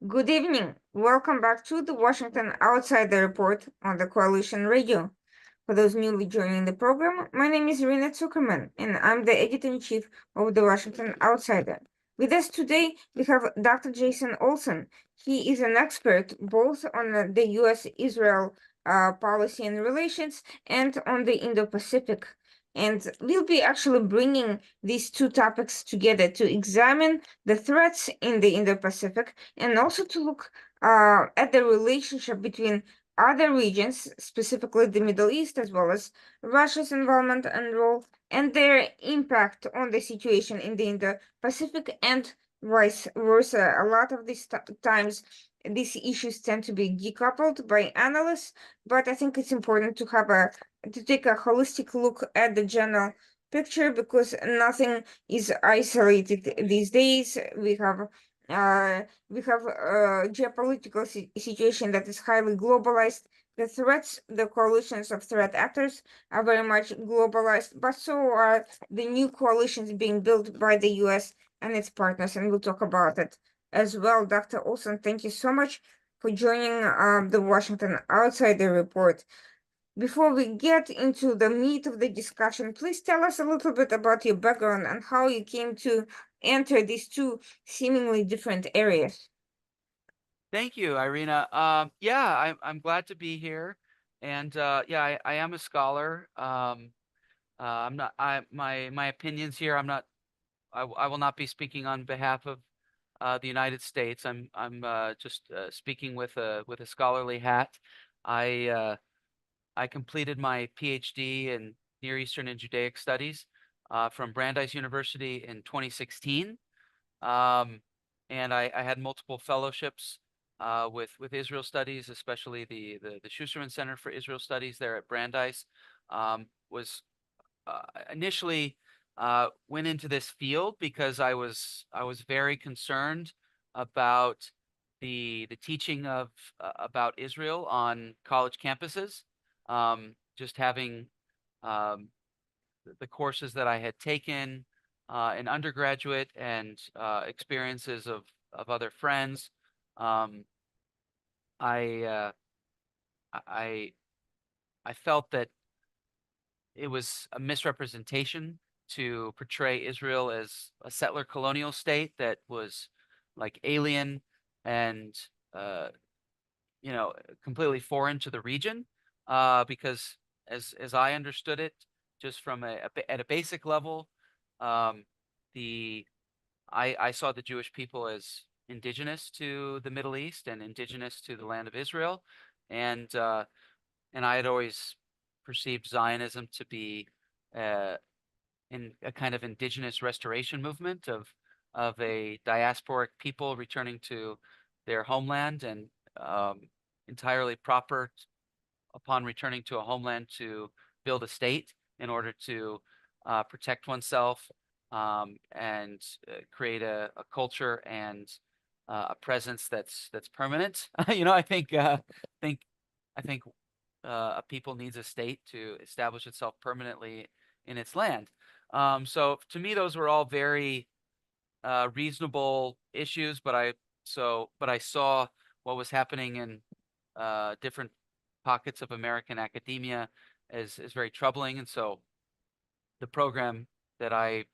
Good evening. Welcome back to the Washington Outsider Report on the Coalition Radio. For those newly joining the program, my name is Irina Zuckerman, and I'm the editor-in-chief of the Washington Outsider. With us today, we have Dr. Jason Olson. He is an expert both on the U.S.-Israel policy and relations and on the Indo-Pacific. And we'll be actually bringing these two topics together to examine the threats in the Indo-Pacific and also to look at the relationship between other regions, specifically the Middle East, as well as Russia's involvement and role, and their impact on the situation in the Indo-Pacific and vice versa. A lot of these times, these issues tend to be decoupled by analysts, but I think it's important to take a holistic look at the general picture because nothing is isolated these days. We have a geopolitical situation that is highly globalized. The threats, the coalitions of threat actors are very much globalized, but so are the new coalitions being built by the US and its partners, and we'll talk about it as well. Dr. Olson, thank you so much for joining the Washington Outsider Report. Before we get into the meat of the discussion, please tell us a little bit about your background and how you came to enter these two seemingly different areas. Thank you, Irina. Yeah, I'm glad to be here, and yeah, I am a scholar. I'm not. My opinions here. I will not be speaking on behalf of the United States. I'm just speaking with a scholarly hat. I uh, I completed my PhD in Near Eastern and Judaic Studies from Brandeis University in 2016. Um, and I had multiple fellowships with Israel Studies, especially the Schusterman Center for Israel Studies there at Brandeis. Was initially went into this field because I was very concerned about the teaching of about Israel on college campuses. Just having um, the courses that I had taken in undergraduate and experiences of other friends. Um, I I I felt that it was a misrepresentation to portray Israel as a settler colonial state that was like alien and uh, completely foreign to the region. Because as I understood it, just from at a basic level, um, the I saw the Jewish people as indigenous to the Middle East and indigenous to the land of Israel, and uh, and I had always perceived Zionism to be uh, in a kind of indigenous restoration movement of a diasporic people returning to their homeland and entirely proper upon returning to a homeland to build a state in order to protect oneself and create a culture and a presence that's permanent. Think I think a people needs a state to establish itself permanently in its land. So to me, those were all very reasonable issues, but I saw what was happening in different pockets of American academia is very troubling, and so the program that I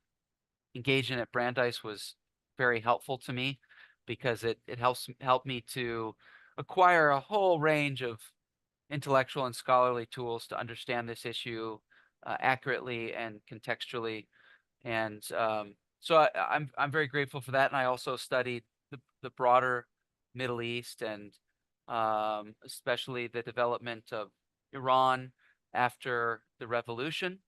engaged in at Brandeis was very helpful to me because it helped me to acquire a whole range of intellectual and scholarly tools to understand this issue accurately and contextually. And so I'm very grateful for that. And I also studied the broader Middle East and especially the development of Iran after the revolution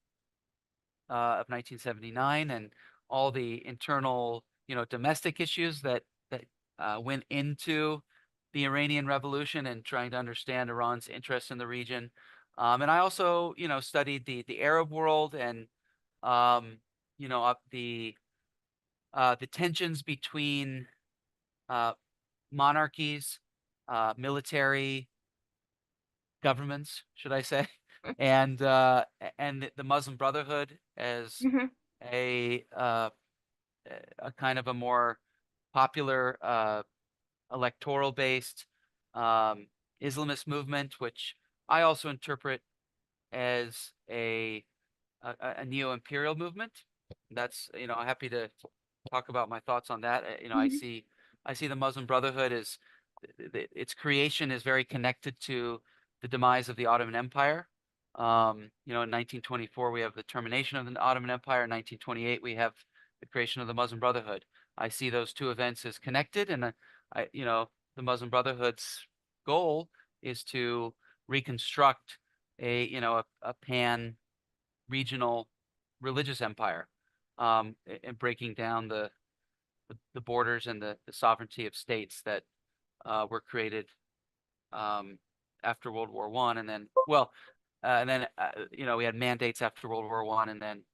of 1979 and all the internal, domestic issues that went into the Iranian Revolution and trying to understand Iran's interest in the region. And I also, studied the Arab world and um, up the tensions between uh, monarchies, military governments, should I say, and the Muslim Brotherhood as Mhm. a a kind of a more popular electoral based Islamist movement, which I also interpret as a neo-imperial movement. That's, I'm happy to talk about my thoughts on that. Mhm. I see the Muslim Brotherhood as its creation is very connected to the demise of the Ottoman Empire. In 1924 we have the termination of the Ottoman Empire. In 1928 we have the creation of the Muslim Brotherhood. I see those two events as connected, and the Muslim Brotherhood's goal is to reconstruct a pan regional religious empire, and breaking down the borders and the sovereignty of states that were created um, after World War One, and then we had mandates after World War One, and then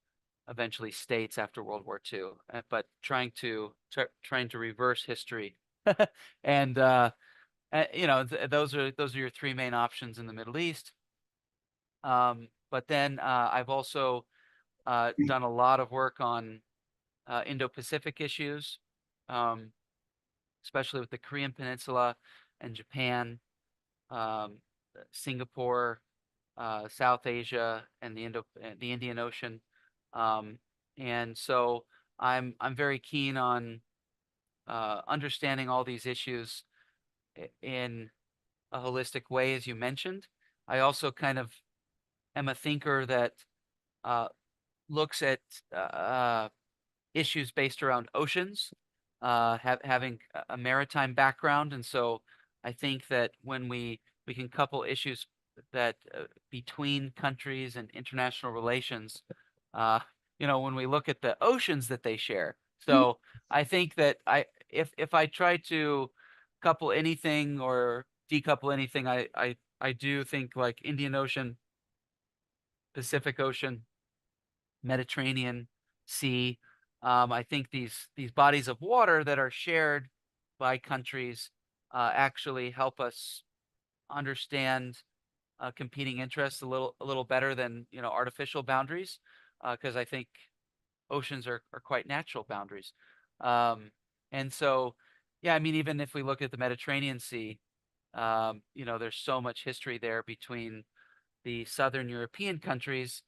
eventually states after World War Two. But trying to reverse history, and those are your three main options in the Middle East. But then I've also done a lot of work on Indo-Pacific issues, um, especially with the Korean Peninsula and Japan, um, Singapore, South Asia, and the Indian Ocean. Um, and so I'm very keen on understanding all these issues in a holistic way, as you mentioned. I also kind of am a thinker that uh, looks at issues based around oceans, having a maritime background, and so I think that when we can couple issues that between countries and international relations, uh, when we look at the oceans that they share. Mhm. So I think that if I try to couple anything or decouple anything, I do think like Indian Ocean, Pacific Ocean, Mediterranean Sea. I think these bodies of water that are shared by countries actually help us understand competing interests a little better than artificial boundaries, because I think oceans are quite natural boundaries. Um, and so, yeah, I mean, even if we look at the Mediterranean Sea, there's so much history there between the southern European countries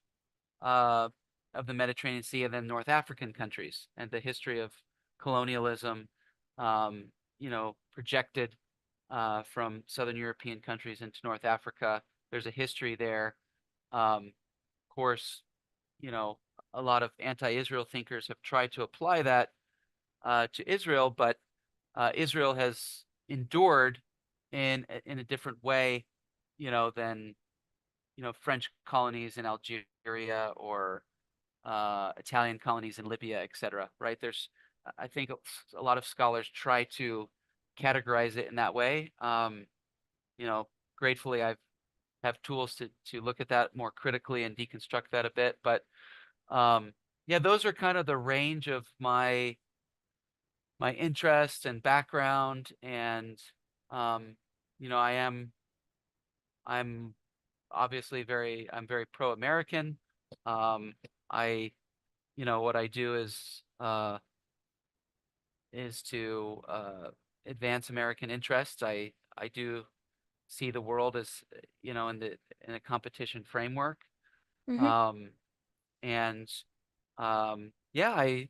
uh, of the Mediterranean Sea and then North African countries, and the history of colonialism, um, projected from Southern European countries into North Africa. There's a history there. Of course, you know, a lot of anti-Israel thinkers have tried to apply that to Israel, but Israel has endured in a different way, than French colonies in Algeria or Italian colonies in Libya, etc. Right? I think a lot of scholars try to categorize it in that way. You know, gratefully, I have tools to look at that more critically and deconstruct that a bit. But yeah, those are kind of the range of my interest and background, and um, I am I'm obviously I'm very pro-American. I what I do is to advance American interests. I do see the world as in a competition framework. Mhm. Um, and yeah,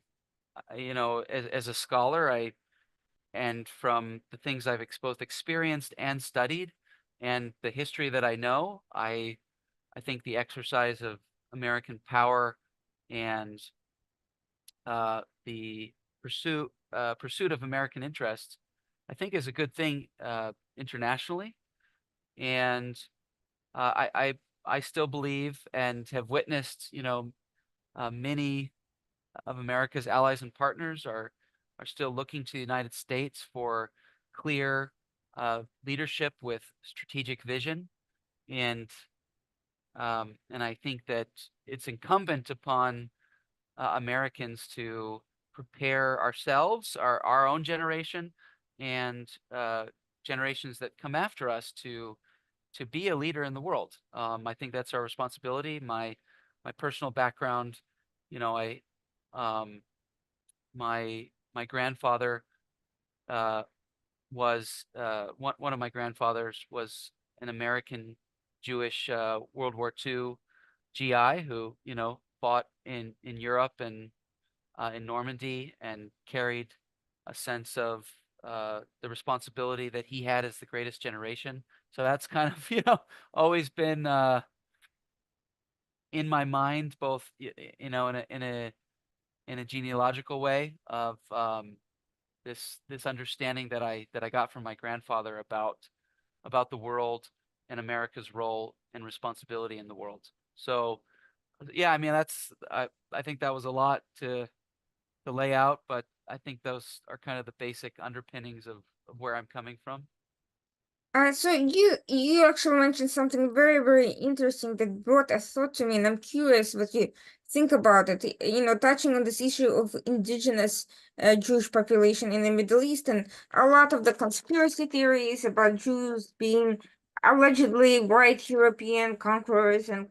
as a scholar, and from the things I've both experienced and studied, and the history that I know, I think the exercise of American power and the pursuit of American interests, I think is a good thing internationally. And I still believe and have witnessed, many of America's allies and partners are still looking to the United States for clear leadership with strategic vision, and I think that it's incumbent upon Americans to prepare ourselves, our own generation, and generations that come after us to be a leader in the world. I think that's our responsibility. My personal background, I um, my grandfather uh, one of my grandfathers was an American Jewish World War II GI who, fought in Europe and in Normandy and carried a sense of the responsibility that he had as the greatest generation. So that's kind of, always been in my mind, both in a genealogical way of this understanding that I got from my grandfather about the world and America's role and responsibility in the world. So yeah, I mean I think that was a lot to lay out, but I think those are kind of the basic underpinnings of where I'm coming from. So you actually mentioned something very interesting that brought a thought to me, and I'm curious what you think about it. Touching on this issue of indigenous Jewish population in the Middle East, and a lot of the conspiracy theories about Jews being allegedly white European conquerors, and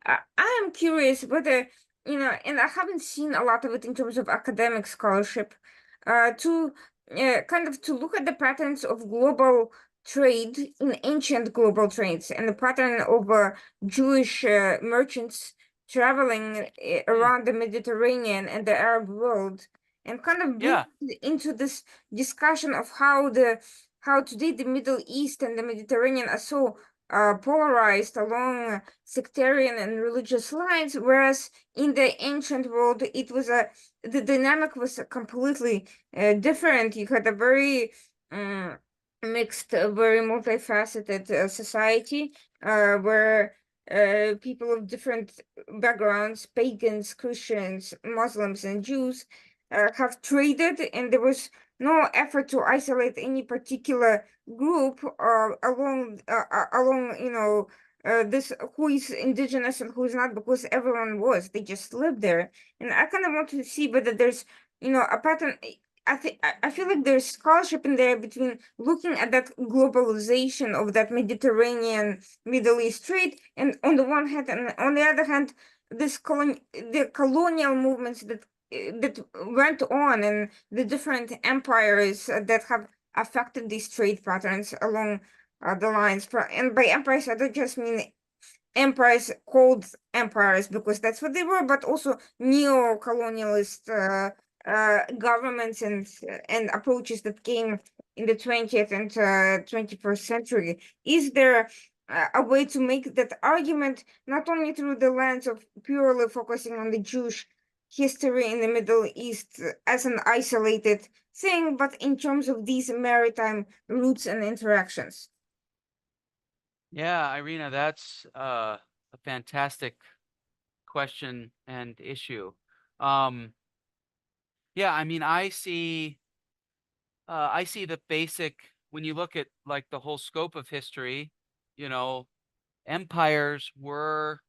I am curious whether and I haven't seen a lot of it in terms of academic scholarship, to kind of to look at the patterns of global trade in ancient global trades and the pattern of Jewish merchants traveling Hmm. around the Mediterranean and the Arab world, and kind of bring Yeah. it into this discussion of how today the Middle East and the Mediterranean are so polarized along sectarian and religious lines, whereas in the ancient world the dynamic was completely different. You had a very um, mixed, very multifaceted society where people of different backgrounds, pagans, Christians, Muslims, and Jews have traded, and there was no effort to isolate any particular group along this who is indigenous and who is not, because everyone was, they just lived there. And I kind of want to see whether there's a pattern. I feel like there's scholarship in there between looking at that globalization of that Mediterranean Middle East trade, and on the one hand, and on the other hand, the colonial movements that went on, and the different empires that have affected these trade patterns along the lines. And by empires, I don't just mean empires called empires because that's what they were, but also neo-colonialist governments and approaches that came in the 20th and 21st century. Is there a way to make that argument not only through the lens of purely focusing on the Jewish history in the Middle East as an isolated thing, but in terms of these maritime roots and interactions? Yeah, Irina, that's a fantastic question and issue. Um, yeah, I mean, I see the basic when you look at like the whole scope of history, you know, empires were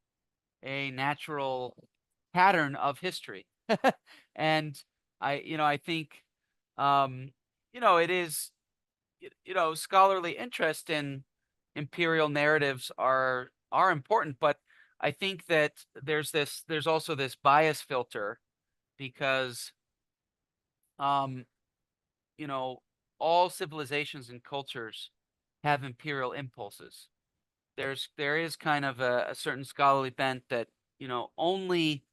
a natural pattern of history. And I think, um, it is, scholarly interest in imperial narratives are important, but I think that there's also this bias filter because, um, you know, all civilizations and cultures have imperial impulses. There is kind of a certain scholarly bent that only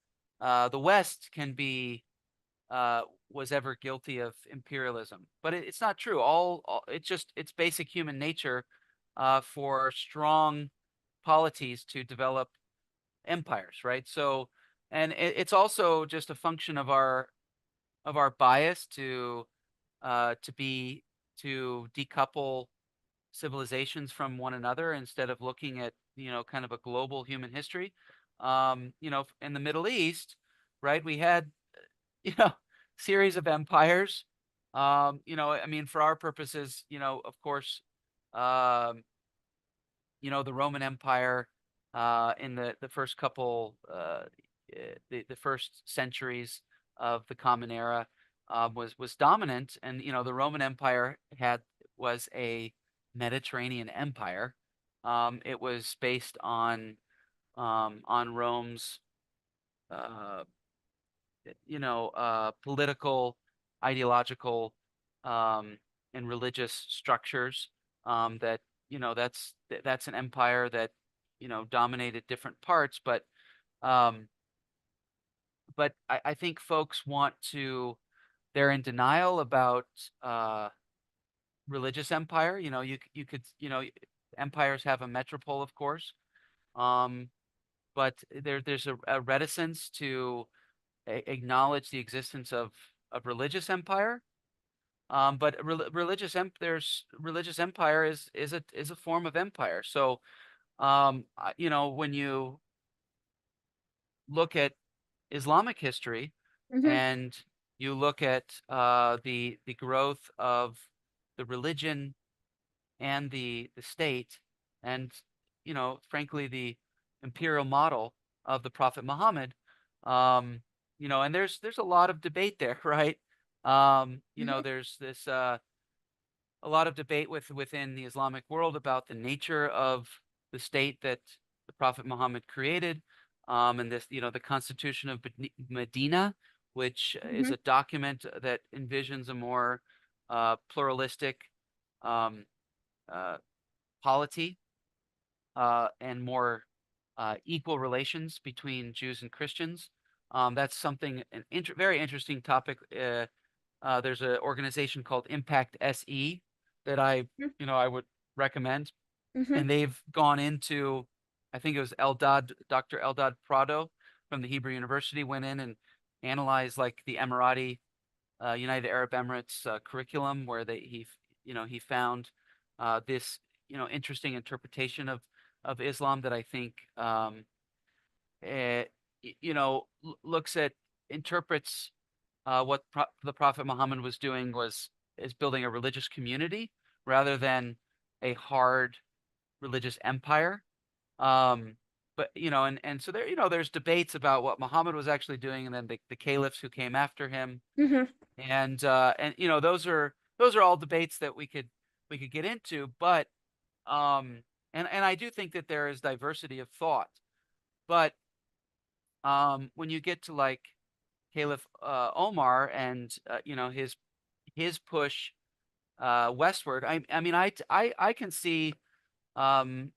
the West can be uh, was ever guilty of imperialism, but it's not true. It's basic human nature for strong polities to develop empires, right? So, and it's also just a function of our bias to decouple civilizations from one another instead of looking at kind of a global human history. In the Middle East, right, we had you know series of empires. I mean, for our purposes, of course, um the Roman Empire in the first couple the first centuries of the Common Era was dominant, and the Roman Empire was a Mediterranean empire. It was based on Rome's uh, political, ideological, um, and religious structures. That that's an empire that dominated different parts, um, but I think folks want to they're in denial about uh, religious empire. You could empires have a metropole, of course, um, but there's a reticence to acknowledge the existence of religious empire. But there's religious empire is a form of empire. So when you look at Islamic history Mm-hmm. and you look at the growth of the religion and the state, and frankly the imperial model of the Prophet Muhammad, and there's a lot of debate there, right? Mm-hmm. There's this a lot of debate within the Islamic world about the nature of the state that the Prophet Muhammad created, and the Constitution of Medina, which is Mm-hmm. a document that envisions a more pluralistic um, uh, polity and more equal relations between Jews and Christians. That's very interesting topic. There's an organization called Impact SE that I would recommend, Mm-hmm. and they've gone into, I think it was Dr. Eldad Prado from the Hebrew University went in and analyzed like the Emirati United Arab Emirates curriculum, where he found this interesting interpretation of Islam that I think eh, looks at interprets what the Prophet Muhammad was doing was is building a religious community rather than a hard religious empire. Um, but and so there's debates about what Muhammad was actually doing, and then the caliphs who came after him, Mm-hmm. and those are all debates that we could get into, but and I do think that there is diversity of thought, but when you get to like Caliph Omar and his push westward, I mean I can see um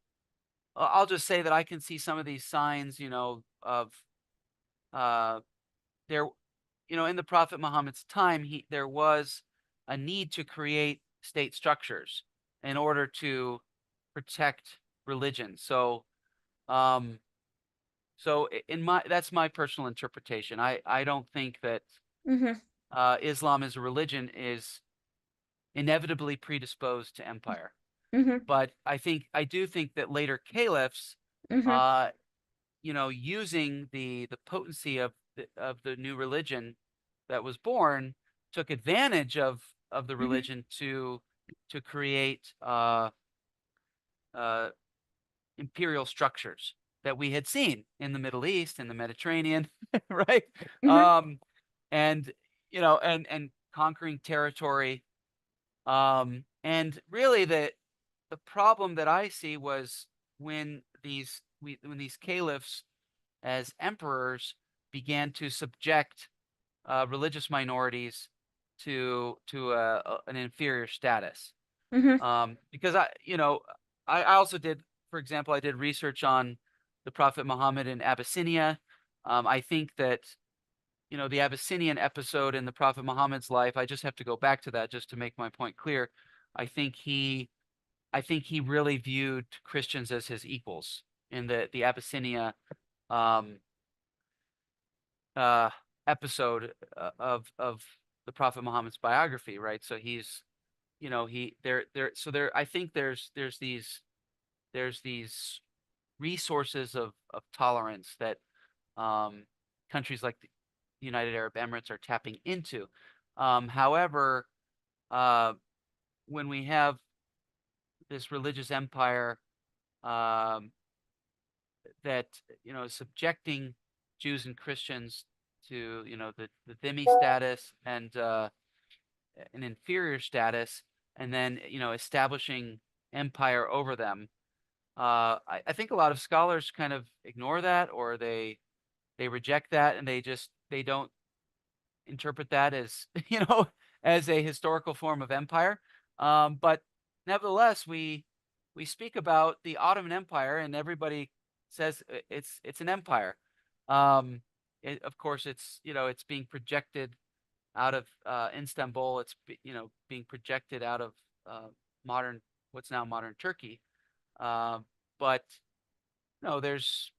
I'll just say that I can see some of these signs, of uh there in the Prophet Muhammad's time, there was a need to create state structures in order to protect religion. Um, in my that's my personal interpretation. I don't think that Mm-hmm. Islam as a religion is inevitably predisposed to empire, Mm-hmm. but I do think that later caliphs, Mm-hmm. uh, using the potency of the new religion that was born, took advantage of the Mm-hmm. religion to create uh, imperial structures that we had seen in the Middle East and the Mediterranean, right? Mm-hmm. Um, and and conquering territory. And really the problem that I see was when these caliphs as emperors began to subject religious minorities to an inferior status. Mm-hmm. Because I also did, for example, I did research on the Prophet Muhammad in Abyssinia. I think that the Abyssinian episode in the Prophet Muhammad's life. I just have to go back to that just to make my point clear. I think he I think he really viewed Christians as his equals in the Abyssinia um, uh, episode of the Prophet Muhammad's biography, right? So he's, he there. So there, I think there's these resources of tolerance that um, countries like the United Arab Emirates are tapping into. However, uh, when we have this religious empire um, that is subjecting Jews and Christians to the dhimmi status and an inferior status, and then establishing empire over them. I think a lot of scholars kind of ignore that, or they reject that, and they don't interpret that as as a historical form of empire. But nevertheless, we speak about the Ottoman Empire, and everybody says it's an empire. Um, of course, it's being projected out of Istanbul. Being projected out of modern what's now modern Turkey. Um, but no, there's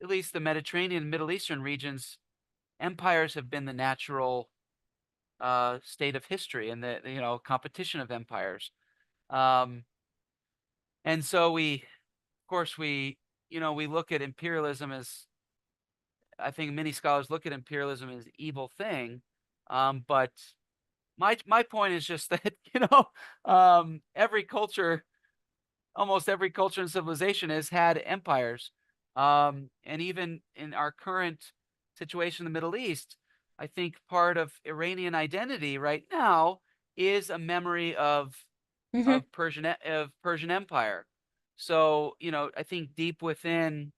at least the Mediterranean, Middle Eastern regions. Empires have been the natural state of history and the competition of empires. Um, and so of course, we look at imperialism as, I think many scholars look at imperialism as an evil thing. But my point is just that, every culture, almost every culture and civilization has had empires. And even in our current situation in the Middle East, I think part of Iranian identity right now is a memory Mm-hmm. of Persian Empire. So, I think deep within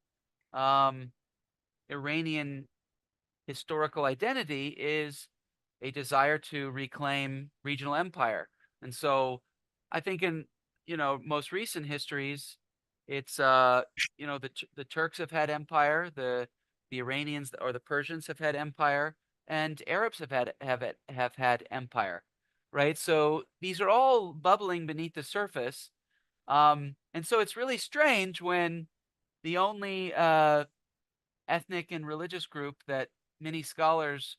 um, Iranian historical identity is a desire to reclaim regional empire. And so I think in, most recent histories, it's the Turks have had empire, the Iranians or the Persians have had empire, and Arabs have had empire, right? So these are all bubbling beneath the surface. And so it's really strange when the only ethnic and religious group that many scholars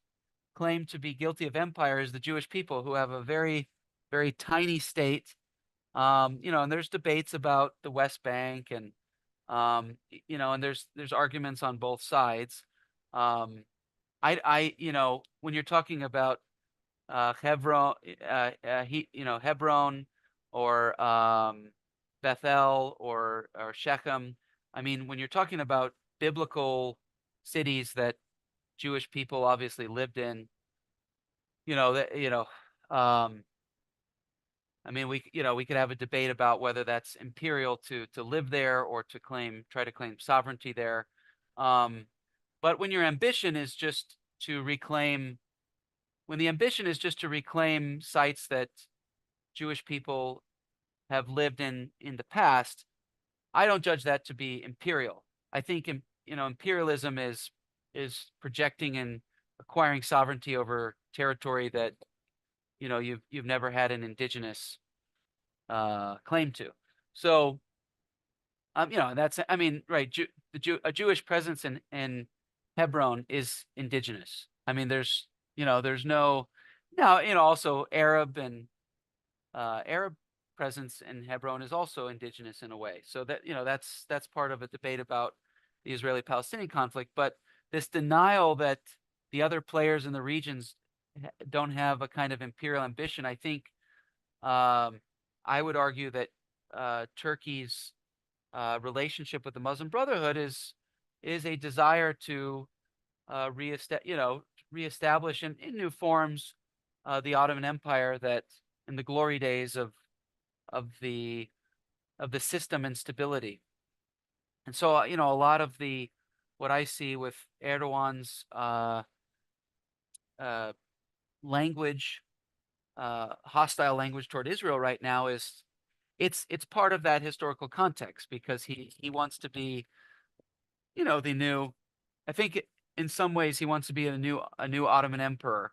claim to be guilty of empire is the Jewish people, who have a very, very tiny state. And there's debates about the West Bank, and there's arguments on both sides. Um, when you're talking about Hebron, Hebron, or Bethel, or Shechem. I mean, when you're talking about biblical cities that Jewish people obviously lived in, that um, I mean, we could have a debate about whether that's imperial to live there or try to claim sovereignty there. Um, but when the ambition is just to reclaim sites that Jewish people have lived in the past, I don't judge that to be imperial. I think imperialism is projecting and acquiring sovereignty over territory that you've never had an indigenous claim to. So that's, I mean, right, a Jewish presence in Hebron is indigenous. I mean, there's no now, also Arab presence in Hebron is also indigenous in a way. So that's part of a debate about the Israeli-Palestinian conflict. But this denial that the other players in the regions don't have a kind of imperial ambition, I think I would argue that Turkey's relationship with the Muslim Brotherhood is a desire to reestablish in new forms the Ottoman Empire that in the glory days of the of the system and stability. And so, a lot of the what I see with Erdogan's uh, language, hostile language toward Israel right now is it's part of that historical context because he wants to be, the new. I think in some ways he wants to be a new Ottoman emperor,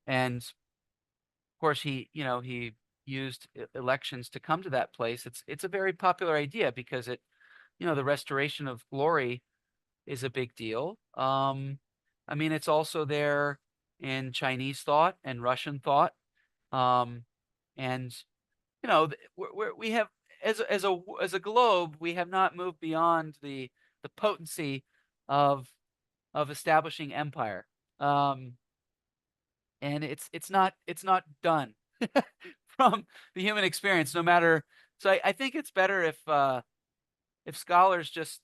and of course he used elections to come to that place. It's a very popular idea because the restoration of glory is a big deal. I mean, it's also there in Chinese thought and Russian thought. Um, and we have as a globe, we have not moved beyond the potency of establishing empire. Um, and it's not done from the human experience, no matter. So I think it's better if scholars just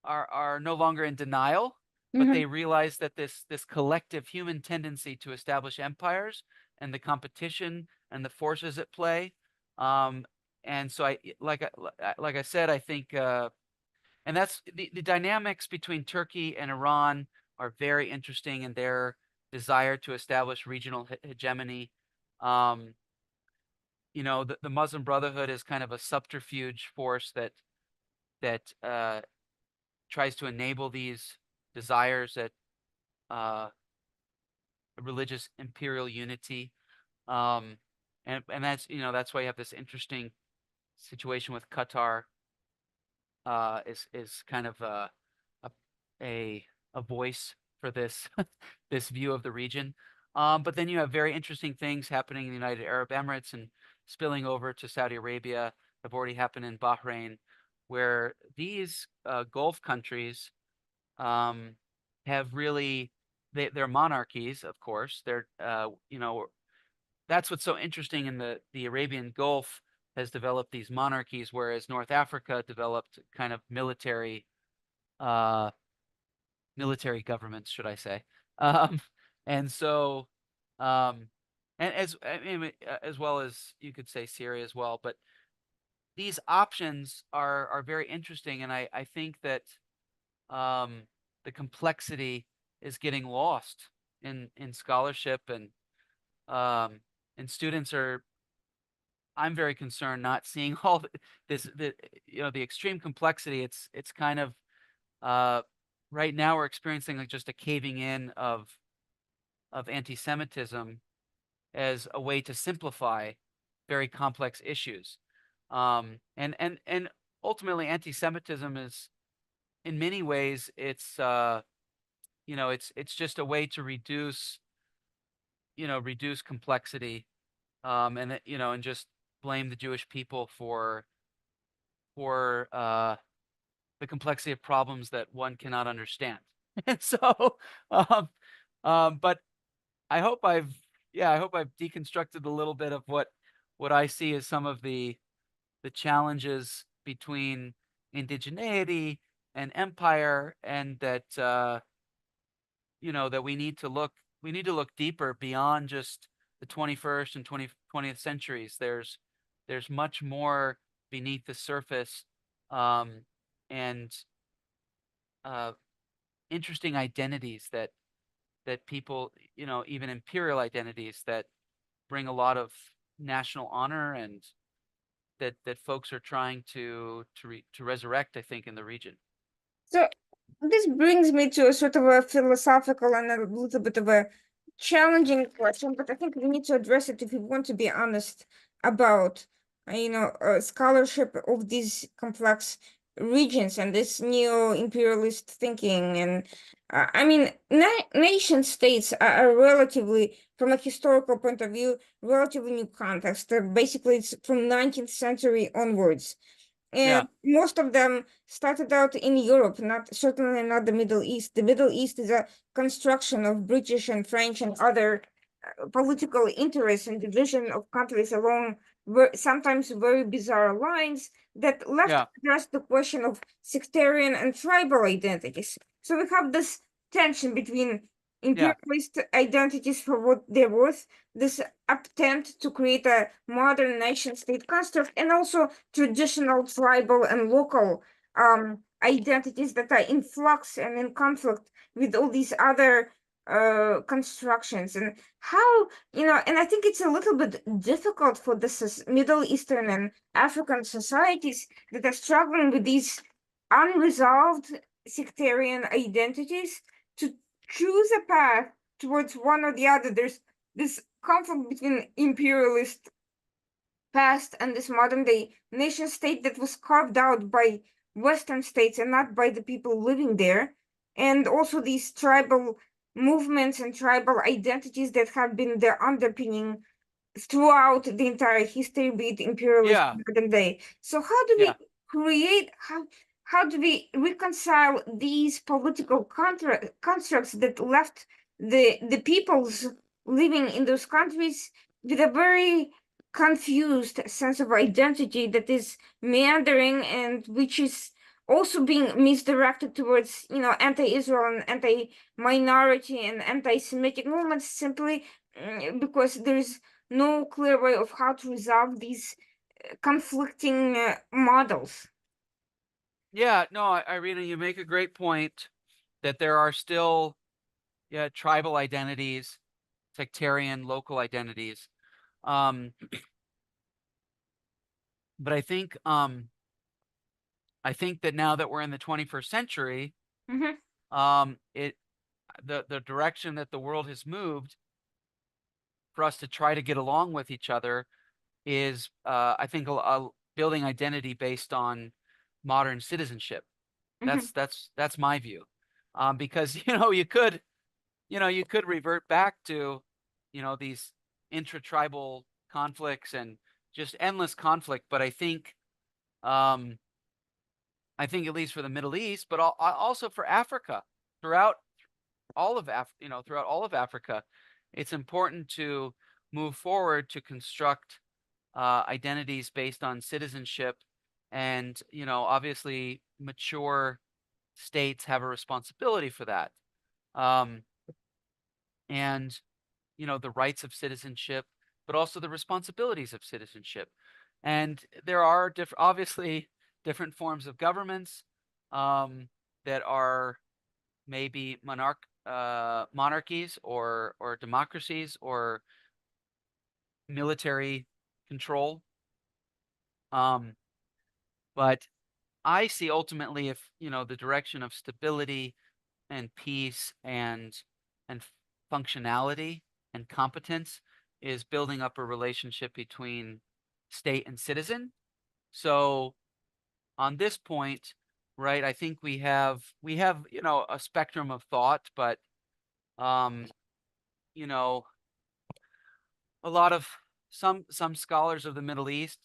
are no longer in denial, but Mm-hmm. they realize that this collective human tendency to establish empires and the competition and the forces at play. Um, and so like I said, I think and that's the dynamics between Turkey and Iran are very interesting in their desire to establish regional hegemony. Um, the Muslim Brotherhood is kind of a subterfuge force that tries to enable these desires at uh, religious imperial unity. Um, and that's why you have this interesting situation with Qatar, is kind of a a a voice for this this view of the region. But then you have very interesting things happening in the United Arab Emirates and spilling over to Saudi Arabia, have already happened in Bahrain, where these Gulf countries um, have really they're monarchies, of course. That's what's so interesting in the Arabian Gulf has developed these monarchies, whereas North Africa developed kind of uh, military governments, should I say? Um, and so, um, and as well as you could say Syria as well. But these options are very interesting, and I think that um, the complexity is getting lost in scholarship um, and students are. I'm very concerned not seeing all the extreme complexity. It's kind of uh, right now we're experiencing like just a caving in of anti-Semitism as a way to simplify very complex issues. And ultimately anti-Semitism is in many ways it's just a way to reduce complexity and just blame the Jewish people for the complexity of problems that one cannot understand. And so, um, but I hope I've deconstructed a little bit of what I see as some of the challenges between indigeneity and empire, and that we need to look deeper beyond just the 21st and 20th centuries. There's much more beneath the surface, um, and uh, interesting identities that people, even imperial identities that bring a lot of national honor and that folks are trying to resurrect, I think, in the region. So this brings me to a sort of a philosophical and a little bit of a challenging question, but I think we need to address it if we want to be honest about, scholarship of these complex regions and this neo-imperialist thinking. And nation states are relatively, from a historical point of view, relatively new context. Basically, it's from 19th century onwards. Yeah, And most of them started out in Europe, not certainly not the Middle East. The Middle East is a construction of British and French and other political interests and division of countries along sometimes very bizarre lines that left yeah, address the question of sectarian and tribal identities. So we have this tension between yeah, imperialist identities for what they're worth, this attempt to create a modern nation state construct, and also traditional tribal and local identities that are in flux and in conflict with all these other constructions. And how, and I think it's a little bit difficult for the Middle Eastern and African societies that are struggling with these unresolved sectarian identities to choose a path towards one or the other. There's this conflict between imperialist past and this modern day nation state that was carved out by Western states and not by the people living there. And also these tribal movements and tribal identities that have been the underpinning throughout the entire history, be it imperialist yeah, modern day. So how do yeah. we create how do we reconcile these political constructs that left the peoples living in those countries with a very confused sense of identity that is meandering and which is also being misdirected towards anti-Israel and anti-minority and anti-Semitic movements simply because there is no clear way of how to resolve these conflicting models. Yeah, no, Irina, you make a great point that there are still, yeah, tribal identities, sectarian, local identities. Um, But I think that now that we're in the 21st century, Mm-hmm. it the direction that the world has moved for us to try to get along with each other is, I think, building identity based on modern citizenship. Mm-hmm. That's my view, because you could revert back to these intratribal conflicts and just endless conflict. But um, I think at least for the Middle East, but also for Africa, throughout throughout all of Africa, it's important to move forward to construct identities based on citizenship, and obviously mature states have a responsibility for that, um, and the rights of citizenship, but also the responsibilities of citizenship. And there are obviously different forms of governments that are maybe monarchies or democracies or military control. Um, but I see ultimately, if the direction of stability and peace and functionality and competence is building up a relationship between state and citizen. So on this point, right, I think we have a spectrum of thought, but um, you know, a lot of some scholars of the Middle East,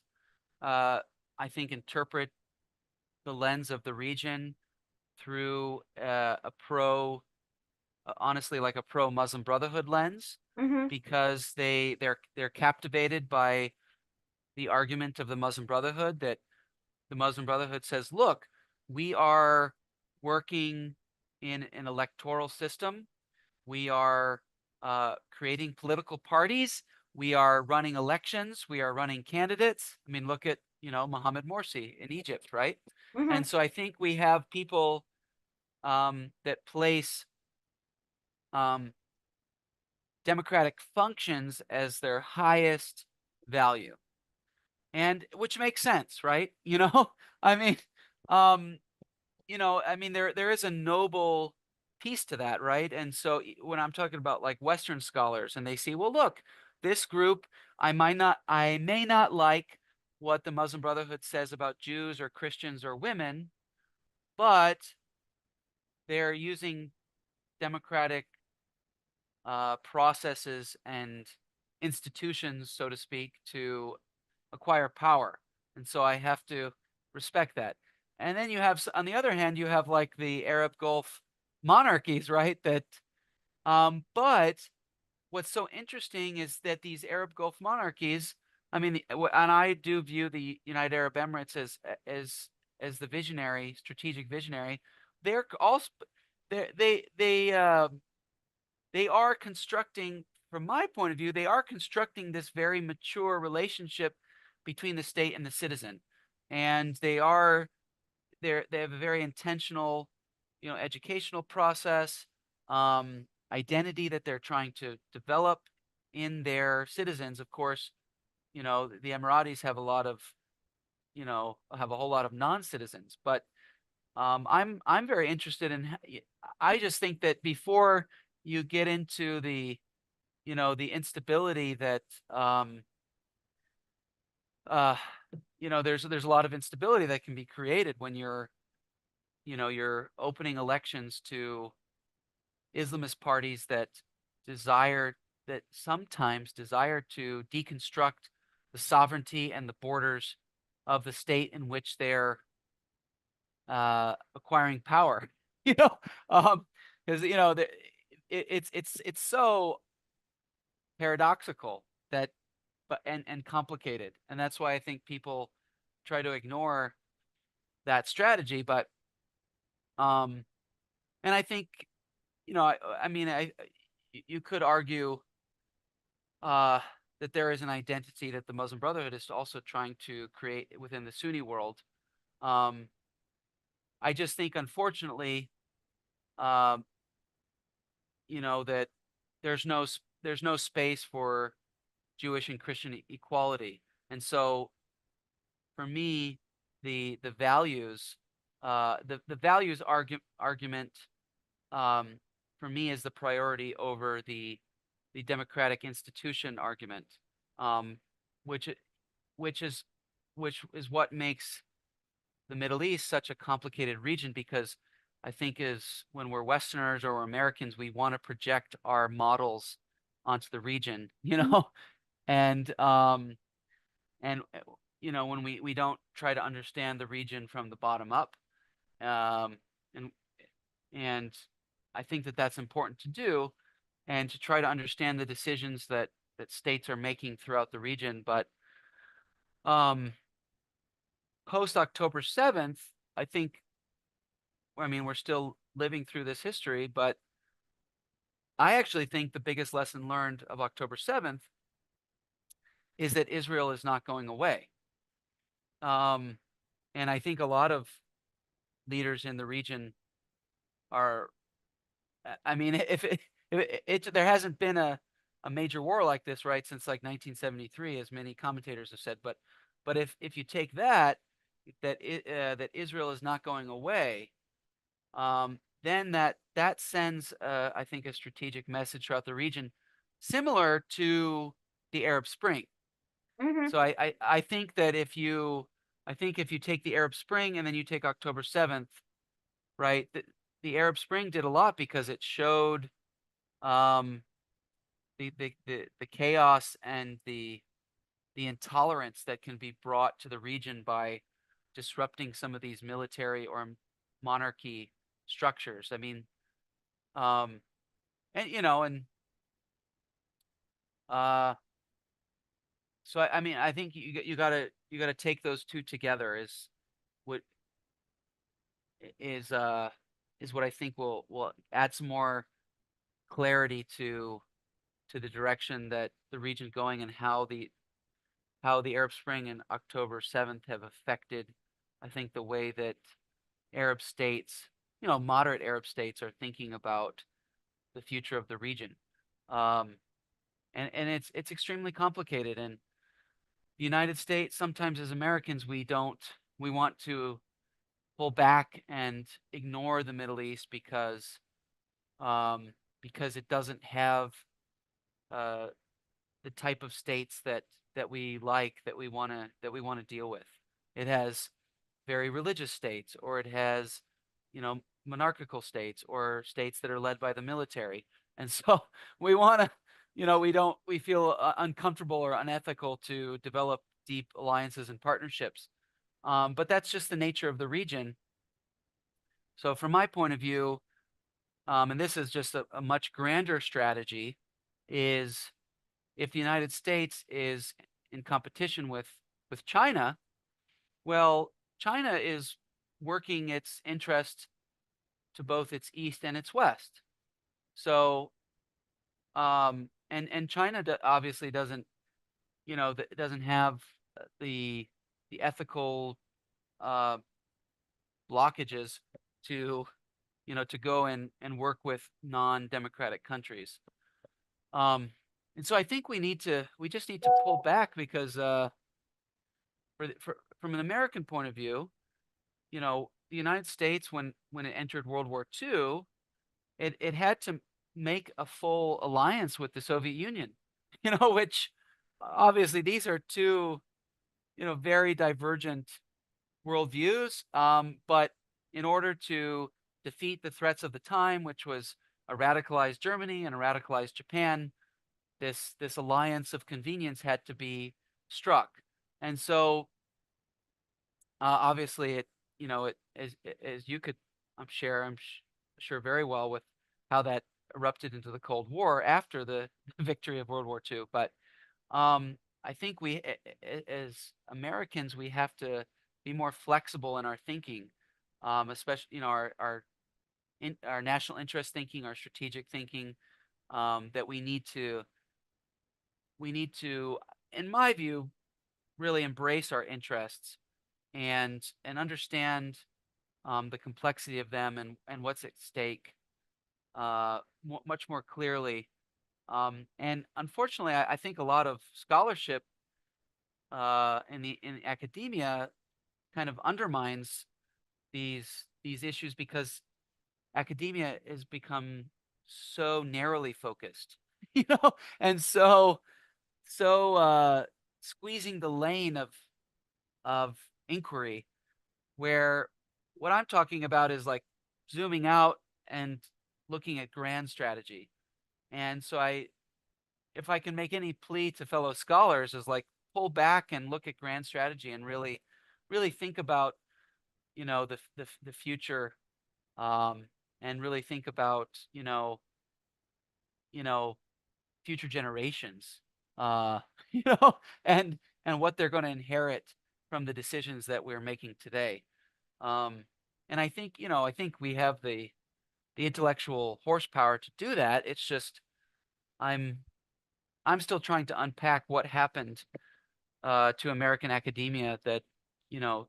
uh, I think, interpret the lens of the region through honestly, like a pro Muslim Brotherhood lens, Mm-hmm. because they're captivated by the argument of the Muslim Brotherhood, that the Muslim Brotherhood says, look, we are working in an electoral system. We are creating political parties. We are running elections. We are running candidates. I mean, look at, Mohammed Morsi in Egypt, right? Mm-hmm. And so I think we have people that place um, democratic functions as their highest value, and which makes sense, right? I mean, um, there is a noble piece to that, right? And so when I'm talking about like Western scholars, and they see, well, look, this group, I may not like what the Muslim Brotherhood says about Jews or Christians or women, but they're using democratic processes and institutions, so to speak, to acquire power. And so I have to respect that. And then on the other hand, you have like the Arab Gulf monarchies, right? But what's so interesting is that these Arab Gulf monarchies, I mean, and I do view the United Arab Emirates as the strategic visionary. They're also, they are constructing, from my point of view, they are constructing this very mature relationship between the state and the citizen. And they have a very intentional, educational process, identity that they're trying to develop in their citizens. Of course, the Emiratis have a whole lot of non-citizens, but I'm very interested in. I just think that before you get into the instability that uh, there's a lot of instability that can be created when you're opening elections to Islamist parties that sometimes desire to deconstruct the sovereignty and the borders of the state in which they're acquiring power. You know, because it's so paradoxical that and complicated, and that's why I think people try to ignore that strategy. But um, and I think I mean you could argue uh that there is an identity that the Muslim Brotherhood is also trying to create within the Sunni world. Um, I just think, unfortunately, um, that there's no space for Jewish and Christian equality. And so for me, the values, the values argument, um, for me is the priority over the democratic institution argument, um, which i- which is which is what makes the Middle East such a complicated region because I think is when we're Westerners or we're Americans, we want to project our models onto the region, Mhm. and and when we don't try to understand the region from the bottom up, um, and and I think that that's important to do, and to try to understand the decisions that states are making throughout the region. But um, post October 7th, I think, I mean, we're still living through this history, but I actually think the biggest lesson learned of October 7th is that Israel is not going away. Um, and I think a lot of leaders in the region are, I mean, there hasn't been a major war like this, right, since like 1973, as many commentators have said. But if you take that Israel is not going away, then that sends, I think, a strategic message throughout the region, similar to the Arab Spring. Mhm. So I think that if you take the Arab Spring and then you take October 7th, right, the Arab Spring did a lot because it showed, um, the chaos and the intolerance that can be brought to the region by disrupting some of these military or monarchy structures. I mean, um, and uh, so I mean, I think you gotta take those two together. What is uh is what I think will add some more clarity to the direction that the region's going, and how the Arab Spring and October 7th have affected, I think, the way that Arab states, moderate Arab states, are thinking about the future of the region. Um, and it's extremely complicated. And the United States, sometimes as Americans, we want to pull back and ignore the Middle East um, because it doesn't have uh, the type of states that we like, that we want to deal with. It has very religious states, or it has, monarchical states, or states that are led by the military. And so we want to, we feel uncomfortable or unethical to develop deep alliances and partnerships. But that's just the nature of the region. So from my point of view, and this is just a much grander strategy, is if the United States is in competition with China, well, China is working its interest to both its east and its west. So, and China obviously doesn't, doesn't have the the ethical uh, blockages to, to go and work with non-democratic countries. Um, and so I think we just need to pull back because from an American point of view, the United States, when it entered World War II, it had to make a full alliance with the Soviet Union, which obviously these are two, very divergent worldviews. But in order to defeat the threats of the time, which was a radicalized Germany and a radicalized Japan, this alliance of convenience had to be struck. And so obviously it as you could, I'm sure very well, with how that erupted into the Cold War after the victory of World War II. But I think as Americans, we have to be more flexible in our thinking, especially, our national interest thinking, our strategic thinking, that we need to, in my view, really embrace our interests and understand the complexity of them and what's at stake much more clearly. And unfortunately, I think a lot of scholarship in academia kind of undermines these issues because academia has become so narrowly focused, you know, and so squeezing the lane of inquiry, where what I'm talking about is like zooming out and looking at grand strategy. And so if I can make any plea to fellow scholars, is like pull back and look at grand strategy and really think about, the future, um, and really think about, you know, future generations, uh, you know, and what they're going to inherit from the decisions that we're making today. Um, and I think we have the intellectual horsepower to do that. It's just I'm I'm still trying to unpack what happened to American academia that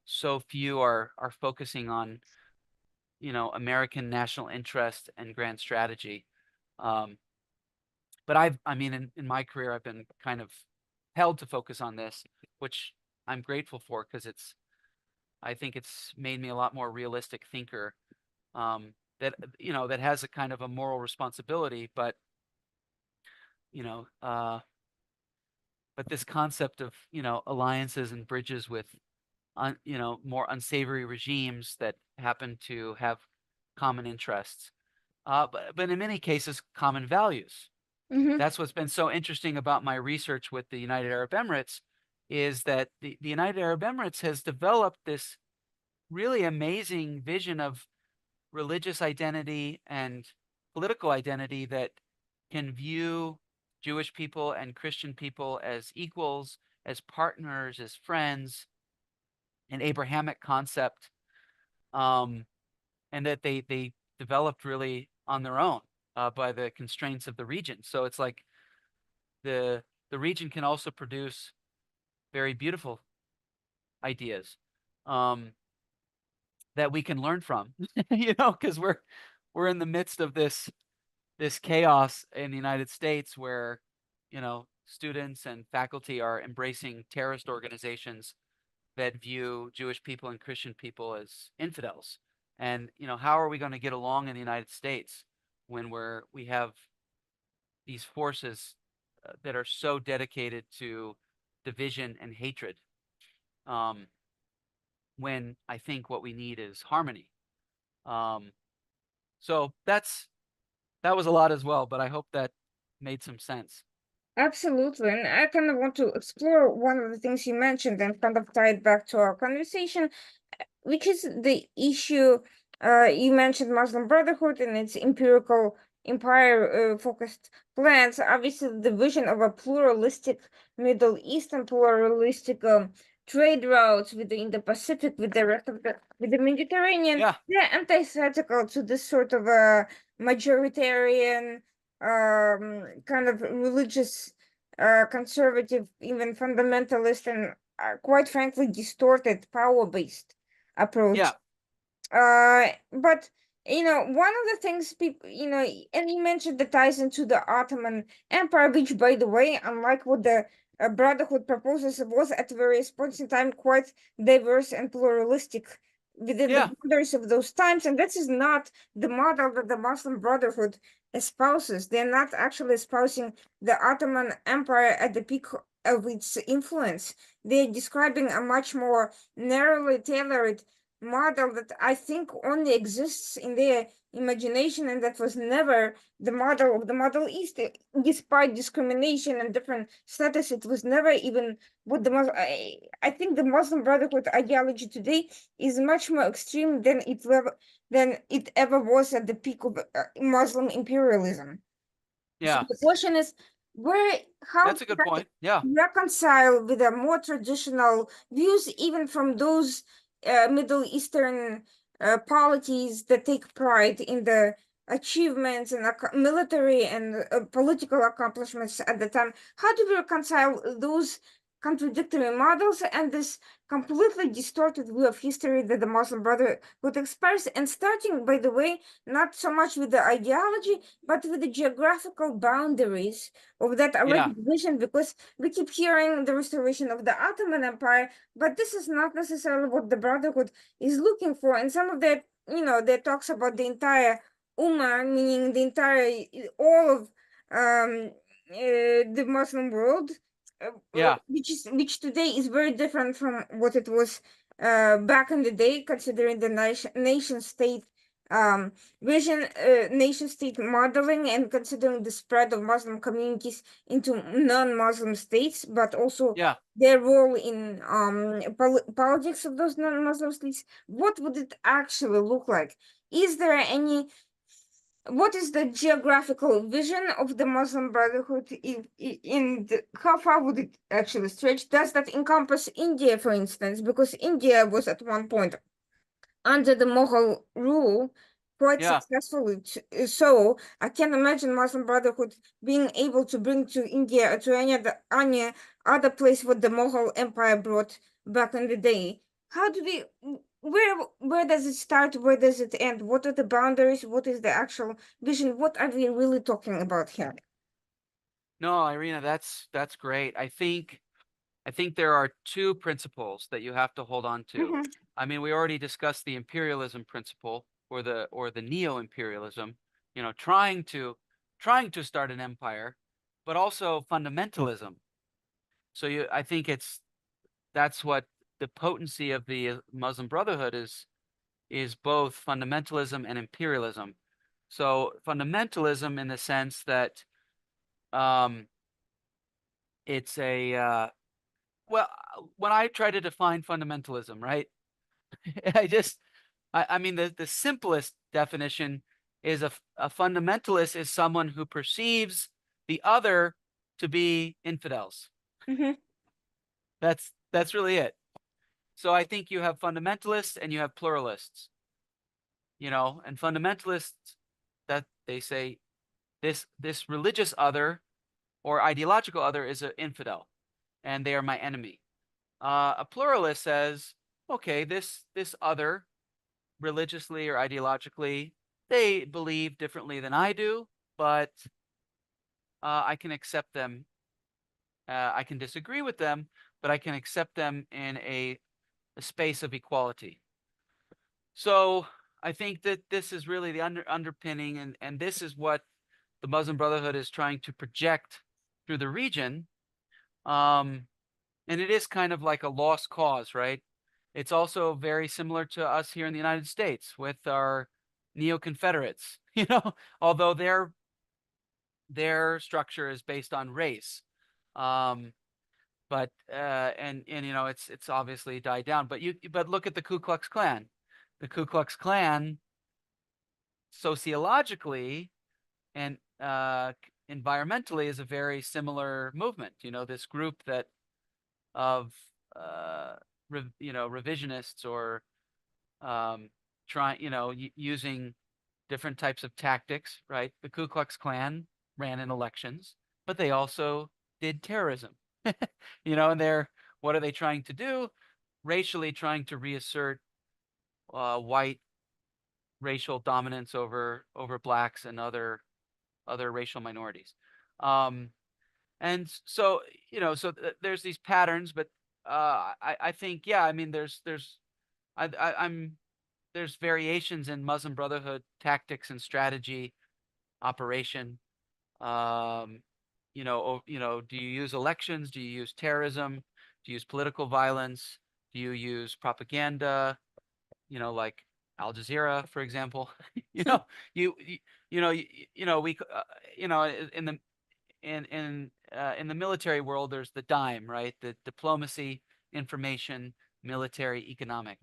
so few are focusing on American national interest and grand strategy. Um, but I mean, in my career, I've been kind of held to focus on this, which I'm grateful for because I think it's made me a lot more realistic thinker. That has a kind of a moral responsibility, but you know, uh, but this concept of alliances and bridges with more unsavory regimes that happen to have common interests, but in many cases common values. Mm-hmm. That's what's been so interesting about my research with the United Arab Emirates, is that the United Arab Emirates has developed this really amazing vision of religious identity and political identity that can view Jewish people and Christian people as equals, as partners, as friends, an Abrahamic concept, um, and that they developed really on their own by the constraints of the region. So it's like the the region can also produce very beautiful ideas, um, that we can learn from, because we're in the midst of this chaos in the United States where students and faculty are embracing terrorist organizations that view Jewish people and Christian people as infidels. And how are we going to get along in the United States when we have these forces that are so dedicated to division and hatred? Um, when I think what we need is harmony. Um, so that was a lot as well, but I hope that made some sense. Absolutely. And I kind of want to explore one of the things you mentioned and kind of tie it back to our conversation, which is the issue. You mentioned Muslim Brotherhood and its empirical empire focused plans. Obviously, the vision of a pluralistic Middle East and pluralistic trade routes with the Indo-Pacific, with the rest of with the Mediterranean, Yeah, they're antithetical to this sort of a majoritarian kind of religious, conservative, even fundamentalist, and quite frankly distorted power-based yeah, approach. But one of the things people, and you mentioned the ties into the Ottoman Empire, which, by the way, unlike what the Brotherhood proposes, was at various points in time quite diverse and pluralistic within the yeah, boundaries of those times. And this is not the model that the Muslim Brotherhood espouses. They're not actually espousing the Ottoman Empire at the peak of its influence. They're describing a much more narrowly tailored model that I think only exists in their imagination, and that was never the model of the Middle East. Despite discrimination and different status, it was never even what I think the Muslim Brotherhood ideology today is much more extreme than it ever was at the peak of Muslim imperialism. So yeah. the question is, where how That's a good point. Yeah, reconcile with the more traditional views, even from those Middle Eastern polities that take pride in the achievements and military and political accomplishments at the time. How do we reconcile those contradictory models and this completely distorted view of history that the Muslim Brotherhood express, and starting, by the way, not so much with the ideology, but with the geographical boundaries of that Yeah. alleged vision, because we keep hearing the restoration of the Ottoman Empire, but this is not necessarily what the Brotherhood is looking for. And some of that, that talks about the entire Ummah, meaning the entire, all of the Muslim world, Yeah. which today is very different from what it was back in the day, considering the nation state um, vision, nation state modeling, and considering the spread of Muslim communities into non-Muslim states, but also Yeah. their role in politics of those non-Muslim states. What would it actually look like? Is there any What is the geographical vision of the Muslim Brotherhood how far would it actually stretch? Does that encompass India, for instance? Because India was at one point under the Mughal rule quite Yeah. successfully. So I can imagine Muslim Brotherhood being able to bring to India or to any other place what the Mughal Empire brought back in the day. How do we where does it start? Where does it end? What are the boundaries? What is the actual vision? What are we really talking about here? No, Irina, that's great. I think there are two principles that you have to hold on to. Mhm, I mean, we already discussed the imperialism principle or the neo-imperialism, trying to start an empire, but also fundamentalism. So I think that's what the potency of the Muslim Brotherhood is both fundamentalism and imperialism. So fundamentalism in the sense that um, it's well, when I try to define fundamentalism, right? I just, I mean, the simplest definition is a fundamentalist is someone who perceives the other to be infidels. mhm, That's really it. So I think you have fundamentalists and you have pluralists, and fundamentalists that they say this religious other or ideological other is an infidel and they are my enemy. A pluralist says, okay, this other religiously or ideologically, they believe differently than I do, but I can accept them. I can disagree with them, but I can accept them in a space of equality. So I think that this is really the underpinning, and this is what the Muslim Brotherhood is trying to project through the region. Um, and it is kind of like a lost cause, right? It's also very similar to us here in the United States with our neo-Confederates, although their structure is based on race. Um, but and it's obviously died down. But look at the Ku Klux Klan. The Ku Klux Klan sociologically and environmentally is a very similar movement. This group that of revisionists or trying using different types of tactics, right? The Ku Klux Klan ran in elections, but they also did terrorism. And what are they trying to do? Racially trying to reassert white racial dominance over blacks and other racial minorities. Um, and so there's these patterns, but I think, yeah, I mean I'm there's variations in Muslim Brotherhood tactics and strategy operation. um do you use elections, do you use terrorism, do you use political violence, do you use propaganda, like Al Jazeera, for example. you know you you know we in the in the military world, there's the dime, right? The diplomacy, information, military, economic.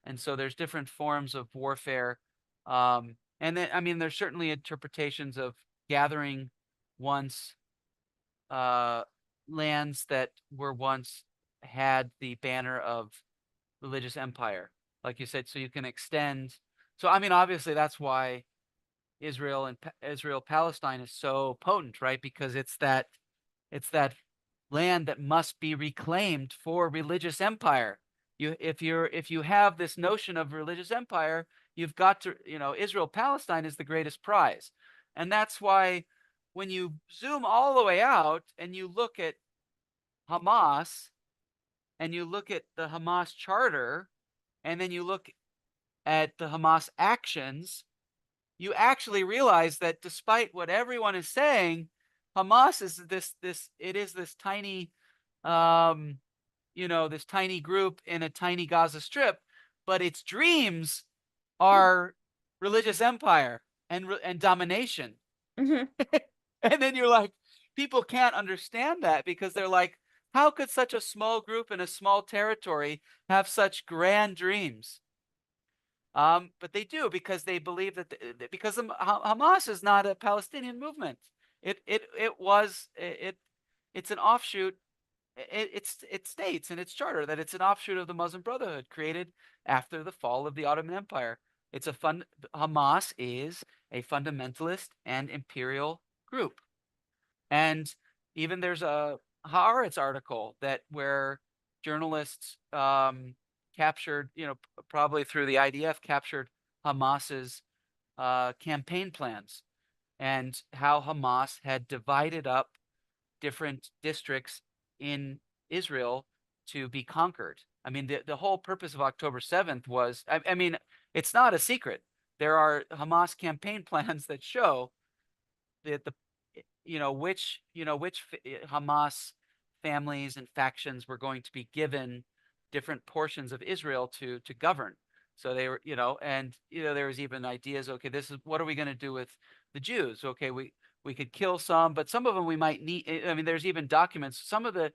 And so there's different forms of warfare. And then, I mean, there's certainly interpretations of gathering once uh, lands that were once had the banner of religious empire, like you said, so you can extend. So, I mean, obviously, that's why Israel Palestine is so potent, right? Because it's that land that must be reclaimed for religious empire. If you have this notion of religious empire, you've got to, Israel Palestine is the greatest prize. And that's why when you zoom all the way out and you look at Hamas and you look at the Hamas charter and then you look at the Hamas actions, you actually realize that despite what everyone is saying, Hamas is this tiny, um, this tiny group in a tiny Gaza Strip, but its dreams are religious empire and domination. Mm-hmm. And then you're like, people can't understand that because they're like, how could such a small group in a small territory have such grand dreams? But they do because they believe that because Hamas is not a Palestinian movement. It's an offshoot. It states in its charter that it's an offshoot of the Muslim Brotherhood created after the fall of the Ottoman Empire. Hamas is a fundamentalist and imperial group, and even there's a Haaretz article that where journalists captured, probably through the IDF, captured Hamas's campaign plans and how Hamas had divided up different districts in Israel to be conquered. I mean, the whole purpose of October 7th was, I mean, it's not a secret. There are Hamas campaign plans that show the which Hamas families and factions were going to be given different portions of Israel to govern. So they were, and there was even ideas. Okay, this is what are we going to do with the Jews? Okay, we could kill some, but some of them we might need. I mean, there's even documents. Some of the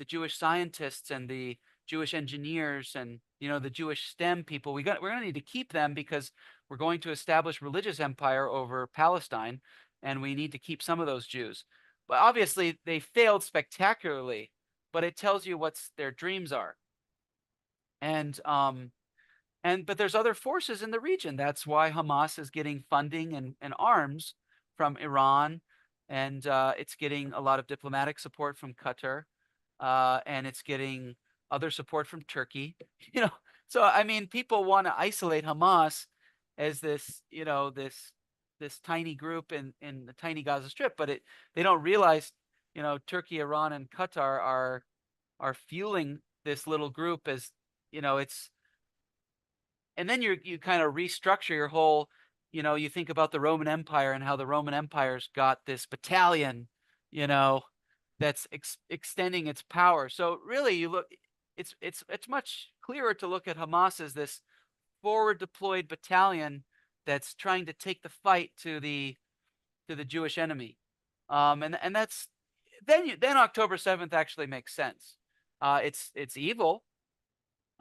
Jewish scientists and the Jewish engineers and the Jewish STEM people, we're going to need to keep them because we're going to establish religious empire over Palestine, and we need to keep some of those Jews. But obviously, they failed spectacularly. But it tells you what their dreams are, and but there's other forces in the region. That's why Hamas is getting funding and arms from Iran, and it's getting a lot of diplomatic support from Qatar, and it's getting other support from Turkey. You know, so I mean, people want to isolate Hamas as this tiny group in the tiny Gaza Strip, but they don't realize, Turkey, Iran, and Qatar are fueling this little group as it's and then you kind of restructure your whole, you think about the Roman Empire and how the Roman Empire's got this battalion, you know, that's extending its power. So really, it's much clearer to look at Hamas as this forward deployed battalion that's trying to take the fight to the Jewish enemy, and that's then October 7th actually makes sense. It's evil.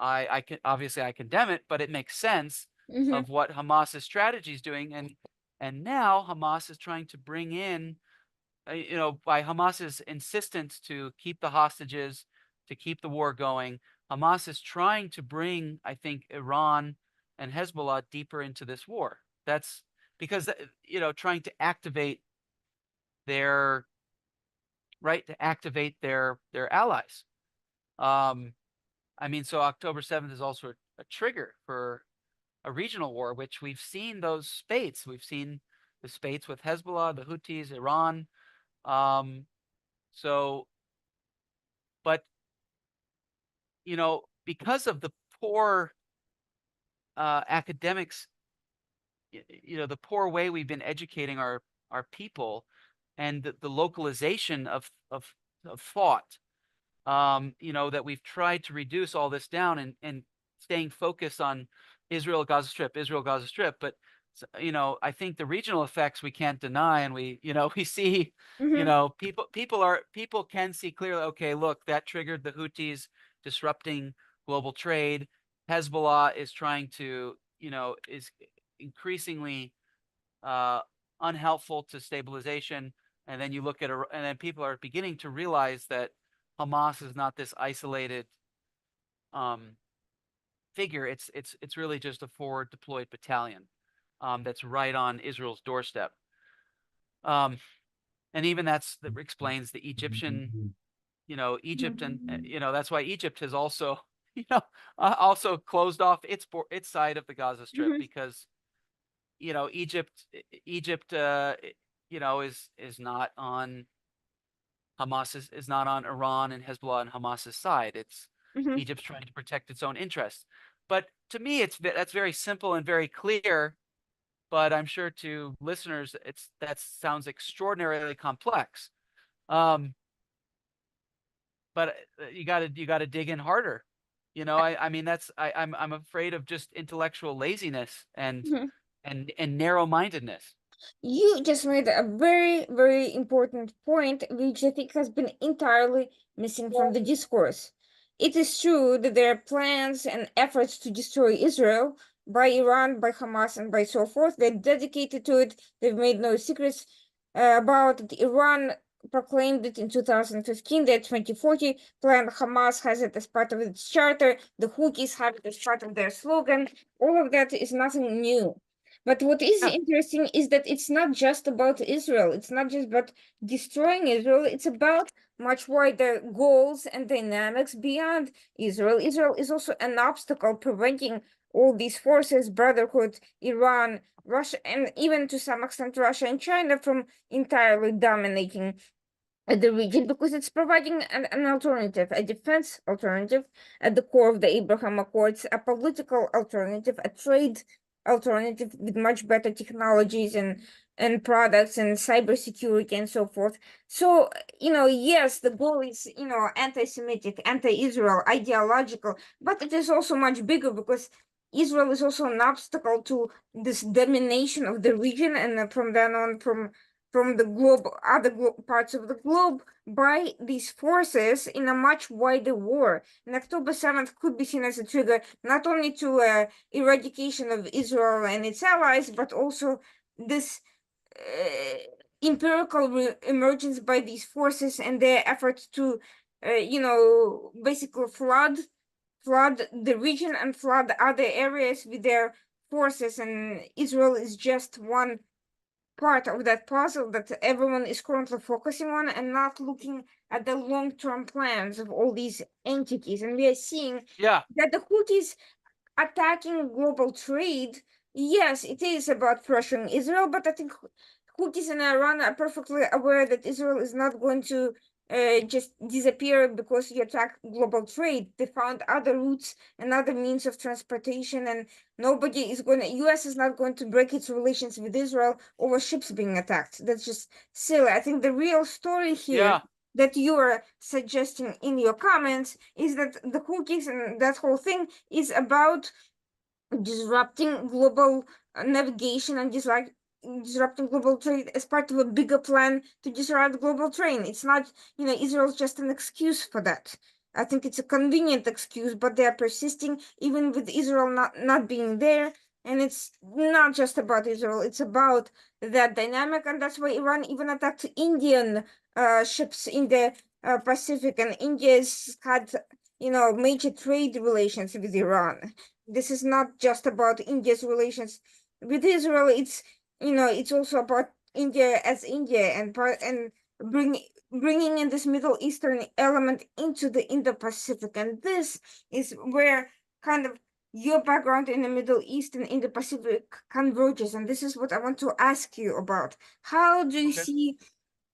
I can obviously I condemn it, but it makes sense Mm-hmm. of what Hamas's strategy is doing, and now Hamas is trying to bring in, by Hamas's insistence to keep the hostages, to keep the war going. Hamas is trying to bring, I think, Iran and Hezbollah deeper into this war. That's because trying to activate their their allies. Um, I mean, so October 7th is also a trigger for a regional war, which we've seen those spates. We've seen the spates with Hezbollah, the Houthis, Iran. Um, so, but because of the poor academics, the poor way we've been educating our people, and the localization of thought, that we've tried to reduce all this down and staying focused on Israel, Gaza Strip, Israel, Gaza Strip. But, I think the regional effects we can't deny. And we see, Mm-hmm. people can see clearly, okay, look, that triggered the Houthis disrupting global trade. Hezbollah is trying to, is increasingly uh, unhelpful to stabilization. And then you look at, and then people are beginning to realize that Hamas is not this isolated um, figure. It's really just a forward deployed battalion that's right on Israel's doorstep. Um, and even that explains the Egyptian, Egypt, and that's why Egypt has also, also closed off its side of the Gaza Strip, Mhm. because Egypt, is not on is not on Iran and Hezbollah and Hamas's side. It's Mhm. Egypt's trying to protect its own interests. But to me, that's very simple and very clear. But I'm sure to listeners, that sounds extraordinarily complex. Um, but you got to dig in harder. I mean, I'm afraid of just intellectual laziness Mhm. and narrow-mindedness. You just made a very, very important point, which I think has been entirely missing from the discourse. It is true that there are plans and efforts to destroy Israel by Iran, by Hamas, and by so forth. They're dedicated to it. They've made no secrets about it. Iran proclaimed it in 2015, their 2040 plan. Hamas has it as part of its charter. The Houthis have it as part of their slogan. All of that is nothing new. But what is Yeah, interesting is that it's not just about Israel. It's not just about destroying Israel. It's about much wider goals and dynamics beyond Israel. Israel is also an obstacle preventing all these forces, Brotherhood, Iran, Russia, and even to some extent Russia and China from entirely dominating the region because it's providing an alternative, a defense alternative at the core of the Abraham Accords, a political alternative, a trade alternative with much better technologies and products and cybersecurity and so forth. So, yes, the goal is, anti-Semitic, anti-Israel, ideological, but it is also much bigger because Israel is also an obstacle to this domination of the region, and from then on, from the globe, other parts of the globe by these forces in a much wider war. And October 7th could be seen as a trigger not only to eradication of Israel and its allies, but also this empirical emergence by these forces and their efforts to, basically flood the region and flood other areas with their forces. And Israel is just one part of that puzzle that everyone is currently focusing on and not looking at the long-term plans of all these entities. And we are seeing yeah, that the Houthis attacking global trade, yes, it is about pressuring Israel, but I think Houthis and Iran are perfectly aware that Israel is not going to just disappear because you attack global trade. They found other routes and other means of transportation, and nobody is going to, US is not going to break its relations with Israel over ships being attacked. That's just silly. I think the real story here yeah, that you are suggesting in your comments is that the Houthis and that whole thing is about disrupting global navigation and just like disrupting global trade as part of a bigger plan to disrupt global trade. It's not, Israel's just an excuse for that. I think it's a convenient excuse, but they are persisting even with Israel not being there. And it's not just about Israel, it's about that dynamic. And that's why Iran even attacked Indian ships in the Pacific, and India's had, major trade relations with Iran. This is not just about India's relations with Israel. It's also about India as India and bringing in this Middle Eastern element into the Indo-Pacific. And this is where kind of your background in the Middle East and Indo-Pacific converges. And this is what I want to ask you about. How do you okay, see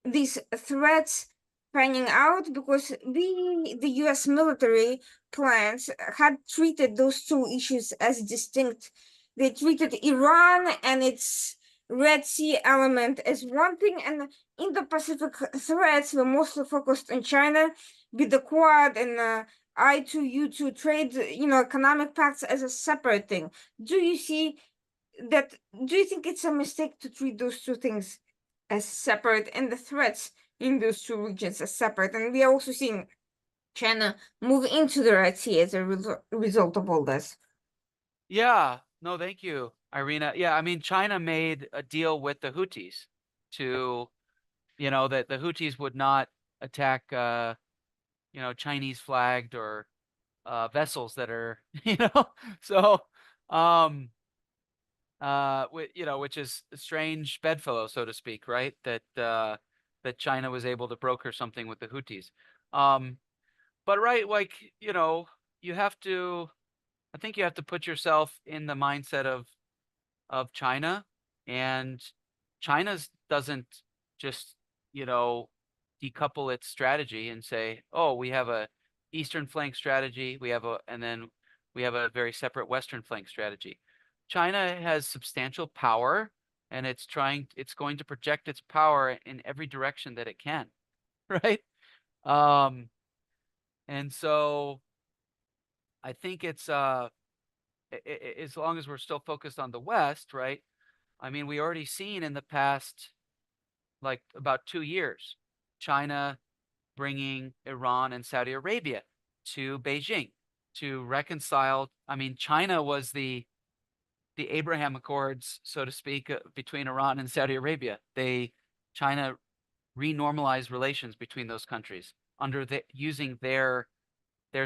these threats panning out? Because the US military plans had treated those two issues as distinct. They treated Iran and its Red Sea element as one thing, and Indo-Pacific threats were mostly focused on China with the Quad and I2U2 trade, economic pacts as a separate thing. Do you see that? Do you think it's a mistake to treat those two things as separate and the threats in those two regions as separate? And we are also seeing China move into the Red Sea as a result of all this. yeah. No, thank you, Irina. Yeah, I mean, China made a deal with the Houthis to, that the Houthis would not attack, Chinese flagged or vessels that are, so, um, which is a strange bedfellow, so to speak, right? That that China was able to broker something with the Houthis. Um, but right, like, you have to, I think you have to put yourself in the mindset of China, and China's doesn't just, you know, decouple its strategy and say, "Oh, we have a eastern flank strategy, and then we have a very separate western flank strategy." China has substantial power, and it's going to project its power in every direction that it can, right? Um, and so I think it's as long as we're still focused on the West, right? I mean, we already seen in the past, like about 2 years, China bringing Iran and Saudi Arabia to Beijing to reconcile. I mean, China was the Abraham Accords, so to speak, between Iran and Saudi Arabia. China renormalized relations between those countries under using their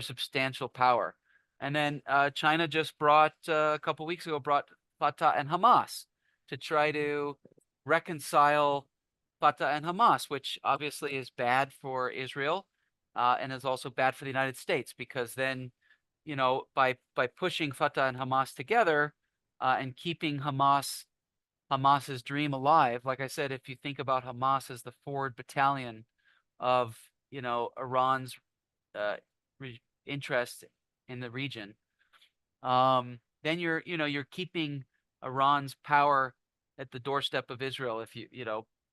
substantial power. And then China just brought a couple weeks ago brought Fatah and Hamas to try to reconcile Fatah and Hamas, which obviously is bad for Israel, and is also bad for the United States, because then, by pushing Fatah and Hamas together, and keeping Hamas's dream alive. Like I said, if you think about Hamas as the forward battalion of, Iran's uh, interest in the region, then you're keeping Iran's power at the doorstep of Israel. If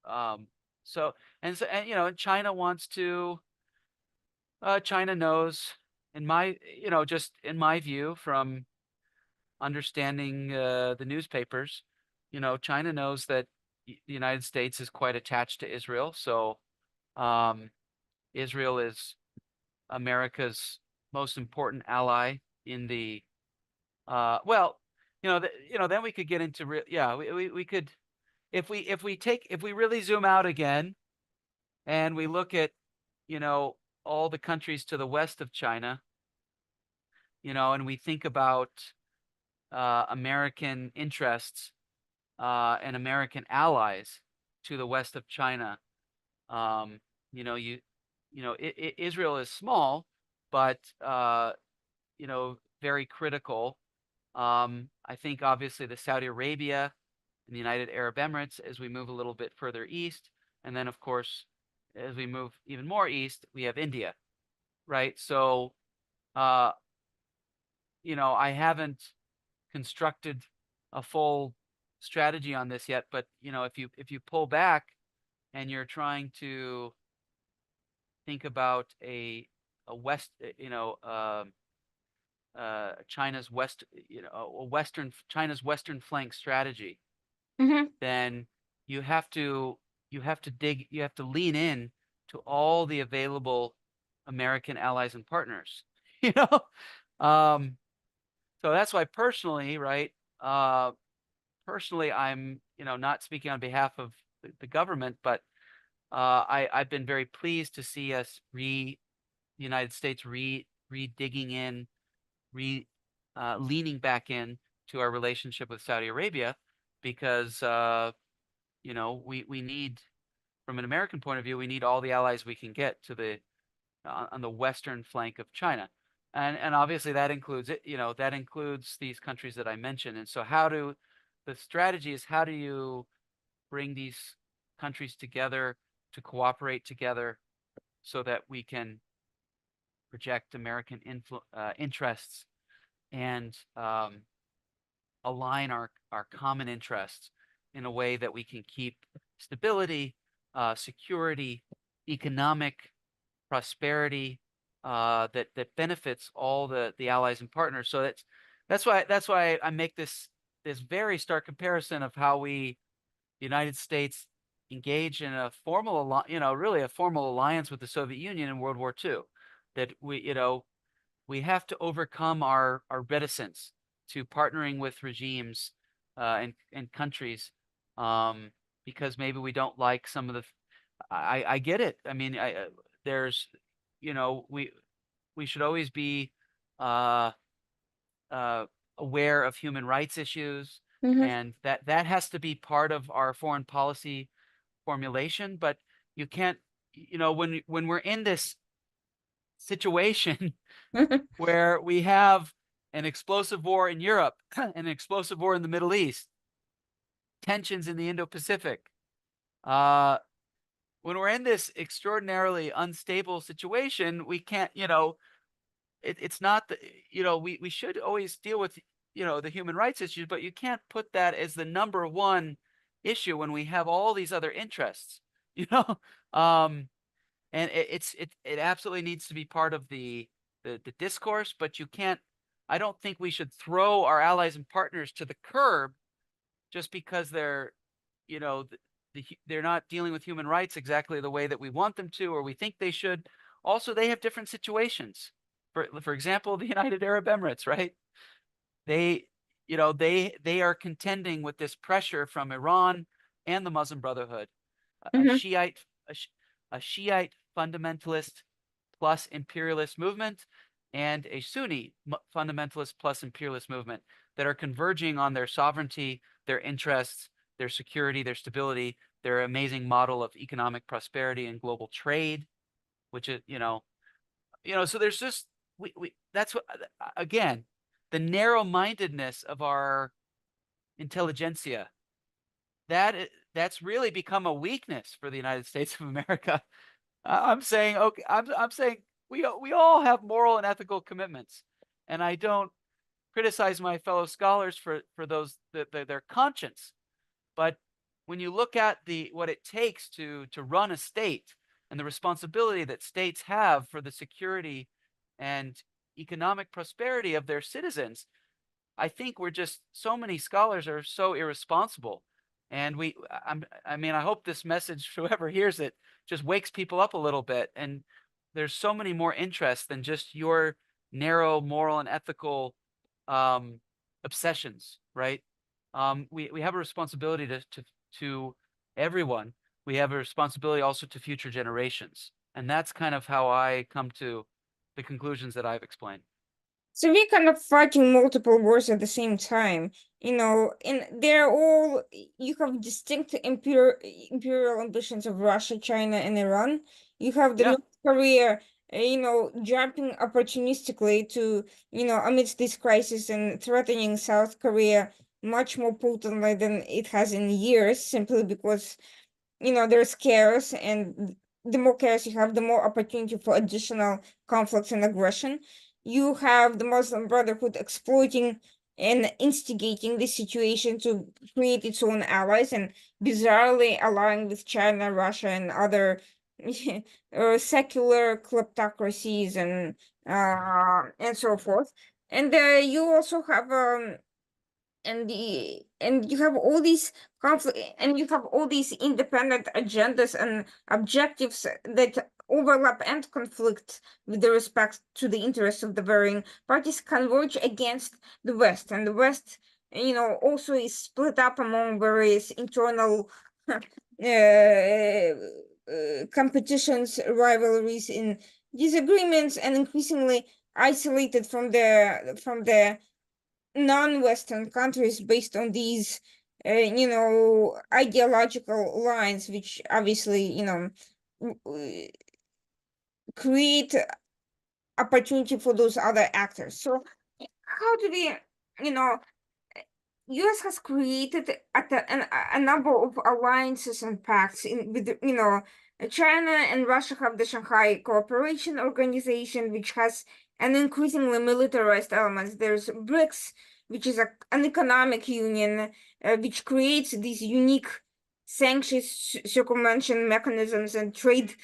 um, and China wants to. China knows, just in my view, from understanding the newspapers, China knows that the United States is quite attached to Israel. So um, Israel is America's most important ally in the well, then we could get into yeah, we could, if we really zoom out again and we look at, you know, all the countries to the west of China, and we think about American interests and American allies to the west of China. Um, you know, you Israel is small, but very critical. I think obviously the Saudi Arabia and the United Arab Emirates as we move a little bit further east, and then of course as we move even more east, we have India, right? So, uh, I haven't constructed a full strategy on this yet, but if you pull back and you're trying to think about a west, China's west, a western China's western flank strategy, Mm-hmm. then you have to you have to lean in to all the available American allies and partners. You know, so that's why personally, right? Uh, Personally, I'm not speaking on behalf of the government, but I've been very pleased to see the United States digging in, re leaning back in to our relationship with Saudi Arabia, because we need, from an American point of view, we need all the allies we can get to the on the western flank of China. And obviously that includes that includes these countries that I mentioned. And so the strategy is, how do you bring these countries together to cooperate together so that we can project American interests and align our common interests in a way that we can keep stability, security, economic prosperity, that benefits all the allies and partners. So that's why I make this very stark comparison of how the United States engaged in a really a formal alliance with the Soviet Union in World War II. That we have to overcome our reticence to partnering with regimes and countries, um, because maybe we don't like some of the. I get it. I mean, there's, we should always be uh, uh, aware of human rights issues, Mm-hmm. and that has to be part of our foreign policy formulation. But You can't, when we're in this situation where we have an explosive war in Europe, an explosive war in the Middle East, tensions in the Indo-Pacific, uh, when we're in this extraordinarily unstable situation, we can't, it's not the, we should always deal with, the human rights issues, but you can't put that as the number one issue when we have all these other interests, you know? Um, and it absolutely needs to be part of the discourse, but you can't, I don't think we should throw our allies and partners to the curb just because they're, you know, they're not dealing with human rights exactly the way that we want them to, or we think they should. Also, they have different situations. For example, the United Arab Emirates, right? They, they are contending with this pressure from Iran and the Muslim Brotherhood, a Mhm. Shiite, a Shiite fundamentalist plus imperialist movement, and a Sunni fundamentalist plus imperialist movement that are converging on their sovereignty, their interests, their security, their stability, their amazing model of economic prosperity and global trade, which is, so there's just we that's what, again, the narrow-mindedness of our intelligentsia, that's really become a weakness for the United States of America. I'm saying, okay, I'm saying we all have moral and ethical commitments, and I don't criticize my fellow scholars for those their conscience. But when you look at the what it takes to run a state and the responsibility that states have for the security and economic prosperity of their citizens, I think we're just, so many scholars are so irresponsible. And I mean, I hope this message, whoever hears it, just wakes people up a little bit. And there's so many more interests than just your narrow moral and ethical um, obsessions, right? We have a responsibility to everyone. We have a responsibility also to future generations. And that's kind of how I come to the conclusions that I've explained. So we're kind of fighting multiple wars at the same time, and they're all, you have distinct imperial ambitions of Russia, China, and Iran. You have the Yeah. North Korea, jumping opportunistically to, amidst this crisis and threatening South Korea much more potently than it has in years, simply because there's chaos, and the more chaos you have, the more opportunity for additional conflicts and aggression. You have the Muslim Brotherhood exploiting and instigating the situation to create its own allies and bizarrely allying with China, Russia, and other secular kleptocracies and so forth. And you also have and you have all these conflict, and you have all these independent agendas and objectives that overlap and conflict with the respect to the interests of the varying parties converge against the West, and the West, also is split up among various internal competitions, rivalries, in disagreements, and increasingly isolated from the non-Western countries based on these, ideological lines, which obviously, create opportunity for those other actors. So, how do we, you know, US has created a number of alliances and pacts China and Russia have the Shanghai Cooperation Organization, which has an increasingly militarized elements. There's BRICS, which is an economic union, which creates these unique sanctions, circumvention mechanisms, and trade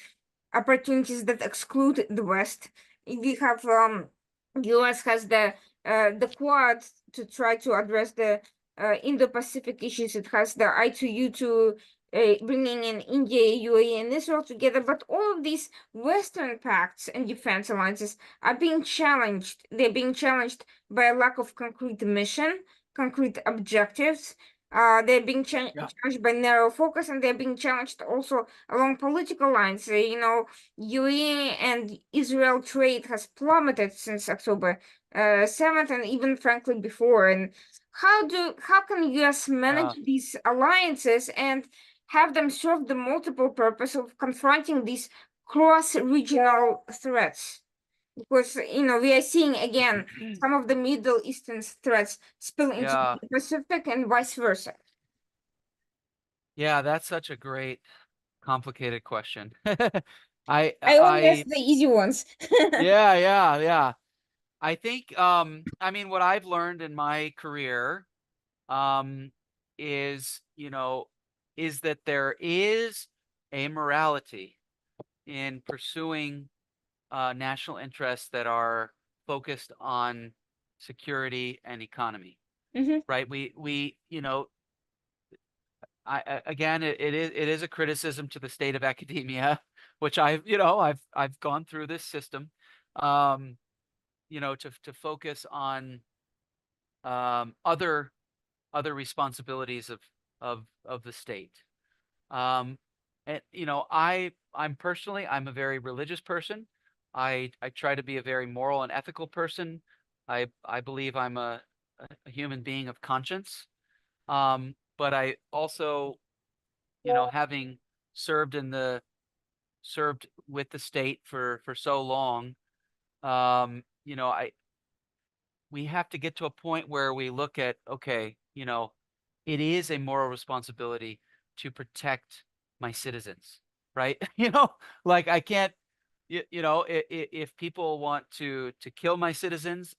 opportunities that exclude the West. We have US has the Quad to try to address the Indo-Pacific issues. It has the I2U to bringing in India, UAE, and Israel together. But all of these Western pacts and defense alliances are being challenged. They're being challenged by a lack of concrete mission, concrete objectives. They're being Yeah. challenged by narrow focus, and they're being challenged also along political lines. UAE and Israel trade has plummeted since October 7th, and even frankly before. And how can US manage Yeah. these alliances and have them serve the multiple purpose of confronting these cross-regional threats. Because, we are seeing again some of the Middle Eastern threats spill into Yeah. the Pacific and vice versa. Yeah, that's such a great, complicated question. I only ask I, the easy ones. yeah. I think, I mean, what I've learned in my career, um, is, is that there is a morality in pursuing national interests that are focused on security and economy, Hmm. right? Again, it is a criticism to the state of academia, which I've gone through this system, um, to focus on other responsibilities of the state. Um, and I'm a very religious person. I try to be a very moral and ethical person. I believe I'm a human being of conscience. But I also, having served served with the state for so long, I we have to get to a point where we look at, okay, it is a moral responsibility to protect my citizens, right? Like I can't, if people want to kill my citizens,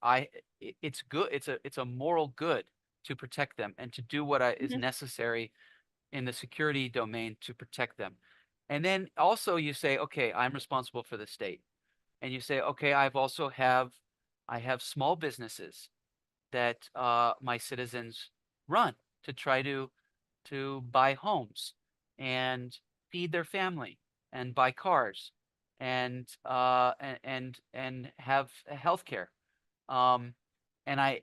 it's good. It's a moral good to protect them and to do what is Hmm. necessary in the security domain to protect them. And then also you say, okay, I'm responsible for the state. And you say, okay, I have small businesses that my citizens run to try to buy homes and feed their family and buy cars and have health care. Um, and I,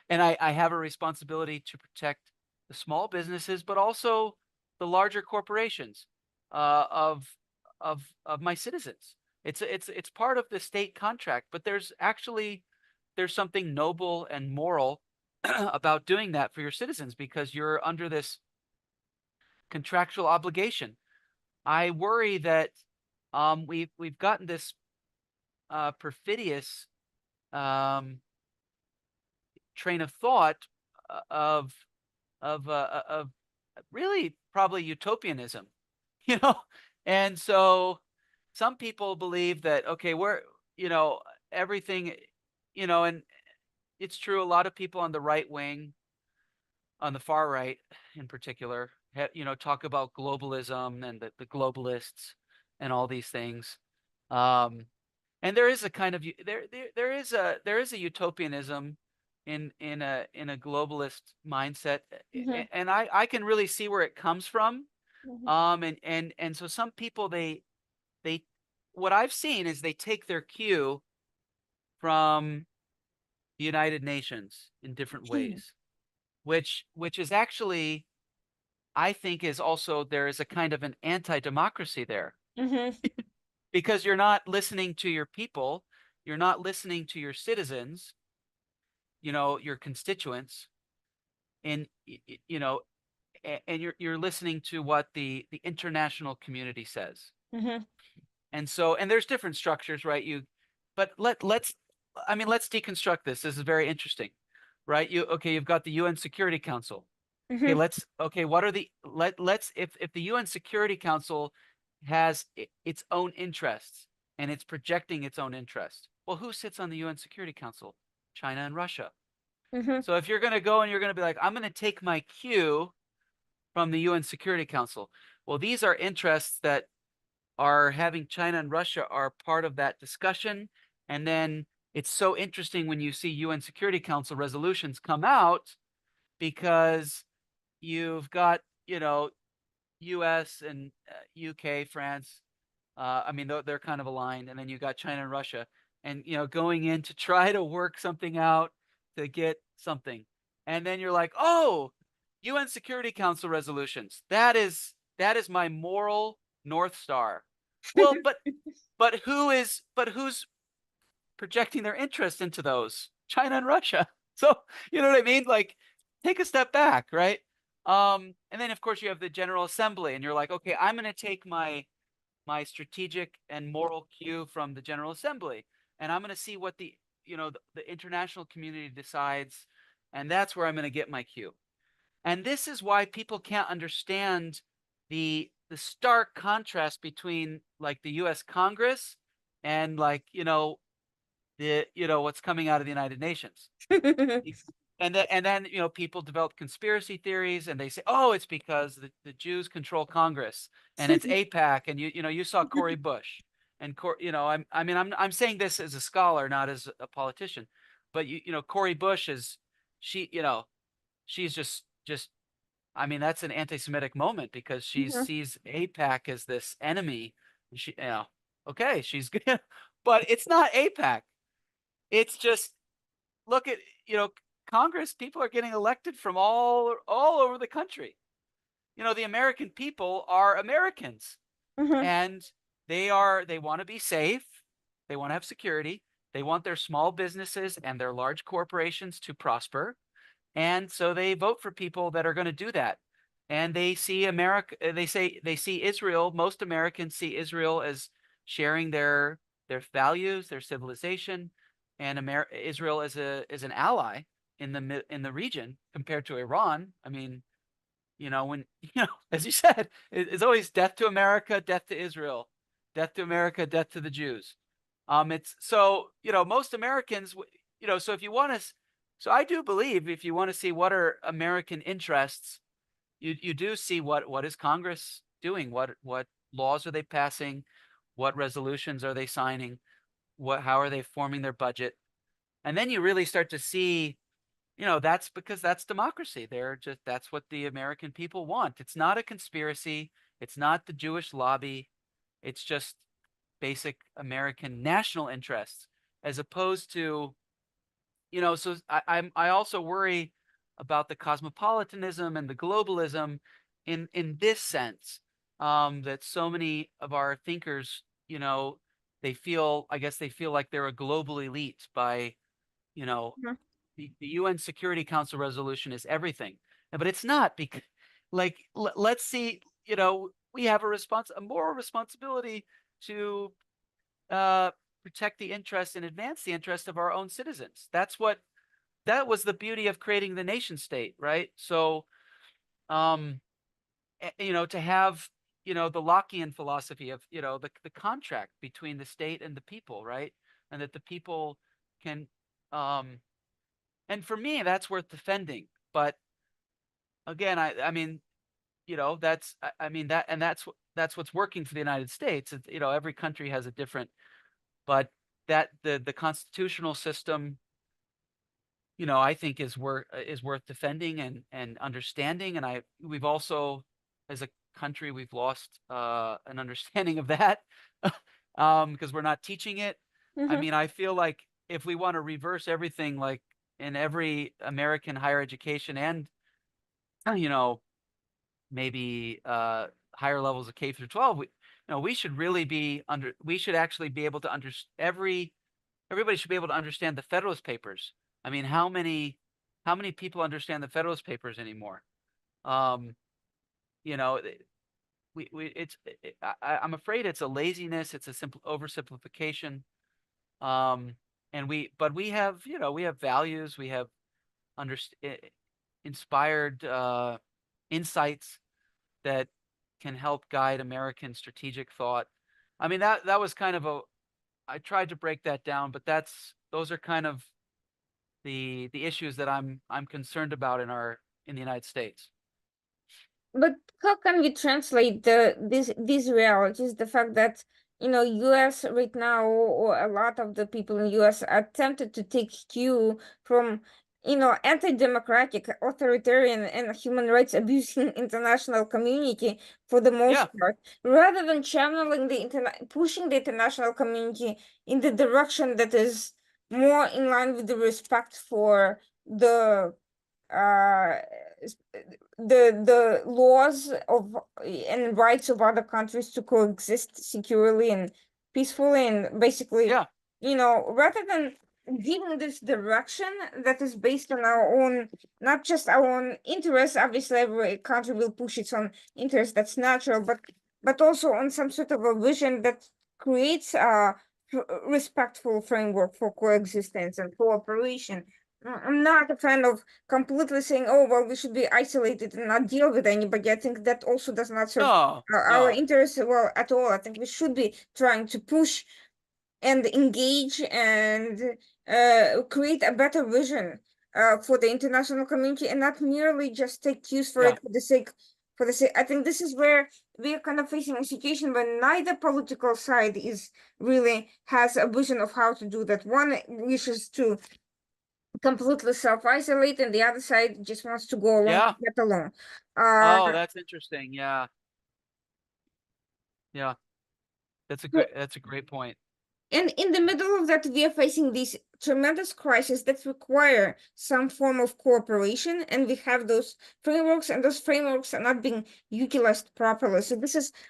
I have a responsibility to protect the small businesses, but also the larger corporations of my citizens. It's part of the state contract, but there's something noble and moral about doing that for your citizens because you're under this contractual obligation. I worry that we've gotten this perfidious um, train of thought of really probably utopianism, you know, and so some people believe that okay, we're you know everything, and it's true. A lot of people on the right wing, on the far right in particular, talk about globalism and the globalists and all these things. Um, and there is a kind of there is a utopianism in a globalist mindset, Hmm. and I can really see where it comes from. Hmm. And so some people they what I've seen is they take their cue from the United Nations in different ways, which is actually I think is also there is a kind of an anti-democracy there Hmm. because you're not listening to your people, you're not listening to your citizens, your constituents, and and you're listening to what the international community says. Hmm. And there's different structures, right? But let's deconstruct this. This is very interesting, right? You've got the UN Security Council. Okay, Hmm. what are let's if the UN Security Council has its own interests and it's projecting its own interests, well, who sits on the UN Security Council? China and Russia. Hmm. So if you're going to go and you're going to be like, I'm going to take my cue from the UN Security Council, well, these are interests that are having China and Russia are part of that discussion. And then it's so interesting when you see UN Security Council resolutions come out because you've got, US and UK, France. I mean, they're kind of aligned. And then you got China and Russia and, going in to try to work something out to get something. And then you're like, oh, UN Security Council resolutions. That is my moral North Star. Well, but who's projecting their interest into those? China and Russia. So, you know what I mean? Like, take a step back, right? And then of course you have the General Assembly, and you're like, okay, I'm going to take my strategic and moral cue from the General Assembly, and I'm going to see what the international community decides, and that's where I'm going to get my cue. And this is why people can't understand the stark contrast between like the US Congress and like, what's coming out of the United Nations. And then people develop conspiracy theories, and they say, oh, it's because the Jews control Congress, and it's APAC, and you saw Cory Bush, and I'm saying this as a scholar, not as a politician, but Cory Bush is she you know she's just I mean, that's an anti-Semitic moment because she Mhm. sees APAC as this enemy. And okay, she's good, but it's not APAC. It's just look at Congress. People are getting elected from all over the country. The American people are Americans, Mhm. and they want to be safe. They want to have security. They want their small businesses and their large corporations to prosper. And so they vote for people that are going to do that. And they see America, they see Israel, most Americans see Israel as sharing their values, their civilization, and Israel as an ally in the region compared to Iran. I mean, when as you said, it's always death to America, death to Israel, death to America, death to the Jews. It's so most Americans, so if you want to, so I do believe if you want to see what are American interests, you do see what is Congress doing, what laws are they passing, what resolutions are they signing, how are they forming their budget, and then you really start to see that's because that's democracy. That's what the American people want. It's not a conspiracy. It's not the Jewish lobby. It's just basic American national interests, as opposed to, so I also worry about the cosmopolitanism and the globalism in this sense, that so many of our thinkers, I guess they feel like they're a global elite by, you know, Mhm. the UN Security Council resolution is everything, but it's not because, like, let's see, we have a moral responsibility to uh, protect the interests and advance the interests of our own citizens. That was the beauty of creating the nation state, right? So, um, to have the Lockean philosophy of the contract between the state and the people, right? And that the people can um and for me, that's worth defending. But again, I mean, I mean that, and that's what's working for the United States. Every country has a different, but that the constitutional system, I think is worth defending and understanding. And we've also, as a country, we've lost an understanding of that, because we're not teaching it. I Mhm. mean, I feel like if we want to reverse everything, like in every American higher education and you know maybe higher levels of K through 12, we should really we should actually be able to everybody should be able to understand the Federalist Papers. I mean, how many people understand the Federalist Papers anymore? Um, you know, we it's I'm afraid it's a laziness, it's a simple oversimplification. Um, and but we have values, we have underst inspired insights that can help guide American strategic thought. I mean, that was kind of I tried to break that down, but those are kind of the issues that I'm concerned about in the United States. But how can we translate these realities? The fact that U.S. right now, or a lot of the people in U.S. attempted to take cue from anti-democratic, authoritarian, and human rights abusing international community for the Yeah, most part, rather than channeling pushing the international community in the direction that is more in line with the respect for the uh s- the laws of and rights of other countries to coexist securely and peacefully, and basically yeah, rather than giving this direction that is based on our own, not just our own interests. Obviously, every country will push its own interests. That's natural, but also on some sort of a vision that creates a respectful framework for coexistence and cooperation. I'm not a fan of completely saying, "Oh, well, we should be isolated and not deal with anybody." I think that also does not serve No, our no. interests well at all. I think we should be trying to push and engage and create a better vision for the international community and not merely just take cues for Yeah, it for the sake. I think this is where we're kind of facing a situation where neither political side is really has a vision of how to do that. One wishes to completely self-isolate and the other side just wants to go along to yeah. get along. Uh, Oh, that's interesting. Yeah, yeah. That's a great point. And in the middle of that, we are facing these tremendous crises that require some form of cooperation, and we have those frameworks, and those frameworks are not being utilized properly. So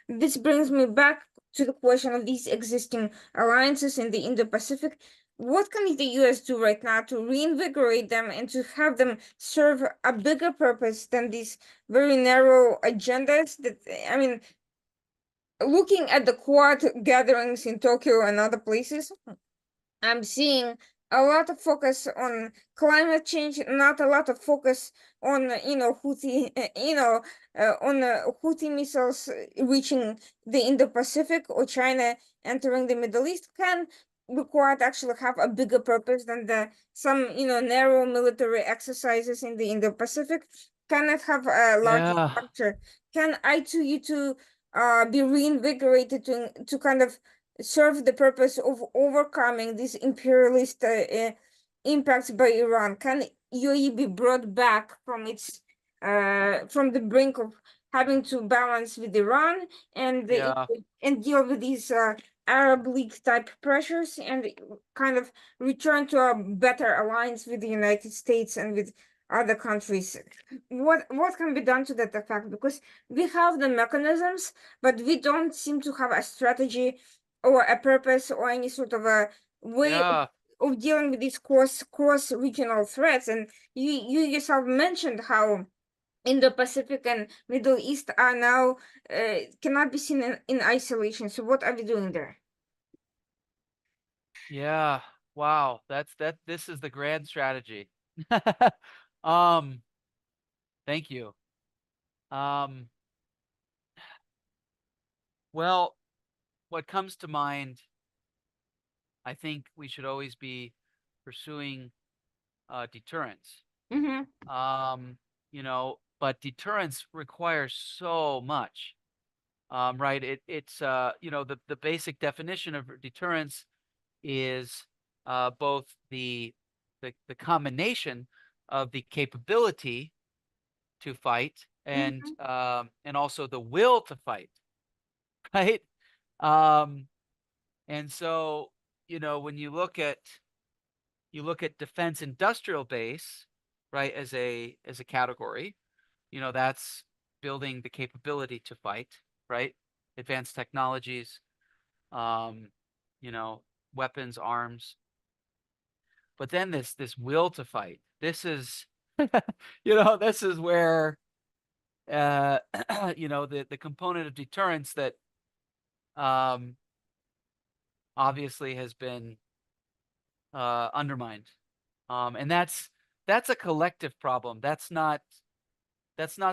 this brings me back to the question of these existing alliances in the Indo-Pacific. What can the US do right now to reinvigorate them and to have them serve a bigger purpose than these very narrow agendas that, I mean, looking at the Quad gatherings in Tokyo and other places, I'm seeing a lot of focus on climate change, not a lot of focus on Houthi, on Houthi missiles reaching the Indo-Pacific or China entering the Middle East. Can the Quad actually have a bigger purpose than the some narrow military exercises in the Indo-Pacific? Can it have a larger Yeah, structure? Can I2U2 be reinvigorated to kind of serve the purpose of overcoming these imperialist impacts by Iran? Can UAE be brought back from its from the brink of having to balance with Iran and yeah, and deal with these Arab League type pressures and kind of return to a better alliance with the United States and with other countries? What can be done to that effect? Because we have the mechanisms, but we don't seem to have a strategy or a purpose or any sort of a way yeah, of dealing with these cross regional threats. And you yourself mentioned how in the Pacific and Middle East are now cannot be seen in isolation. So what are we doing there? yeah. Wow, this is the grand strategy. Um, thank you. Um, well, what comes to mind, I think we should always be pursuing deterrence. Mm-hmm. Um, but deterrence requires so much. Right? It's the basic definition of deterrence is both the combination of the capability to fight Mm-hmm. and also the will to fight, right? Um, and so when you look at defense industrial base, right, as a category, that's building the capability to fight, right? Advanced technologies, um, you know, weapons, arms. But then this will to fight. This is this is where uh the component of deterrence that um obviously has been undermined. And that's a collective problem. That's not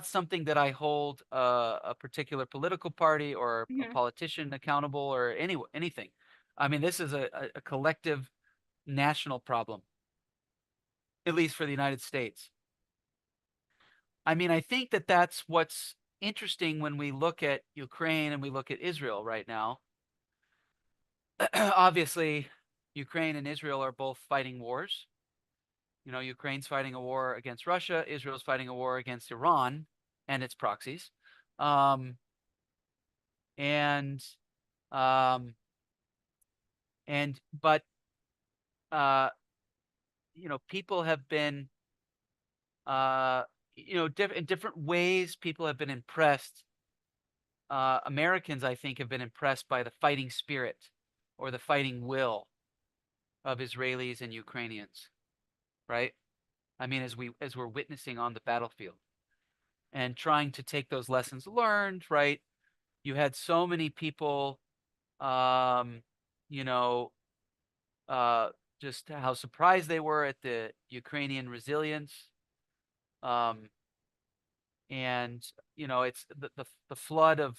something that I hold a particular political party or a Mm-hmm. politician accountable or anything. I mean, this is a collective national problem, at least for the United States. I mean, I think that that's what's interesting when we look at Ukraine and we look at Israel right now. Obviously, Ukraine and Israel are both fighting wars. Ukraine's fighting a war against Russia, Israel's fighting a war against Iran and its proxies. Um, and um, but uh, people have been in different ways. People have been impressed. Americans, I think, have been impressed by the fighting spirit or the fighting will of Israelis and Ukrainians, right? I mean, as we're witnessing on the battlefield and trying to take those lessons learned, right? You had so many people, um, you know, uh, just how surprised they were at the Ukrainian resilience. Um, and it's the flood of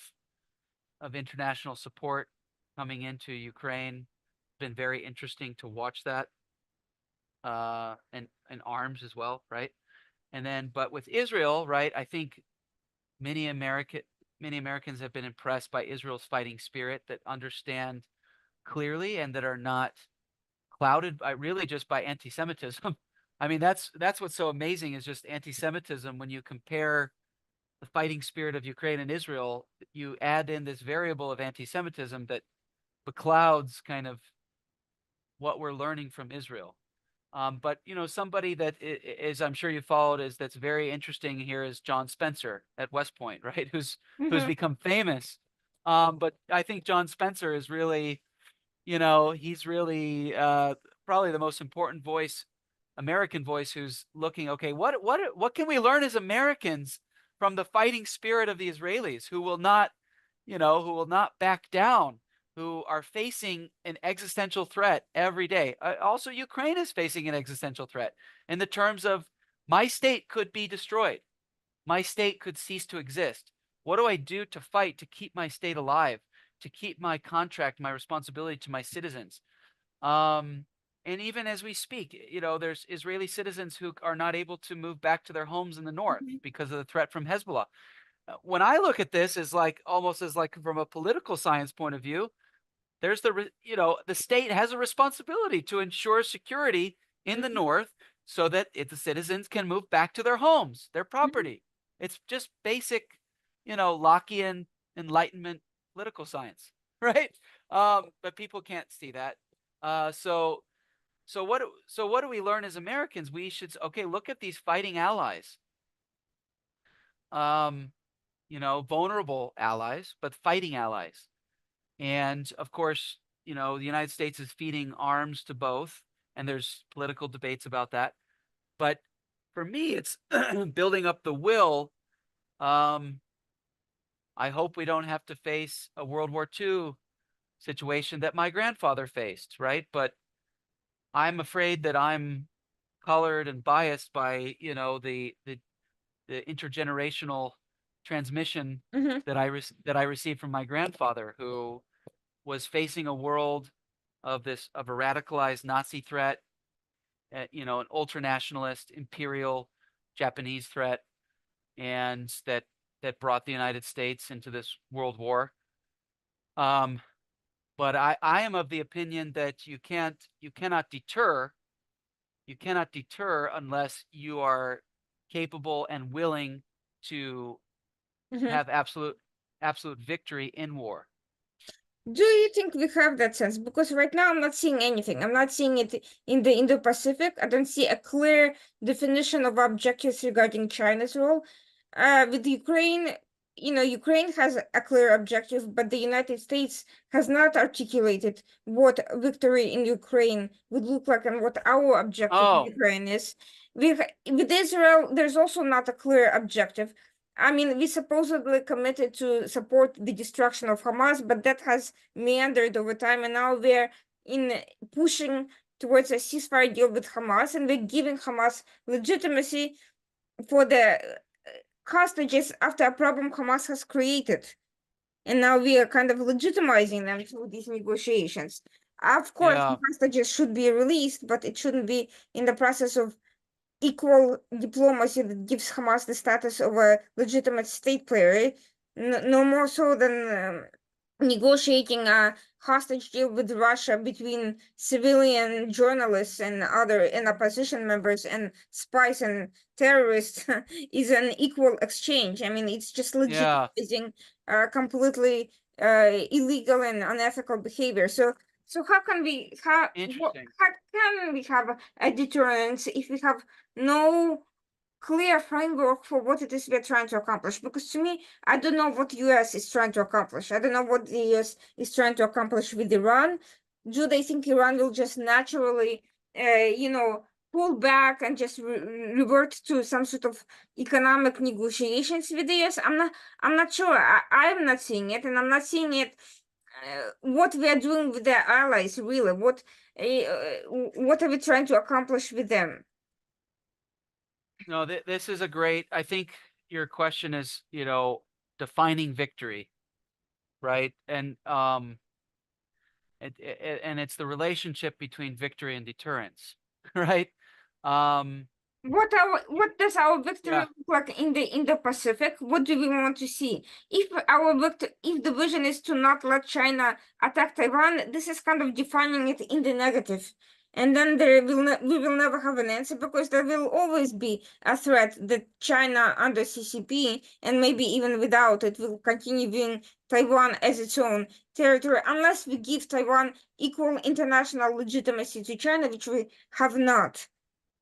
international support coming into Ukraine. Been very interesting to watch that, and arms as well, right? And then, but with Israel, right? I think many American many Americans have been impressed by Israel's fighting spirit, that understand clearly and that are not clouded by really just by anti-Semitism. I mean, that's what's so amazing, is just anti-Semitism. When you compare the fighting spirit of Ukraine and Israel, you add in this variable of anti-Semitism that beclouds kind of what we're learning from Israel. But somebody that is, I'm sure you followed, is that's very interesting here is John Spencer at West Point, right? Who's Mhm. become famous. But I think John Spencer is really, he's really probably the most important voice, American voice, who's looking, okay, what can we learn as Americans from the fighting spirit of the Israelis, who will not back down, who are facing an existential threat every day. Also, Ukraine is facing an existential threat in the terms of, my state could be destroyed. My state could cease to exist. What do I do to fight to keep my state alive, to keep my contract, my responsibility to my citizens? Um, and even as we speak, there's Israeli citizens who are not able to move back to their homes in the north Mhm. because of the threat from Hezbollah. When I look at this as like almost as like from a political science point of view, there's the state has a responsibility to ensure security in the Mhm. north so that the citizens can move back to their homes, their Mhm. property. It's just basic, Lockean Enlightenment political science, right? But people can't see that. So what do we learn as Americans? We should, okay, look at these fighting allies, um, vulnerable allies, but fighting allies. And of course, the United States is feeding arms to both, and there's political debates about that. But for me, it's building up the will. Um, I hope we don't have to face a World War II situation that my grandfather faced, right? But I'm afraid that I'm colored and biased by, the intergenerational transmission Mhm. that I received from my grandfather, who was facing a world of a radicalized Nazi threat, an ultranationalist imperial Japanese threat, and that brought the United States into this world war. Um, but I am of the opinion that you cannot deter unless you are capable and willing to Mhm. have absolute victory in war. Do you think we have that sense? Because right now I'm not seeing anything. I'm not seeing it in the Indo-Pacific. I don't see a clear definition of objectives regarding China's role. With Ukraine, Ukraine has a clear objective, but the United States has not articulated what victory in Ukraine would look like and what our objective in Oh, Ukraine is. With Israel, there's also not a clear objective. I mean, we supposedly committed to support the destruction of Hamas, but that has meandered over time, and now we're in pushing towards a ceasefire deal with Hamas, and we're giving Hamas legitimacy for the hostages after a problem Hamas has created. And now we are kind of legitimizing them through these negotiations. Of course, the yeah, hostages should be released, but it shouldn't be in the process of equal diplomacy that gives Hamas the status of a legitimate state player, no more so than negotiating a hostage deal with Russia between civilian journalists and other and opposition members and spies and terrorists is an equal exchange. I mean, it's just yeah, legitimizing completely illegal and unethical behavior. So interesting. how can we have a deterrence if we have no clear framework for what it is we're trying to accomplish? Because to me, I don't know what US is trying to accomplish. I don't know what the US is trying to accomplish with Iran. Do they think Iran will just naturally, pull back and just revert to some sort of economic negotiations with the US? I'm not sure. I'm not seeing it, and I'm not seeing it. What we are doing with their allies, really? What are we trying to accomplish with them? No, this is a great. I think your question is, defining victory, right? And it's the relationship between victory and deterrence, right? Um, What does our victory yeah, look like in the Pacific? What do we want to see? If the vision is to not let China attack Taiwan, this is kind of defining it in the negative. And then we will never have an answer because there will always be a threat that China under CCP and maybe even without it will continue viewing Taiwan as its own territory unless we give Taiwan equal international legitimacy to China, which we have not.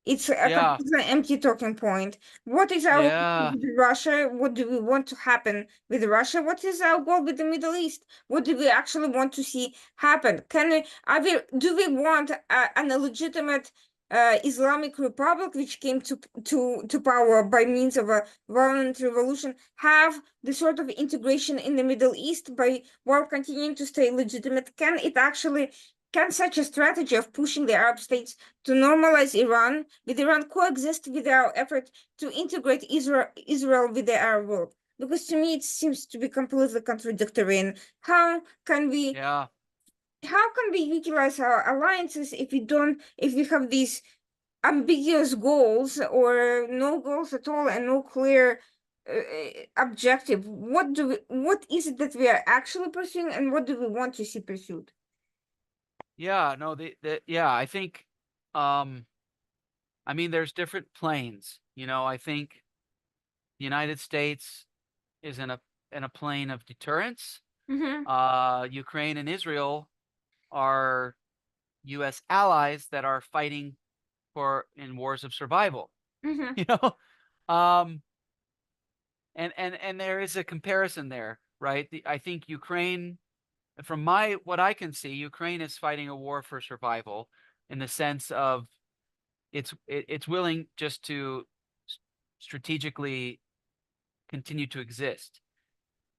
It's a yeah, completely empty talking point. What is our goal yeah, with Russia? What do we want to happen with Russia? What is our goal with the Middle East? What do we actually want to see happen? Do we want an illegitimate Islamic Republic which came to power by means of a violent revolution have the sort of integration in the Middle East by while continuing to stay legitimate? Can such a strategy of pushing the Arab states to normalize Iran with Iran coexist with our effort to integrate Israel with the Arab world? Because to me it seems to be completely contradictory. And yeah, how can we utilize our alliances if we have these ambiguous goals or no goals at all and no clear objective? What is it that we are actually pursuing and what do we want to see pursued? yeah. No, yeah. I think, um, I mean, there's different planes. I think the United States is in a plane of deterrence. Mm-hmm, Ukraine and Israel are U.S. allies that are fighting for in wars of survival. mm-hmm, You know, um, and there is a comparison there, right? I think Ukraine, from my what I can see, Ukraine is fighting a war for survival in the sense of it's willing just to strategically continue to exist.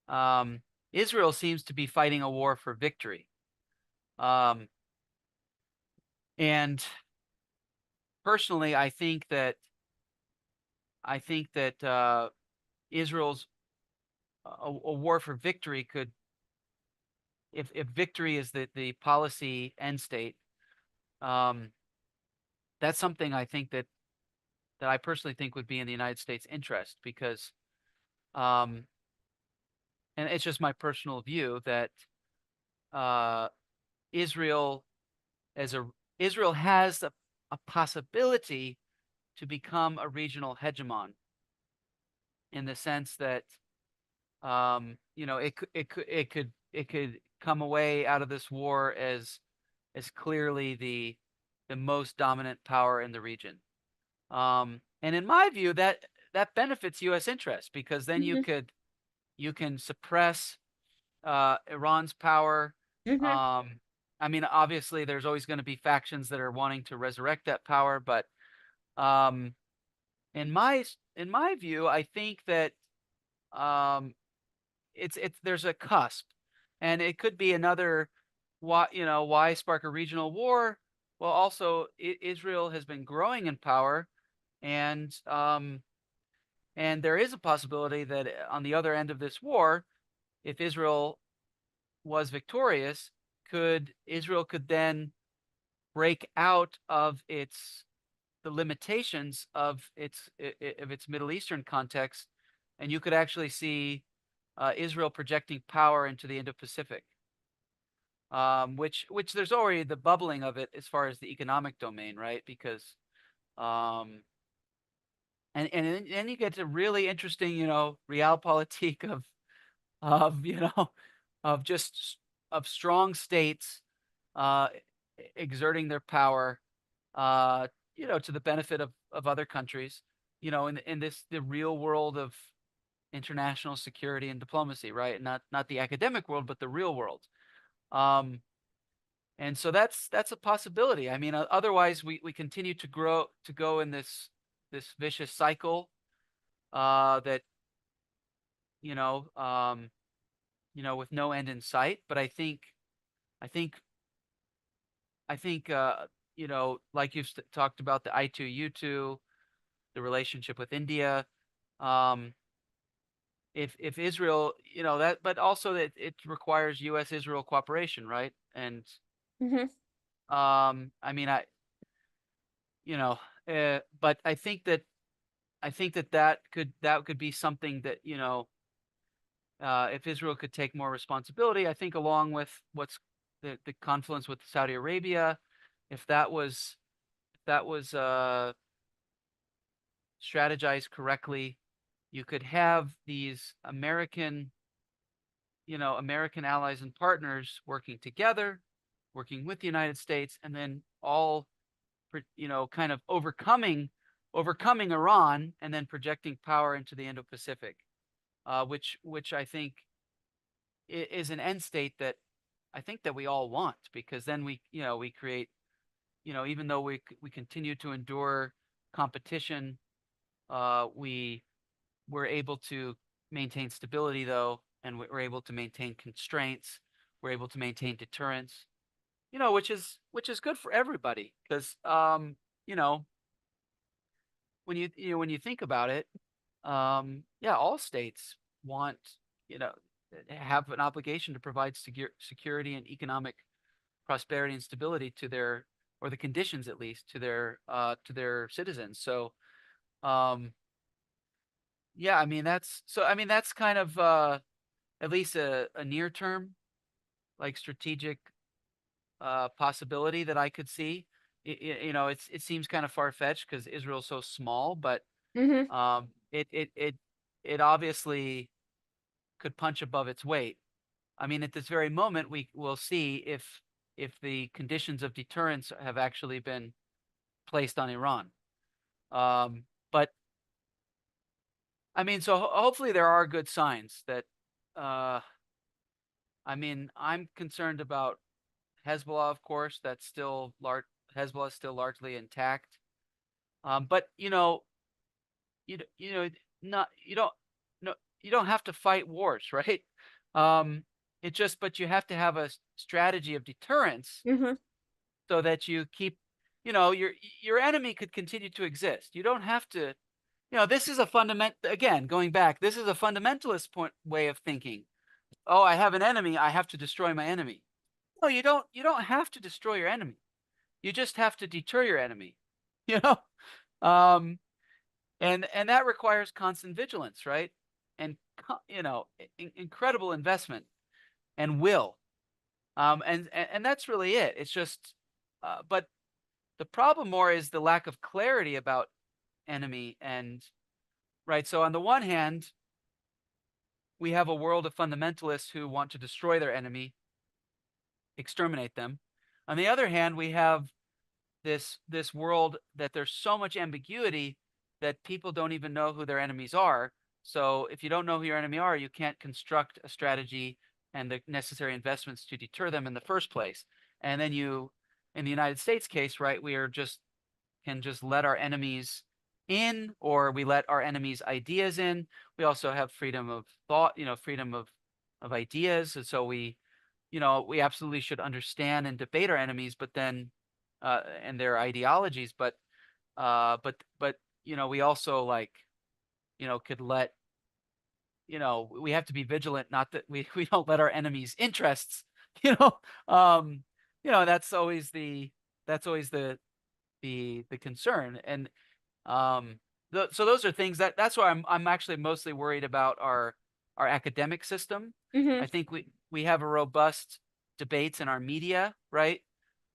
Um, Israel seems to be fighting a war for victory. Um, and personally, I think that Israel's a war for victory could, if victory is the policy end state, um, that's something I think that I personally think would be in the United States' interest because, um, and it's just my personal view that uh, Israel as a Israel has a possibility to become a regional hegemon in the sense that it could come away out of this war as clearly the most dominant power in the region. And in my view, that benefits U.S. interests because then mm-hmm, you can suppress Iran's power. mm-hmm, Um, I mean, obviously, there's always going to be factions that are wanting to resurrect that power, but um, in my view, I think that um, it's there's a cusp, and it could be another. Why spark a regional war? Well, also Israel has been growing in power, and there is a possibility that on the other end of this war, if Israel was victorious, could Israel could then break out of the limitations of its Middle Eastern context, and you could actually see Israel projecting power into the Indo-Pacific, which there's already the bubbling of it as far as the economic domain, right? Because um, and then you get to really interesting, realpolitik of of just of strong states uh, exerting their power, uh, to the benefit of other countries, in this the real world of international security and diplomacy, right? Not the academic world, but the real world. Um, And so that's a possibility. I mean, otherwise we continue to go in this vicious cycle that you know um, with no end in sight. But I think I think like you've talked about the I2U2, the relationship with India. Um, if Israel, that, but also that it requires U.S. Israel cooperation, right? And Mm-hmm. I mean, but I think that could be something that if Israel could take more responsibility, I think along with what's the confluence with Saudi Arabia, if that was strategized correctly, you could have these American allies and partners working together, working with the United States, and then all kind of overcoming Iran and then projecting power into the Indo-Pacific, which I think is an end state that I think that we all want, because then we create, even though we continue to endure competition, we we're able to maintain stability, though, and we're able to maintain constraints. We're able to maintain deterrence, which is good for everybody, because you know when you think about it, yeah, all states want, you know have an obligation to provide security and economic prosperity and stability to their, or the conditions at least, to their citizens. So um yeah, I mean that's kind of at least a near term, like, strategic possibility that I could see. It seems kind of far fetched because Israel's so small, but Mm-hmm. um, it obviously could punch above its weight. I mean, at this very moment, we will see if the conditions of deterrence have actually been placed on Iran. But I mean, so hopefully there are good signs that. Uh, I mean, I'm concerned about Hezbollah, of course. That's still large. Hezbollah is still largely intact. But you know, not you don't no you don't have to fight wars, right? Um, but you have to have a strategy of deterrence Mm-hmm. so that you keep, your enemy could continue to exist. You don't have to, this is a again, going back, this is a fundamentalist way of thinking. Oh, I have an enemy, I have to destroy my enemy. No, you don't have to destroy your enemy. You just have to deter your enemy. You know? Um, and that requires constant vigilance, right? And incredible investment and will. And that's really it. It's just but the problem more is the lack of clarity about enemy, and right. So on the one hand, we have a world of fundamentalists who want to destroy their enemy, exterminate them. On the other hand, we have this world that there's so much ambiguity that people don't even know who their enemies are. So if you don't know who your enemy are, you can't construct a strategy and the necessary investments to deter them in the first place. And then in the United States case, right, we are just can just let our enemies in, or we let our enemies' ideas in. We also have freedom of thought, freedom of ideas. And so we absolutely should understand and debate our enemies, but then and their ideologies, but we also, like, could let we have to be vigilant, not that we don't let our enemies' interests, you know, um, that's always the concern. And so those are things that's why I'm actually mostly worried about our academic system. Mm-hmm. I think we have a robust debates in our media, right?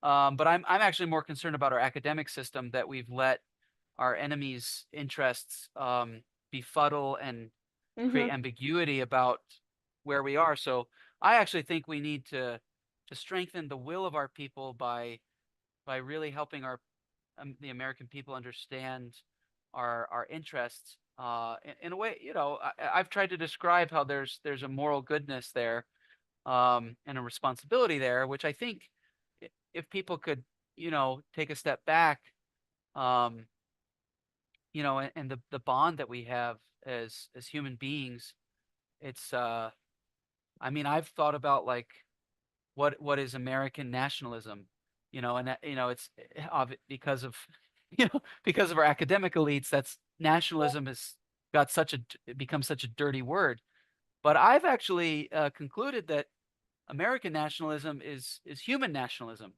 But I'm actually more concerned about our academic system, that we've let our enemies' interests befuddle and Mm-hmm. create ambiguity about where we are. So I actually think we need to strengthen the will of our people by really helping the American people understand our interests in a way. I've tried to describe how there's a moral goodness there, and a responsibility there, which I think if people could, take a step back, um, and the bond that we have as human beings, it's I mean, I've thought about like what is American nationalism, and it's because of because of our academic elites, that's nationalism has got it become such a dirty word. But I've actually concluded that American nationalism is human nationalism.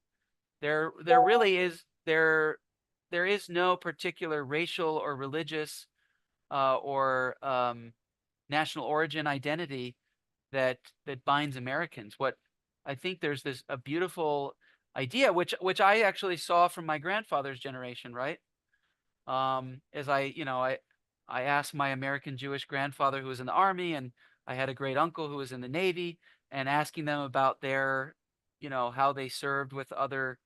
There really is there is no particular racial or religious or national origin identity that binds Americans. What I think there's this a beautiful idea, which I actually saw from my grandfather's generation, right? As I asked my American Jewish grandfather who was in the army, and I had a great uncle who was in the Navy, and asking them about their, how they served with other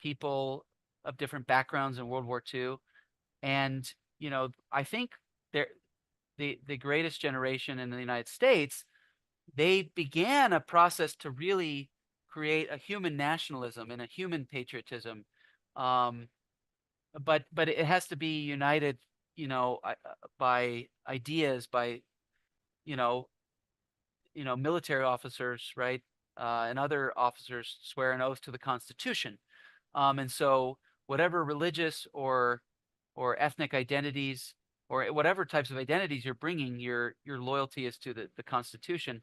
people of different backgrounds in World War II. And, I think they're the greatest generation in the United States, they began a process to really create a human nationalism and a human patriotism. Um, but it has to be united, by ideas, by you know, military officers, right, and other officers swear an oath to the Constitution. And so whatever religious or ethnic identities or whatever types of identities you're bringing, your loyalty is to the Constitution.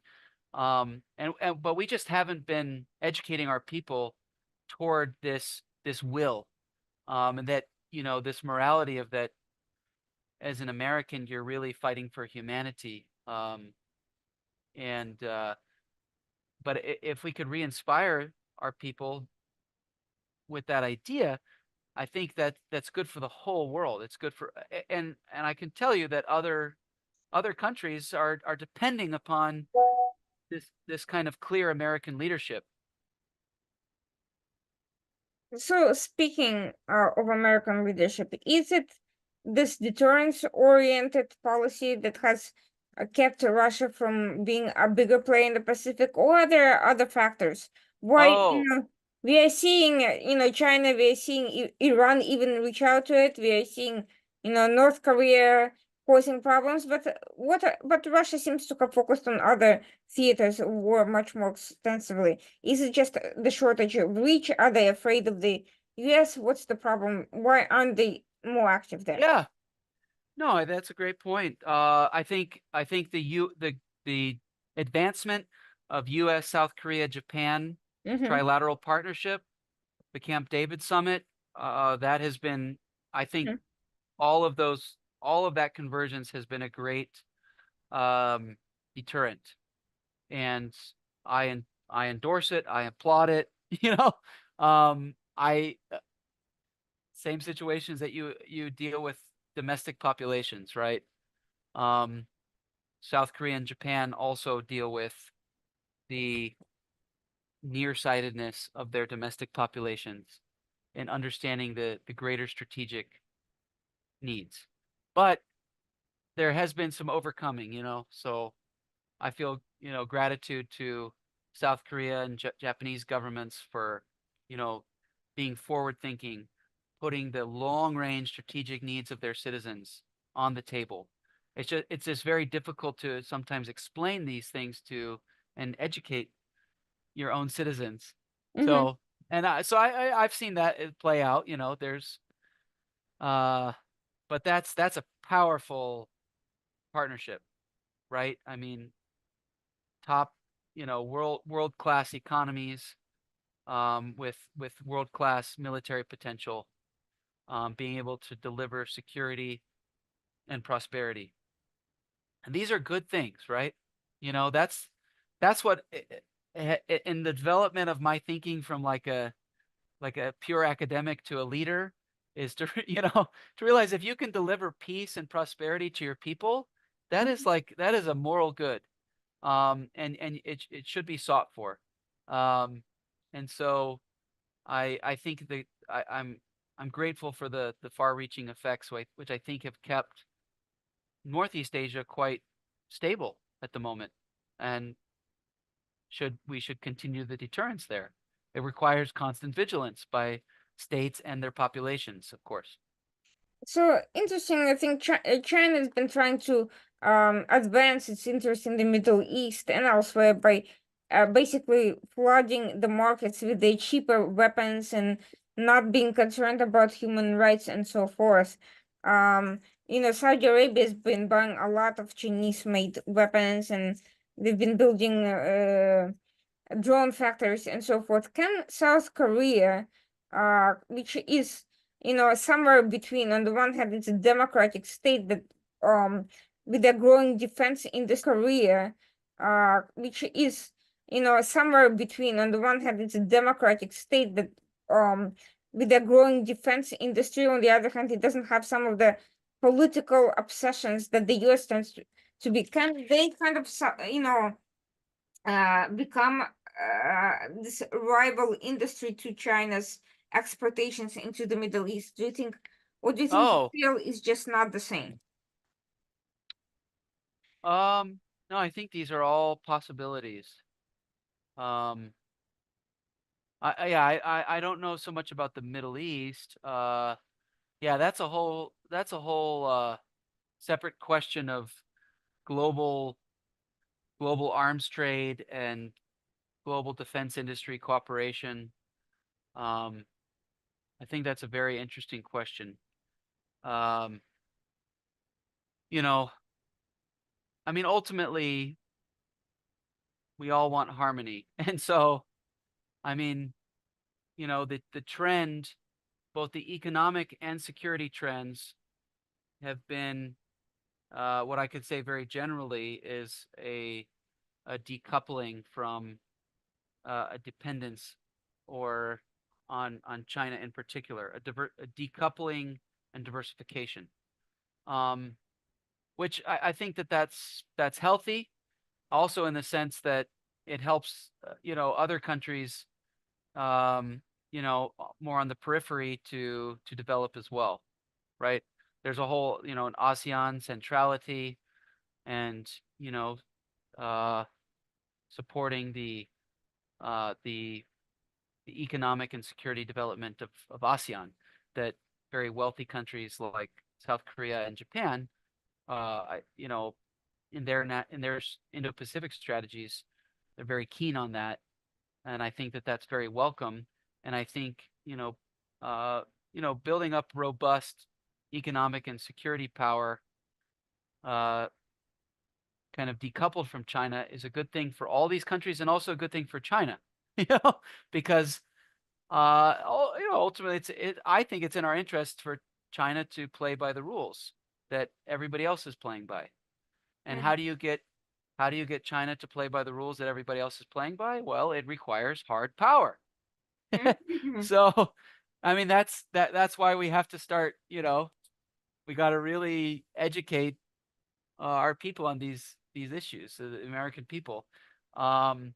And but we just haven't been educating our people toward this will, and that this morality of that as an American you're really fighting for humanity. And But if we could re-inspire our people with that idea, I think that that's good for the whole world. It's good for and I can tell you that other countries are depending upon this kind of clear American leadership. So, speaking of American leadership, is it this deterrence-oriented policy that has kept Russia from being a bigger player in the Pacific, or are there other factors? Why, Oh, we are seeing, China, we are seeing Iran even reach out to it. We are seeing, North Korea causing problems, but but Russia seems to have focused on other theaters of war much more extensively. Is it just the shortage of reach? Are they afraid of the US? What's the problem? Why aren't they more active there? yeah. No, that's a great point. I think the advancement of U.S., South Korea, Japan Mm-hmm. trilateral partnership, the Camp David summit, that has been, I think, all of that convergence has been a great um, deterrent, and I endorse it. I applaud it. I same situations that you deal with domestic populations, right? Um, South Korea and Japan also deal with the nearsightedness of their domestic populations and understanding the greater strategic needs. But there has been some overcoming, so I feel, gratitude to South Korea and Japanese governments for, you know, being forward thinking, putting the long range strategic needs of their citizens on the table. It's just very difficult to sometimes explain these things to and educate your own citizens. Mm-hmm. So I've seen that play out, there's uh but that's a powerful partnership, right? I mean, top, world class economies, with world class military potential, being able to deliver security and prosperity. And these are good things, right? That's what in the development of my thinking from like a pure academic to a leader is to to realize if you can deliver peace and prosperity to your people, that is a moral good, and it should be sought for, um, and so I think that I'm grateful for the far-reaching effects which I think have kept Northeast Asia quite stable at the moment, and we should continue the deterrence there. it requires constant vigilance by states and their populations, of course. So interesting. I think China has been trying to advance its interest in the Middle East and elsewhere by basically flooding the markets with the cheaper weapons and not being concerned about human rights and so forth. Saudi Arabia has been buying a lot of Chinese-made weapons, and they've been building drone factories and so forth. Can South Korea, which is, somewhere between, on the one hand, it's a democratic state that, with a growing defense industry, Korea, which is, somewhere between, on the one hand, it's a democratic state that, with a growing defense industry, on the other hand, it doesn't have some of the political obsessions that the US tends to be. Can they kind of, become this rival industry to China's exportations into the Middle East? Do you think, or do you think the Oh, scale is just not the same? no, I think these are all possibilities. Um, yeah, I don't know so much about the Middle East. Yeah, that's a whole separate question of global global arms trade and global defense industry cooperation. Um, I think that's a very interesting question. Um, you know, I mean, ultimately, we all want harmony, and so, I mean, the trend, both the economic and security trends, have been what I could say very generally is a decoupling from a dependence or on China in particular, a decoupling and diversification, um, which I think that's healthy. Also, in the sense that it helps other countries um, more on the periphery to develop as well, right? There's a whole an ASEAN centrality and you know uh, supporting uh, the the economic and security development of ASEAN that very wealthy countries like South Korea and Japan, in their Indo-Pacific strategies, they're very keen on that, and I think that that's very welcome. And I think building up robust economic and security power, uh, kind of decoupled from China, is a good thing for all these countries and also a good thing for China, because ultimately, I think it's in our interest for China to play by the rules that everybody else is playing by. And Mm. how do you get China to play by the rules that everybody else is playing by? Well, it requires hard power. Mhm. So, I mean, that's why we have to start. We got to really educate our people on these issues, the American people. Um,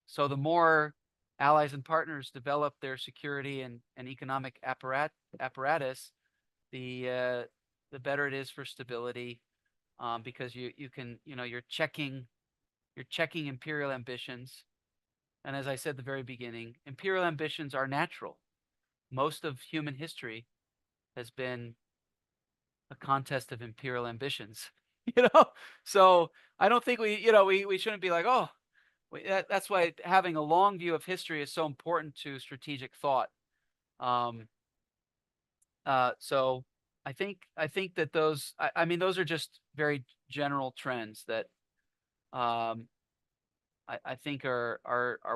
So the more allies and partners develop their security and economic apparatus, the better it is for stability, because you can you're checking imperial ambitions. And as I said at the very beginning, imperial ambitions are natural. Most of human history has been a contest of imperial ambitions. you know, so I don't think we shouldn't be like, oh, that's why having a long view of history is so important to strategic thought. Um, so I think that I mean, those are just very general trends that um, I think are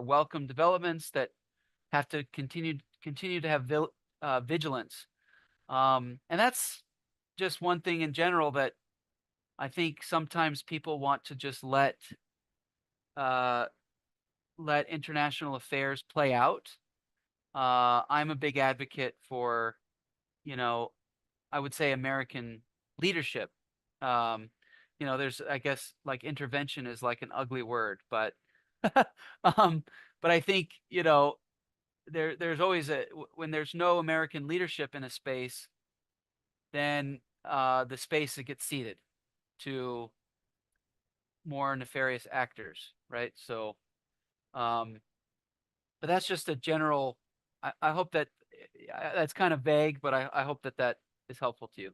welcome developments that have to continue to have vigilance. And that's just one thing in general that I think sometimes people want to just uh, let international affairs play out. I'm a big advocate for, you know, I would say American leadership. Um, there's, I guess, like intervention is like an ugly word, but, um, but I think, there's always when there's no American leadership in a space, then the space, it gets ceded to more nefarious actors, right? So, um, but that's just a general. I hope that that's kind of vague, but I hope that that is helpful to you.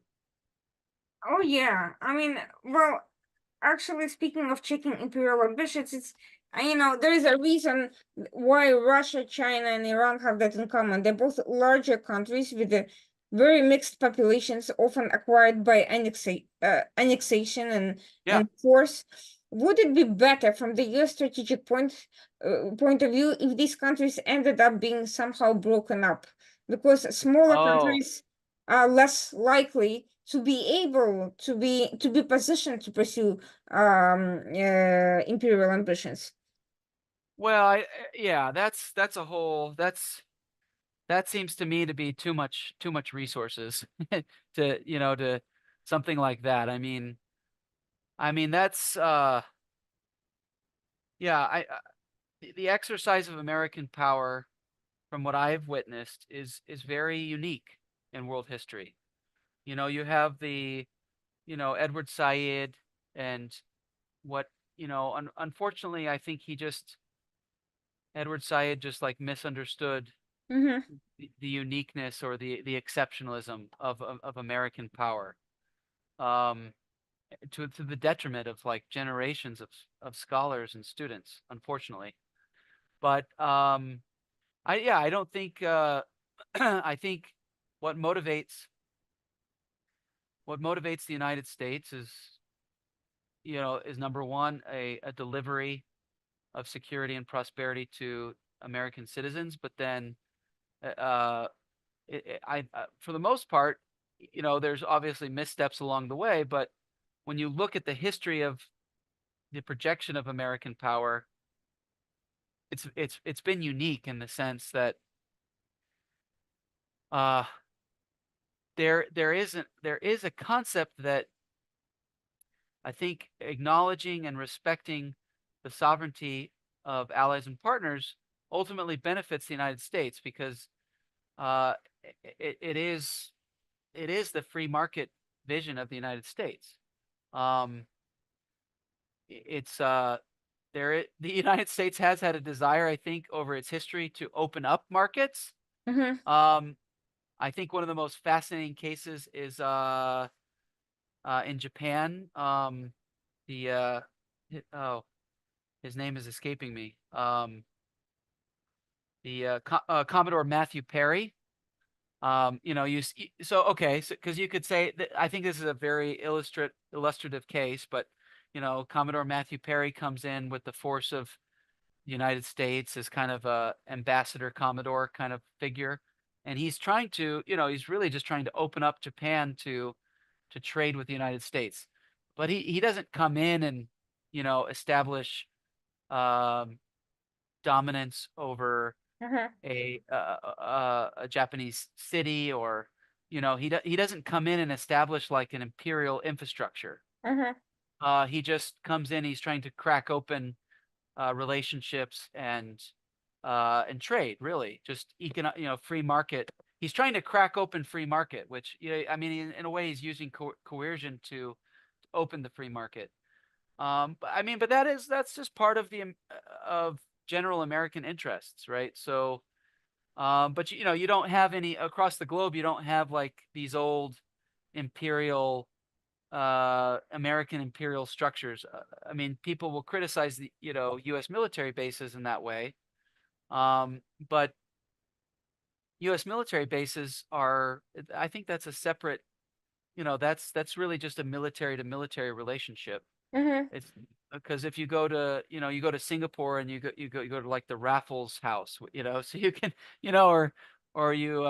Oh yeah, I mean, well, actually, speaking of checking imperial ambitions, there is a reason why Russia, China, and Iran have that in common. They're both larger countries with very mixed populations, often acquired by annexation Yeah. and force. Would it be better from the US strategic point of view if these countries ended up being somehow broken up? Because smaller Oh, countries are less likely to be able to be positioned to pursue imperial ambitions. well, yeah, that's a whole that seems to me to be too much resources to, to something like that. I mean that's yeah, the exercise of American power from what I've witnessed is very unique in world history. You have the, Edward Said and what, unfortunately I think Edward Said just like misunderstood Mm-hmm, the uniqueness or the exceptionalism of American power. Um, to the detriment of like generations of scholars and students, unfortunately. But I don't think I think what motivates what motivates the United States is number one, a delivery of security and prosperity to American citizens, but then uh for the most part, there's obviously missteps along the way, but when you look at the history of the projection of American power, it's been unique in the sense that uh there is a concept that I think acknowledging and respecting the sovereignty of allies and partners ultimately benefits the United States because uh, it is the free market vision of the United States. Um, it's the United States has had a desire, I think, over its history to open up markets. mm-hmm, Um, I think one of the most fascinating cases is in Japan. The oh, his name is escaping me. The Commodore Matthew Perry. So okay, so because you could say that I think this is a very illustrative case, but Commodore Matthew Perry comes in with the force of the United States as kind of a ambassador Commodore kind of figure, and he's really just trying to open up Japan to trade with the United States, but he doesn't come in and establish um, dominance over mm-hmm, a Japanese city, or he doesn't come in and establish like an imperial infrastructure. mm-hmm, He just comes in. He's trying to crack open relationships and trade. Really, just free market. He's trying to crack open free market, which I mean, in a way, he's using coercion to open the free market. But that's just part of of general American interests, right? So, but you don't have any across the globe. You don't have like these old imperial, American imperial structures. I mean, people will criticize the U.S. military bases in that way, but U.S. military bases are. I think that's a separate. That's really just a military to military relationship. mm-hmm, It's because if you go to Singapore and you go to like the Raffles House, so you can, or you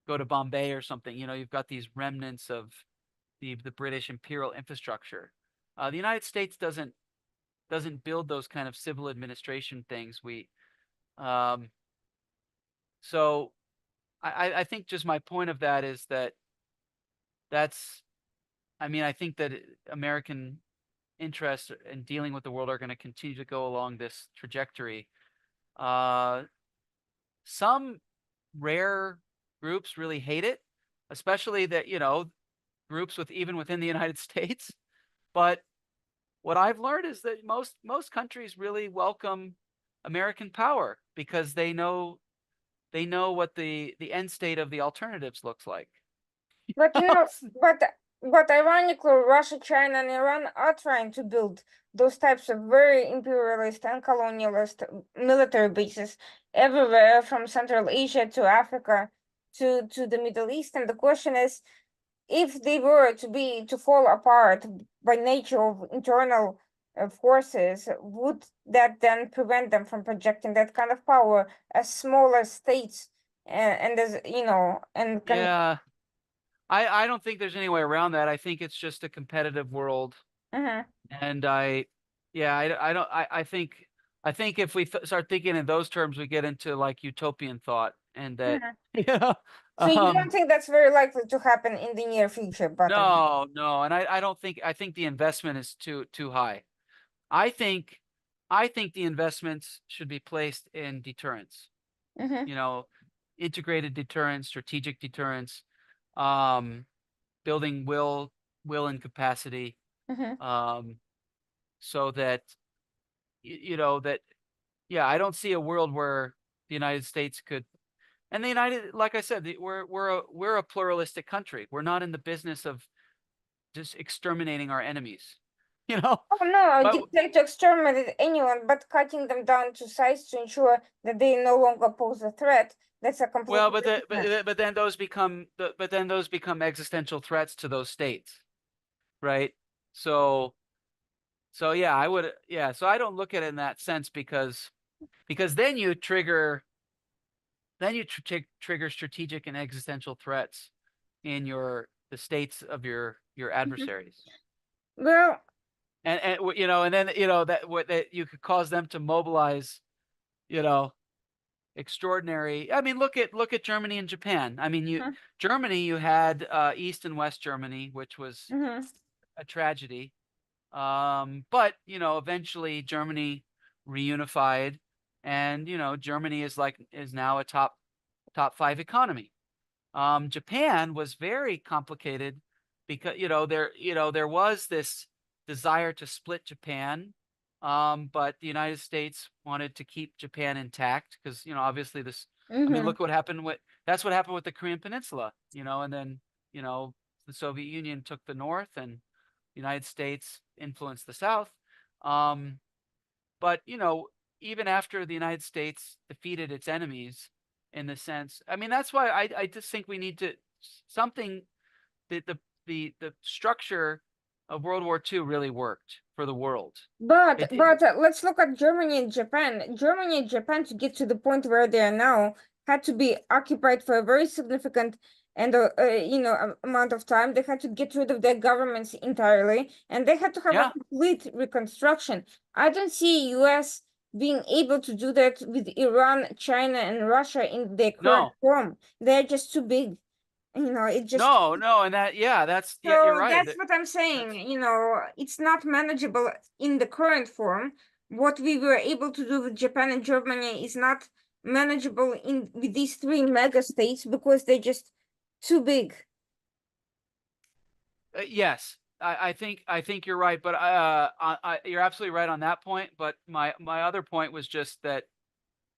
go to Bombay or something, you've got these remnants of the British imperial infrastructure. The United States doesn't build those kind of civil administration things. Um, so I think just my point of that is that's, I mean, I think that American interests in dealing with the world are going to continue to go along this trajectory. Uh, some rare groups really hate it, especially that, groups even within the United States. But what I've learned is that most countries really welcome. American power because they know what the end state of the alternatives looks like. But but ironically, Russia, China, and Iran are trying to build those types of very imperialist and colonialist military bases everywhere from Central Asia to Africa to the Middle East. And the question is, if they were to fall apart by nature of internal forces, would that then prevent them from projecting that kind of power as smaller states and as and can. Yeah, I don't think there's any way around that. I think it's just a competitive world, Mhm, and I don't I think if we start thinking in those terms, we get into like utopian thought, and that mhm. yeah, So you don't um, think that's very likely to happen in the near future, bottom? no, and I don't think I think the investment is too high. I think the investments should be placed in deterrence. Mm-hmm, You know, integrated deterrence, strategic deterrence, um, building will and capacity, mm-hmm, um, so that that yeah, I don't see a world where the United States could. And the United, like I said, we're a pluralistic country. We're not in the business of just exterminating our enemies, you know. Oh no, I But didn't like to exterminate anyone, but cutting them down to size to ensure that they no longer pose a threat. That's a well, completely different. but then those become existential threats to those states, right? So yeah, I would yeah. So I don't look at it in that sense because then you trigger trigger strategic and existential threats in the states of your Mhm. adversaries. Well, And then that what that you could cause them to mobilize, you know, extraordinary. I mean, look at Germany and Japan. I mean, Germany, you had East and West Germany, which was mm-hmm, a tragedy. But eventually Germany reunified, and Germany is now a top five economy. Japan was very complicated because there was this desire to split Japan, but the United States wanted to keep Japan intact because obviously this. I mean, mm-hmm. look what happened with that's what happened with the Korean Peninsula, and then the Soviet Union took the North, and the United States influenced the South. Um, but even after the United States defeated its enemies, in the sense, I mean, that's why I just think we need to something that the structure of World War II really worked for the world. But It did. let's look at Germany and Japan. Germany and Japan to get to the point where they are now had to be occupied for a very significant and amount of time. They had to get rid of their governments entirely, and they had to have a Yeah. complete reconstruction. I don't see US being able to do that with Iran, China, and Russia in their current No. form. They're just too big. It just. No, and yeah, you're So right. that's what I'm saying. That's It's not manageable in the current form. What we were able to do with Japan and Germany is not manageable in with these three mega states because they're just too big. yes. I think you're right, but you're absolutely right on that point. But my other point was just that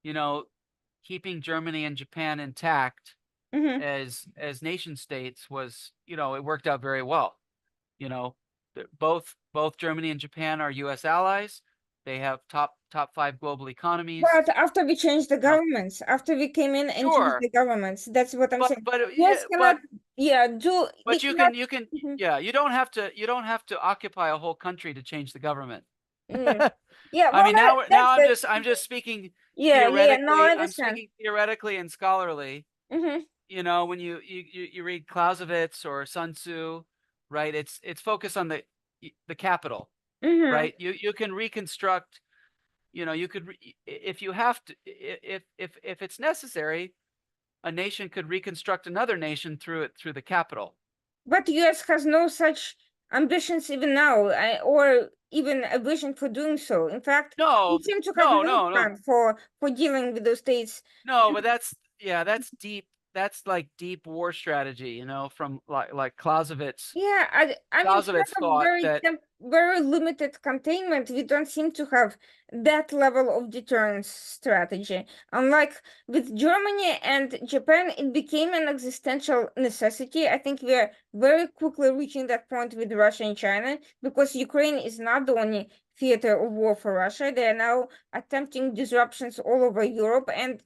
you know keeping Germany and Japan intact Hmm. as nation states was, it worked out very well. You know, both Germany and Japan are U.S. allies. They have top five global economies. But after we changed the You know, governments, after we came in and changed sure, the governments, that's what I'm saying. yeah, US cannot, yeah, do we but cannot. you can Mhm. yeah, you don't have to occupy a whole country to change the government. Mm. Yeah, I well, mean, now that's the. I'm just speaking Yeah, no, I theoretically. I'm understand. speaking theoretically and scholarly. Hmm. When you read Clausewitz or Sun Tzu, right? It's focused on the capital, Hmm. right? You can reconstruct. You could if you have to, if it's necessary, a nation could reconstruct another nation through the capital. But US has no such ambitions even now, or even a vision for doing so. In fact, No, we seem to have no no, plan for dealing with those states. no. But that's deep. that's like deep war strategy, from like Clausewitz. Yeah, I mean, Clausewitz short of thought that, very limited containment, we don't seem to have that level of deterrence strategy. Unlike with Germany and Japan, it became an existential necessity. I think we are very quickly reaching that point with Russia and China because Ukraine is not the only theater of war for Russia. They are now attempting disruptions all over Europe and,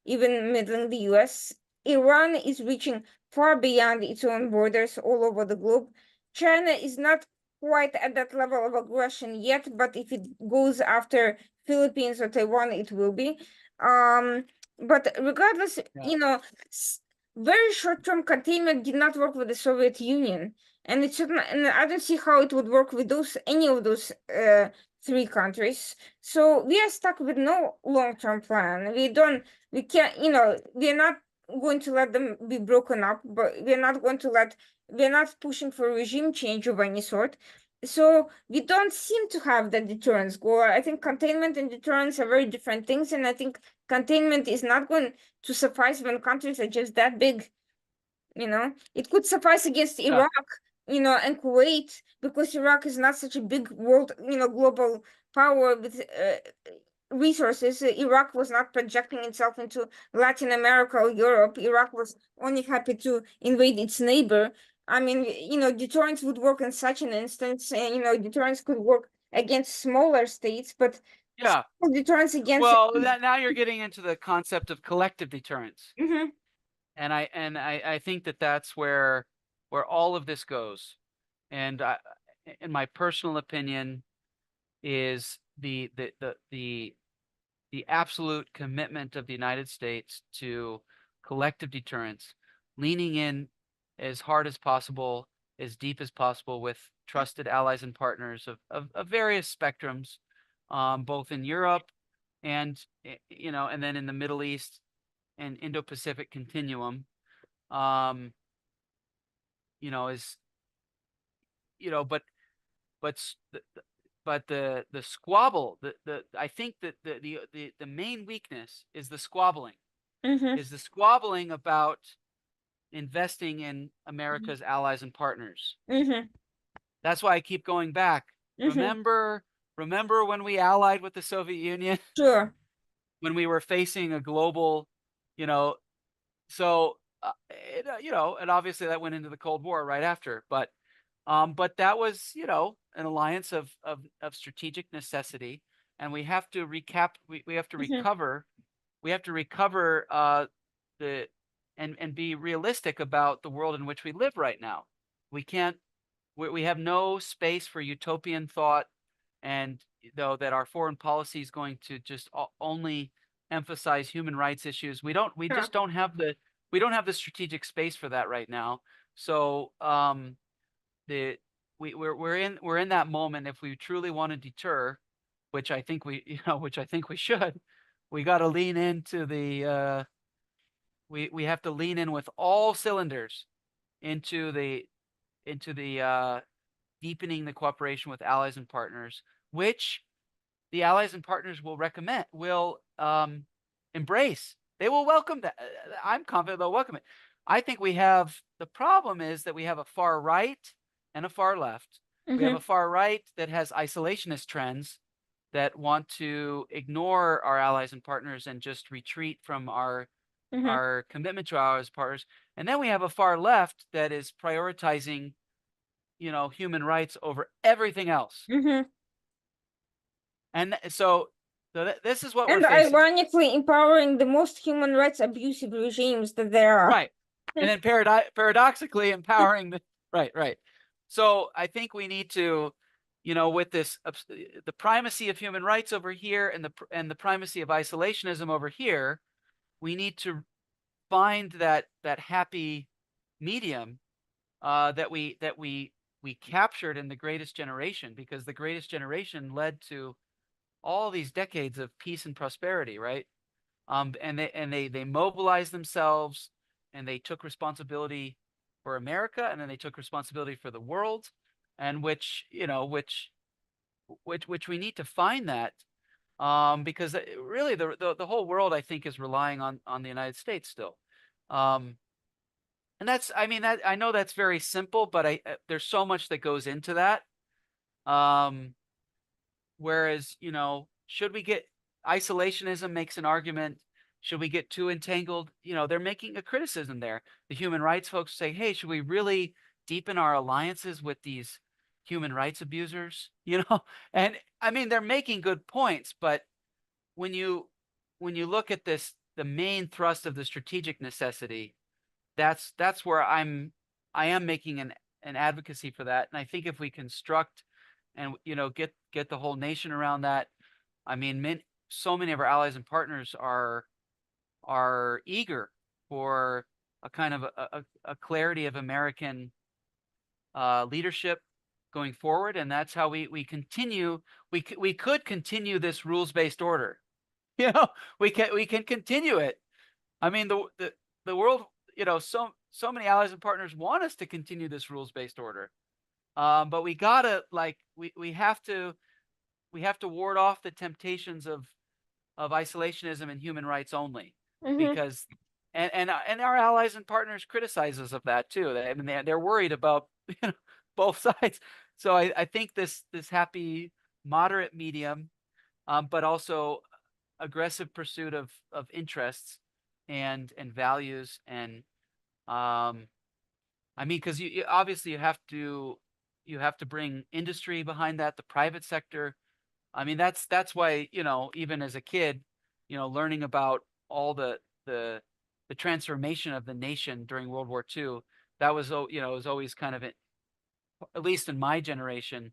even middling the US. Iran is reaching far beyond its own borders all over the globe. China is not quite at that level of aggression yet, but if it goes after Philippines or Taiwan, it will be. But regardless, yeah, very short-term containment did not work with the Soviet Union, and and I don't see how it would work with any of those three countries. So we are stuck with no long-term plan. We can't, we're not going to let them be broken up, but we're not pushing for regime change of any sort. So we don't seem to have that deterrence goal. I think containment and deterrence are very different things, and I think containment is not going to suffice when countries are just that big. It could suffice against yeah, Iraq, and Kuwait because Iraq is not such a big world, global power with resources. Iraq was not projecting itself into Latin America or Europe. Iraq was only happy to invade its neighbor. I mean, deterrence would work in such an instance, and deterrence could work against smaller states, but yeah. deterrence against. Well, now you're getting into the concept of collective deterrence, Mhm, and I think that that's where all of this goes. And in my personal opinion, is the absolute commitment of the United States to collective deterrence, leaning in as hard as possible, as deep as possible with trusted allies and partners of various spectrums, both in Europe and and then in the Middle East and Indo-Pacific continuum, um, is but but the squabble, I think that the main weakness is the squabbling, mhm, about investing in America's allies and partners. mhm, That's why I keep going back. mhm. Remember when we allied with the Soviet Union, Sure. when we were facing a global, you know, so and obviously that went into the Cold War right after, but that was, an alliance of strategic necessity, and we have to we have to Mhm, recover, the and be realistic about the world in which we live right now. We can't we have no space for utopian thought, and though that our foreign policy is going to just only emphasize human rights issues. We sure. just don't have the strategic space for that right now. So the we're in that moment. If we truly want to deter, which I think which I think we should, we got to lean into we have to lean in with all cylinders into the deepening the cooperation with allies and partners, which the allies and partners will embrace. They will welcome that. I'm confident they'll welcome it. I think the problem is that we have a far right and a far left. We have a Mhm, far right that has isolationist trends that want to ignore our allies and partners and just retreat from mhm, our commitment to our allies and partners. And then we have a far left that is prioritizing, human rights over everything else. mhm. And this is what we're And facing. ironically, empowering the most human rights abusive regimes that there are. Right. And then paradoxically empowering the right, right. So I think we need to, with the primacy of human rights over here and the primacy of isolationism over here, we need to find that happy medium, that we captured in the Greatest Generation, because the Greatest Generation led to all these decades of peace and prosperity, right? And they mobilized themselves, and they took responsibility for America, and then they took responsibility for the world, and which we need to find that, because really the whole world, I think, is relying on the United States still. Um, and that's, I mean, that I know that's very simple, but there's so much that goes into that. Um, Whereas, should we get isolationism makes an argument. Should we get too entangled? They're making a criticism there. The human rights folks say, hey, should we really deepen our alliances with these human rights abusers? And I mean, they're making good points, but when you when you look at this, the main thrust of the strategic necessity, that's where I am making an advocacy for that. And I think if we construct and get the whole nation around that, I mean, so many of our allies and partners are eager for a kind of a clarity of American leadership going forward, and that's how we continue. We could continue this rules based order. You know, we can continue it. I mean, the world, so many allies and partners want us to continue this rules based order. But we gotta we have to ward off the temptations of isolationism and human rights only, Mm-hmm. because and our allies and partners criticize us of that too. I mean, they're worried about both sides. So I think this happy moderate medium, but also aggressive pursuit of interests and values and I mean, because obviously you have to bring industry behind that, the private sector. I mean, that's why, even as a kid, learning about all the the transformation of the nation during World War II, that was, it was always kind of, at least in my generation,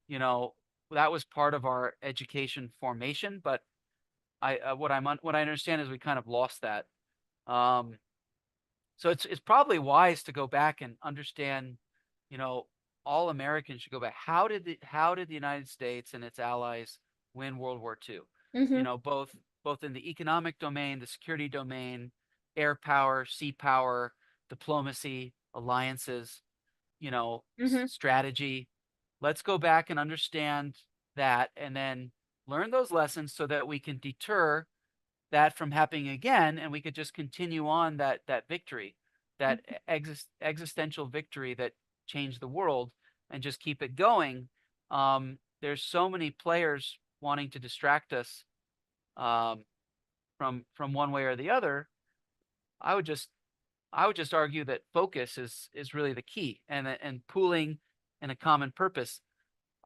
you know, that was part of our education formation. But what I understand is we kind of lost that. Um, so it's probably wise to go back and understand, you know, all Americans should go back. How did the United States and its allies win World War II? Mm-hmm. Both in the economic domain, the security domain, air power, sea power, diplomacy, alliances, Mm-hmm. strategy. Let's go back and understand that, and then learn those lessons so that we can deter that from happening again, and we could just continue on that victory, that existential victory that changed the world, and just keep it going. There's so many players wanting to distract us um, from one way or the other. I would just I would just argue that focus is really the key, and pooling and a common purpose.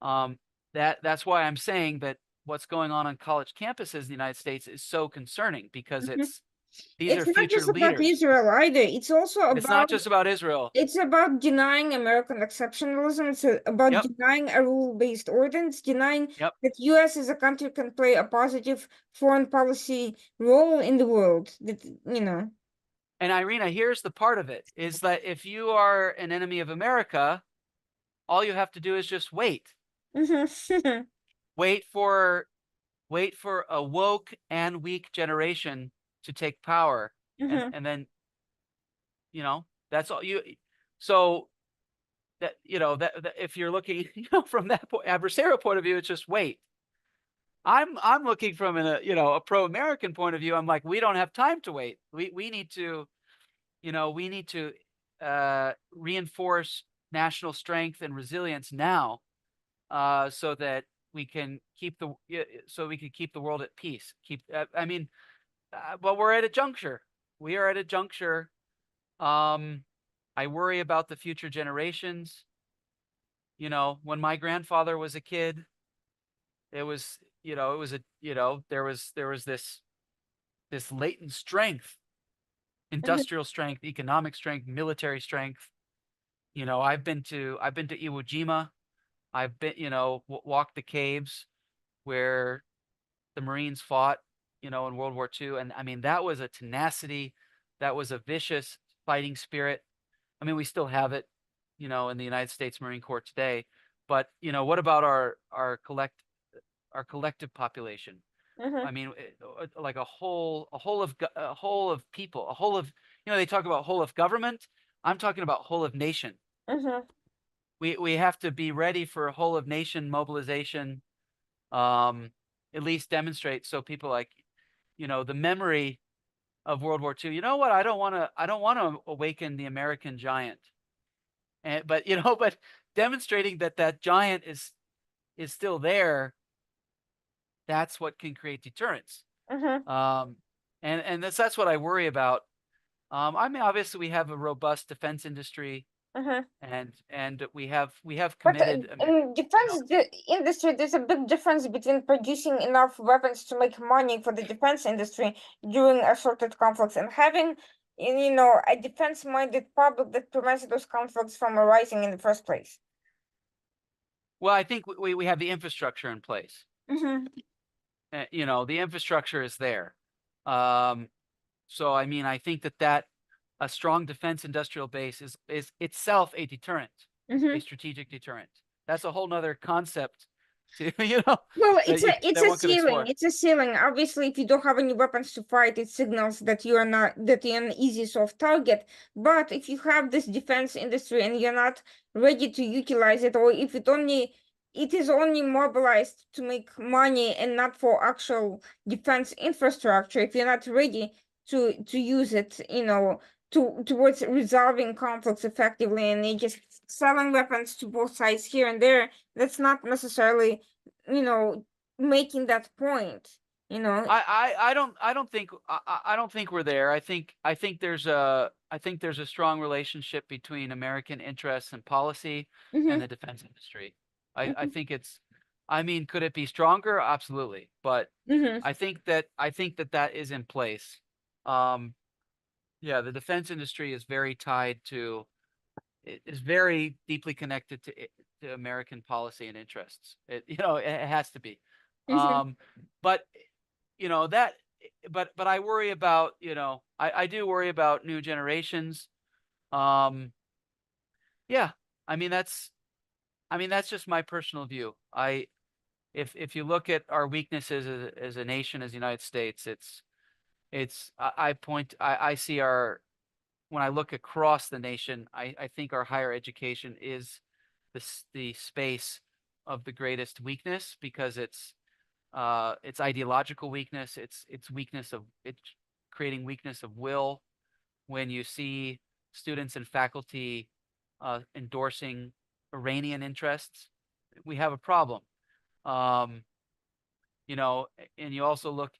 Um, that's why I'm saying that what's going on college campuses in the United States is so concerning, because Mm-hmm. these It's are not future just about leaders. Israel either. It's also It's not about just about Israel. it's about denying American exceptionalism. It's about Yep, denying a rule-based order. It's denying yep. that U.S. as a country can play a positive foreign policy role in the world. That you know. And Irina, here's the part of it, is that if you are an enemy of America, all you have to do is just wait. Mm-hmm. Wait for wait for a woke and weak generation to take power, Mm-hmm. and then that's all you. So that that if you're looking from that adversarial point of view, it's just wait. I'm looking from a pro-American point of view. I'm like, we don't have time to wait. We need to we need to reinforce national strength and resilience now, so that we can keep the world at peace. I mean, but we're at a juncture. We are at a juncture. Um, I worry about the future generations. When my grandfather was a kid, it was, it was there was this latent strength, industrial strength, economic strength, military strength. I've been to Iwo Jima. I've been, walked the caves where the Marines fought, in World War II. And I mean, that was a tenacity, that was a vicious fighting spirit. I mean, we still have it, in the United States Marine Corps today. But, what about our collective population? Mm-hmm. I mean, like a whole of people, a whole of, they talk about whole of government. I'm talking about whole of nation. Mm-hmm. We have to be ready for a whole of nation mobilization. Um, at least demonstrate, so people, like, the memory of World War II. You know what? I don't want to awaken the American giant. And but but demonstrating that that giant is still there, that's what can create deterrence. Mm-hmm. Um, and that's what I worry about. I mean, obviously, we have a robust defense industry, Mm-hmm. and we have But committed. in defense industry, there's a big difference between producing enough weapons to make money for the defense industry during assorted conflicts and having, a defense-minded public that prevents those conflicts from arising in the first place. Well, I think we have the infrastructure in place. Mm-hmm. The infrastructure is there. Um, so I mean, I think that a strong defense industrial base is itself a deterrent, a Mm-hmm. strategic deterrent. That's a whole nother concept to Well, that it's that a one could ceiling. explore. It's a ceiling. Obviously, if you don't have any weapons to fight, it signals that you're an easy soft target. But if you have this defense industry and you're not ready to utilize it, or if it is only mobilized to make money and not for actual defense infrastructure, if you're not ready to use it, towards resolving conflicts effectively, and you're just selling weapons to both sides here and there, that's not necessarily you know, making that point, you know. I don't think we're there. I think there's a strong relationship between American interests and policy and Mm-hmm, the defense industry. I mm-hmm, think it's I mean, could it be stronger? Absolutely. But mm-hmm, I think that is in place. Um, yeah, the defense industry is very tied to it is very deeply connected to American policy and interests. It has to be. mm-hmm. Um, but that but I worry about, I do worry about new generations. Um, yeah, I mean that's just my personal view. If you look at our weaknesses as a nation, as the United States, I see our when I look across the nation, I think our higher education is the space of the greatest weakness because it's ideological weakness. It's creating weakness of will. When you see students and faculty endorsing Iranian interests, we have a problem. Um, and you also look,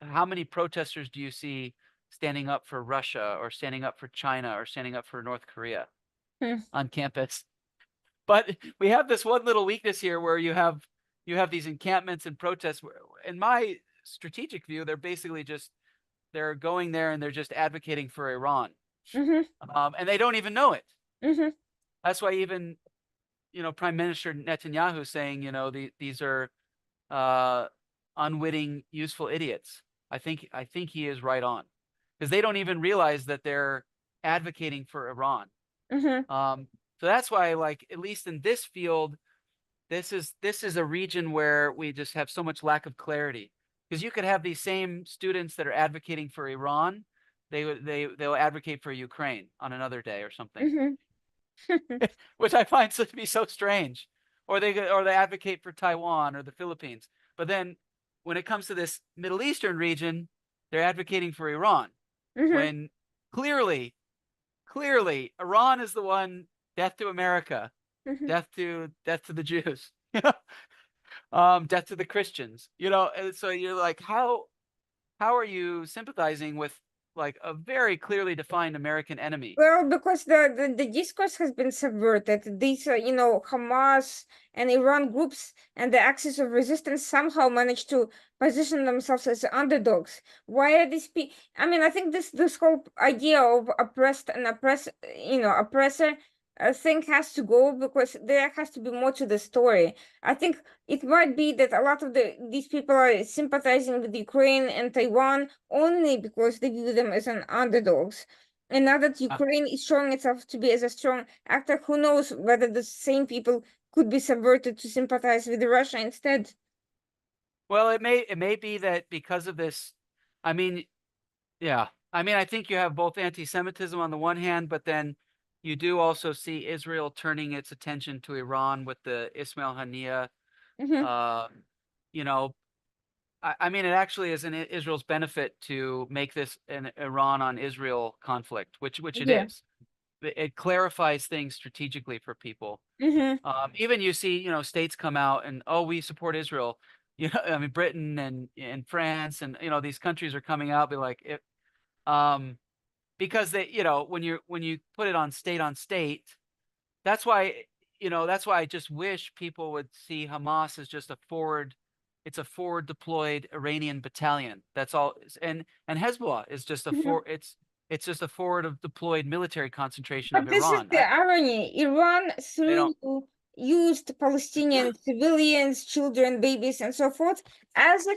how many protesters do you see standing up for Russia or standing up for China or standing up for North Korea on campus? But we have this one little weakness here where you have these encampments and protests. In my strategic view, they're going there and they're just advocating for Iran, Mm-hmm, and they don't even know it. mm-hmm, That's why even Prime Minister Netanyahu saying these are uh, unwitting, useful idiots. I think he is right on because they don't even realize that they're advocating for Iran. mm-hmm. Um, so that's why, like, at least in this field, this is a region where we just have so much lack of clarity because you could have these same students that are advocating for Iran, they'll advocate for Ukraine on another day or something, Mm-hmm. which I find to be so strange. Or they advocate for Taiwan or the Philippines, but then when it comes to this Middle Eastern region, they're advocating for Iran Mm-hmm. when clearly Iran is the one. Death to America, Mm-hmm. death to the Jews, death to the Christians. And so you're like, how are you sympathizing with like a very clearly defined American enemy? Well, because the discourse has been subverted. These, Hamas and Iran groups and the axis of resistance somehow managed to position themselves as underdogs. Why are these people? I mean, I think this whole idea of oppressed and oppressor thing has to go because there has to be more to the story. I think it might be that a lot of these people are sympathizing with Ukraine and Taiwan only because they view them as an underdogs. And now that Uh, Ukraine is showing itself to be as a strong actor, who knows whether the same people could be subverted to sympathize with Russia instead. well, it may be that because of this, I mean, yeah, I mean, I think you have both anti-Semitism on the one hand, but then you do also see Israel turning its attention to Iran with the Ismail Haniyeh, Mm-hmm, uh, you know, I mean, it actually is in Israel's benefit to make this an Iran on Israel conflict, which it Yeah. is. It clarifies things strategically for people. Mm-hmm. Even you see, states come out and, oh, we support Israel. I mean, Britain and France and these countries are coming out, be like, um, because they, when you put it on state, that's why, that's why I just wish people would see Hamas as just it's a forward deployed Iranian battalion. That's all. And Hezbollah is just it's just a forward of deployed military concentration of But this is Iran. the irony. Iran They don't, used Palestinian civilians, children, babies, and so forth as a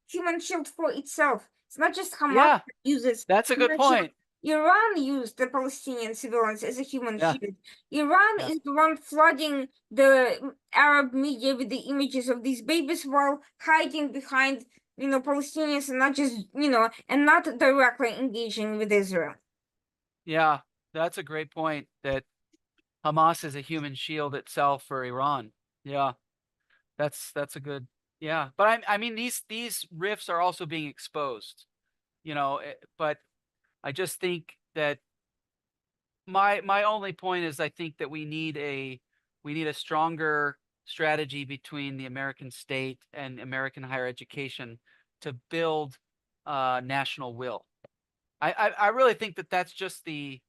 human shield for itself. It's not just Hamas yeah, that uses that's a good human shield. point. Iran used the Palestinian civilians as a human Yeah, shield. Iran yeah, is the one flooding the Arab media with the images of these babies while hiding behind, Palestinians and not just, and not directly engaging with Israel. yeah. That's a great point that Hamas is a human shield itself for Iran. Yeah, that's a good, yeah. But I mean, these rifts are also being exposed, but I just think that my only point is I think that we need a stronger strategy between the American state and American higher education to build national will. I really think that that's the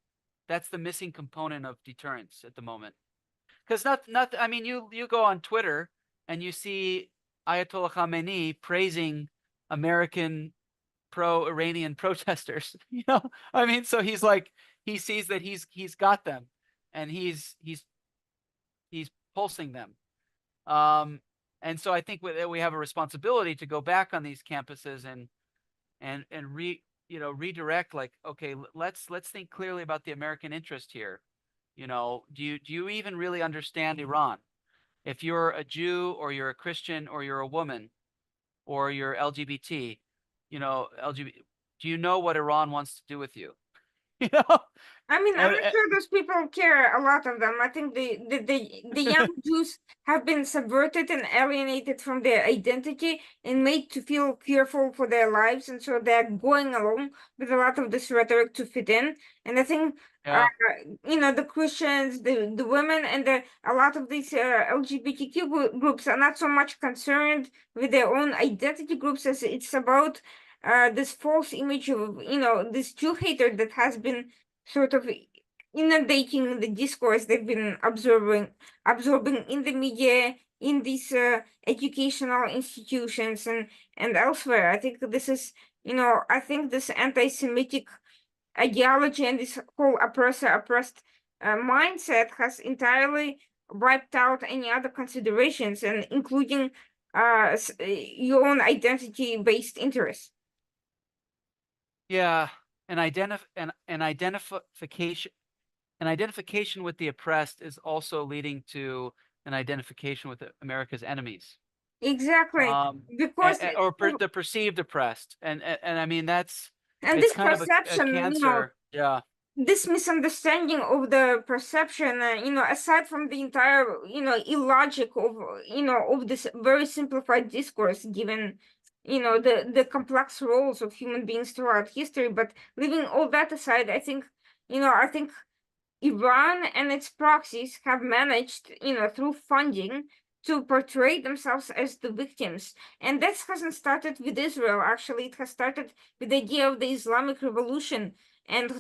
missing component of deterrence at the moment. Because not I mean, you go on Twitter and you see Ayatollah Khamenei praising American pro-Iranian protesters. I mean, so he's like, he sees that he's got them, and he's pulsing them. Um, and so I think we have a responsibility to go back on these campuses and redirect, like, okay, let's think clearly about the American interest here. Do you even really understand Iran? If you're a Jew or you're a Christian or you're a woman or you're LGBT, LGBT, do you know what Iran wants to do with you? You know, I mean, I'm and, not sure those people care, a lot of them. I think the young Jews have been subverted and alienated from their identity and made to feel fearful for their lives, and so they're going along with a lot of this rhetoric to fit in. And I think, yeah, the Christians, the women, and a lot of these LGBTQ groups are not so much concerned with their own identity groups as it's about this false image of, this Jew hater that has been sort of inundating the discourse they've been absorbing in the media, in these educational institutions and elsewhere. I think this is, I think this anti-Semitic ideology and this whole oppressor oppressed mindset has entirely wiped out any other considerations, and including your own identity-based interests. yeah, an identification with the oppressed is also leading to an identification with America's enemies, Exactly, and, because the perceived oppressed, and I mean and it's this kind of a perception, cancer. Yeah, this misunderstanding of the perception, aside from the entire, illogic of, of this very simplified discourse, given, the complex roles of human beings throughout history, but leaving all that aside, I think Iran and its proxies have managed, through funding, to portray themselves as the victims. And that hasn't started with Israel, actually. It has started with the idea of the Islamic Revolution and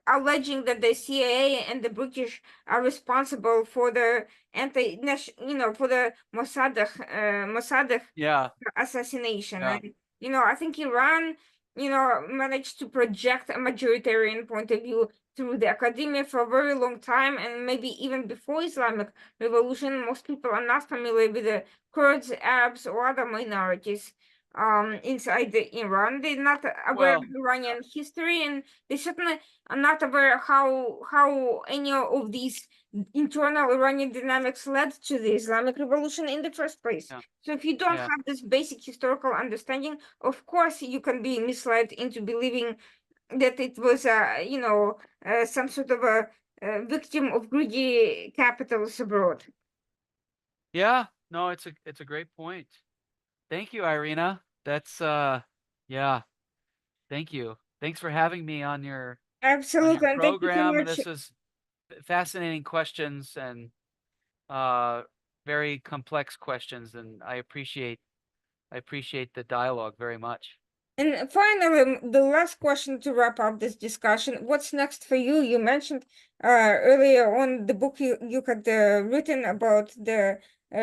alleging that the CIA and the British are responsible for the for the Mossadegh yeah, assassination. yeah. And, I think Iran, managed to project a majoritarian point of view through the academia for a very long time, and maybe even before Islamic Revolution. Most people are not familiar with the Kurds, Arabs, or other minorities inside Iran. They're not aware of Well, Iranian history, and they certainly are not aware how any of these internal Iranian dynamics led to the Islamic Revolution in the first place. yeah, So if you don't yeah. have this basic historical understanding, of course you can be misled into believing that it was some sort of a victim of greedy capitalists abroad. Yeah, no, it's a great point. Thank you, Irina. That's yeah. Thank you. Thanks for having me on your Absolutely, and thank you so program. much. This is fascinating questions and uh very complex questions, and I appreciate the dialogue very much. And finally, the last question to wrap up this discussion: what's next for you? You mentioned earlier on the book you had written about the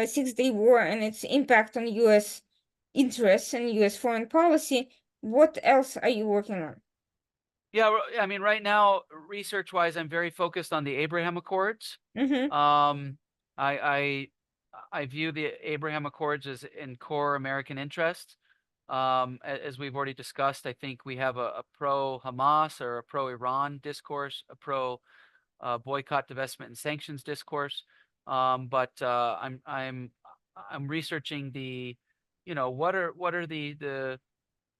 Six-Day War and its impact on U.S. interests and U.S. foreign policy. What else are you working on? Yeah, I mean, right now, research-wise, I'm very focused on the Abraham Accords. Mm-hmm. Um, I I view the Abraham Accords as in core American interest. As we've already discussed, I think we have a pro-Hamas or a pro-Iran discourse, a pro boycott, divestment, and sanctions discourse. But I'm researching what are the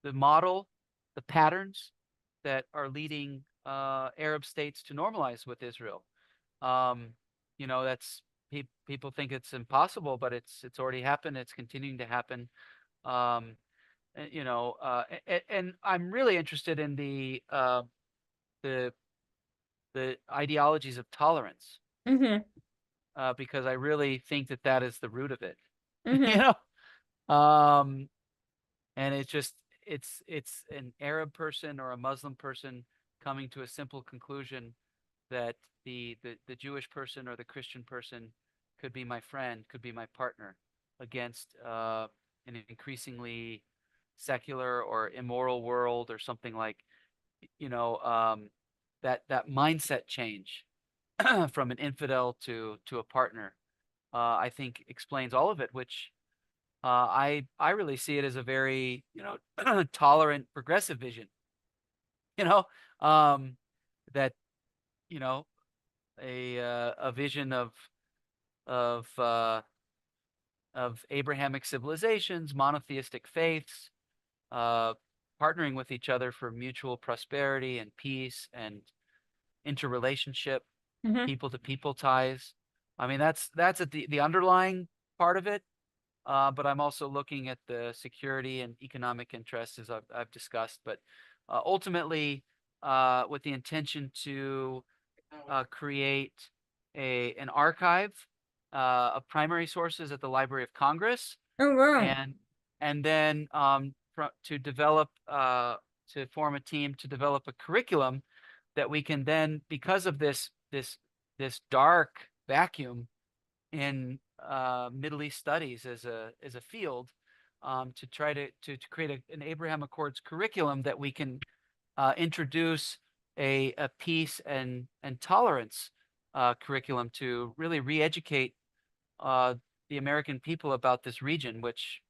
model, the patterns that are leading Arab states to normalize with Israel. Um, that's people think it's impossible, but it's already happened. It's continuing to happen. Um, and I'm really interested in the the ideologies of tolerance, Mm-hmm. because I really think that that is the root of it. you Mm-hmm. know, um, and it's an Arab person or a Muslim person coming to a simple conclusion that the Jewish person or the Christian person could be my friend, could be my partner against an increasingly secular or immoral world or something like you know that mindset change from an infidel to a partner, I think explains all of it, which I really see it as a very tolerant progressive vision, you know um, that you know a vision of uh, of Abrahamic civilizations, monotheistic faiths, uh, partnering with each other for mutual prosperity and peace and interrelationship, Mm-hmm. people to people ties. I mean, that's at the underlying part of it. But I'm also looking at the security and economic interests as I've discussed. But ultimately, with the intention to create an archive of primary sources at the Library of Congress, Oh, wow. and then to develop to form a team to develop a curriculum that we can then, because of this dark vacuum in Middle East studies as a field, to try to create an Abraham Accords curriculum that we can introduce a peace and tolerance curriculum to really re-educate uh, the American people about this region, which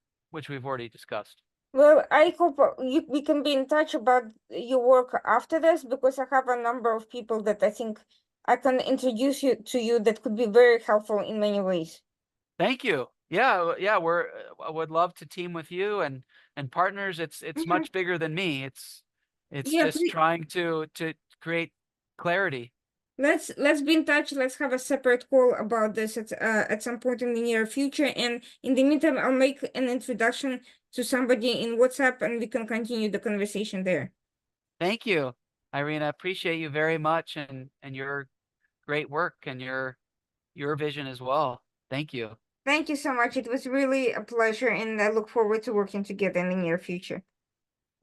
we've already discussed. Well, I hope we can be in touch about your work after this because I have a number of people that I think I can introduce you to you that could be very helpful in many ways. Thank you. Yeah, yeah, I would love to team with you and partners. It's Mhm. much bigger than me. It's Yeah, just please, trying to create clarity. let's be in touch. Let's have a separate call about this at some point in the near future. And in the meantime, I'll make an introduction to somebody in WhatsApp, and we can continue the conversation there. Thank you, Irina. Appreciate you very much and your great work and your vision as well. Thank you. Thank you so much. It was really a pleasure, and I look forward to working together in the near future.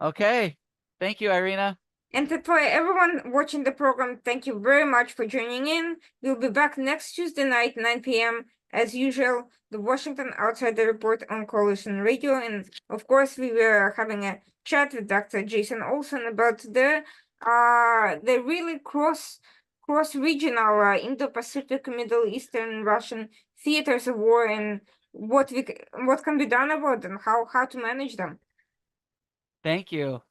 Okay. Thank you, Irina. And for everyone watching the program, thank you very much for joining in. We'll be back next Tuesday night, 9 p.m. As usual, the Washington Outsider Report on Coalition Radio. And of course, we were having a chat with Dr. Jason Olson about the really cross regional Indo-Pacific, Middle Eastern, Russian theaters of war and what can be done about them, how to manage them. Thank you.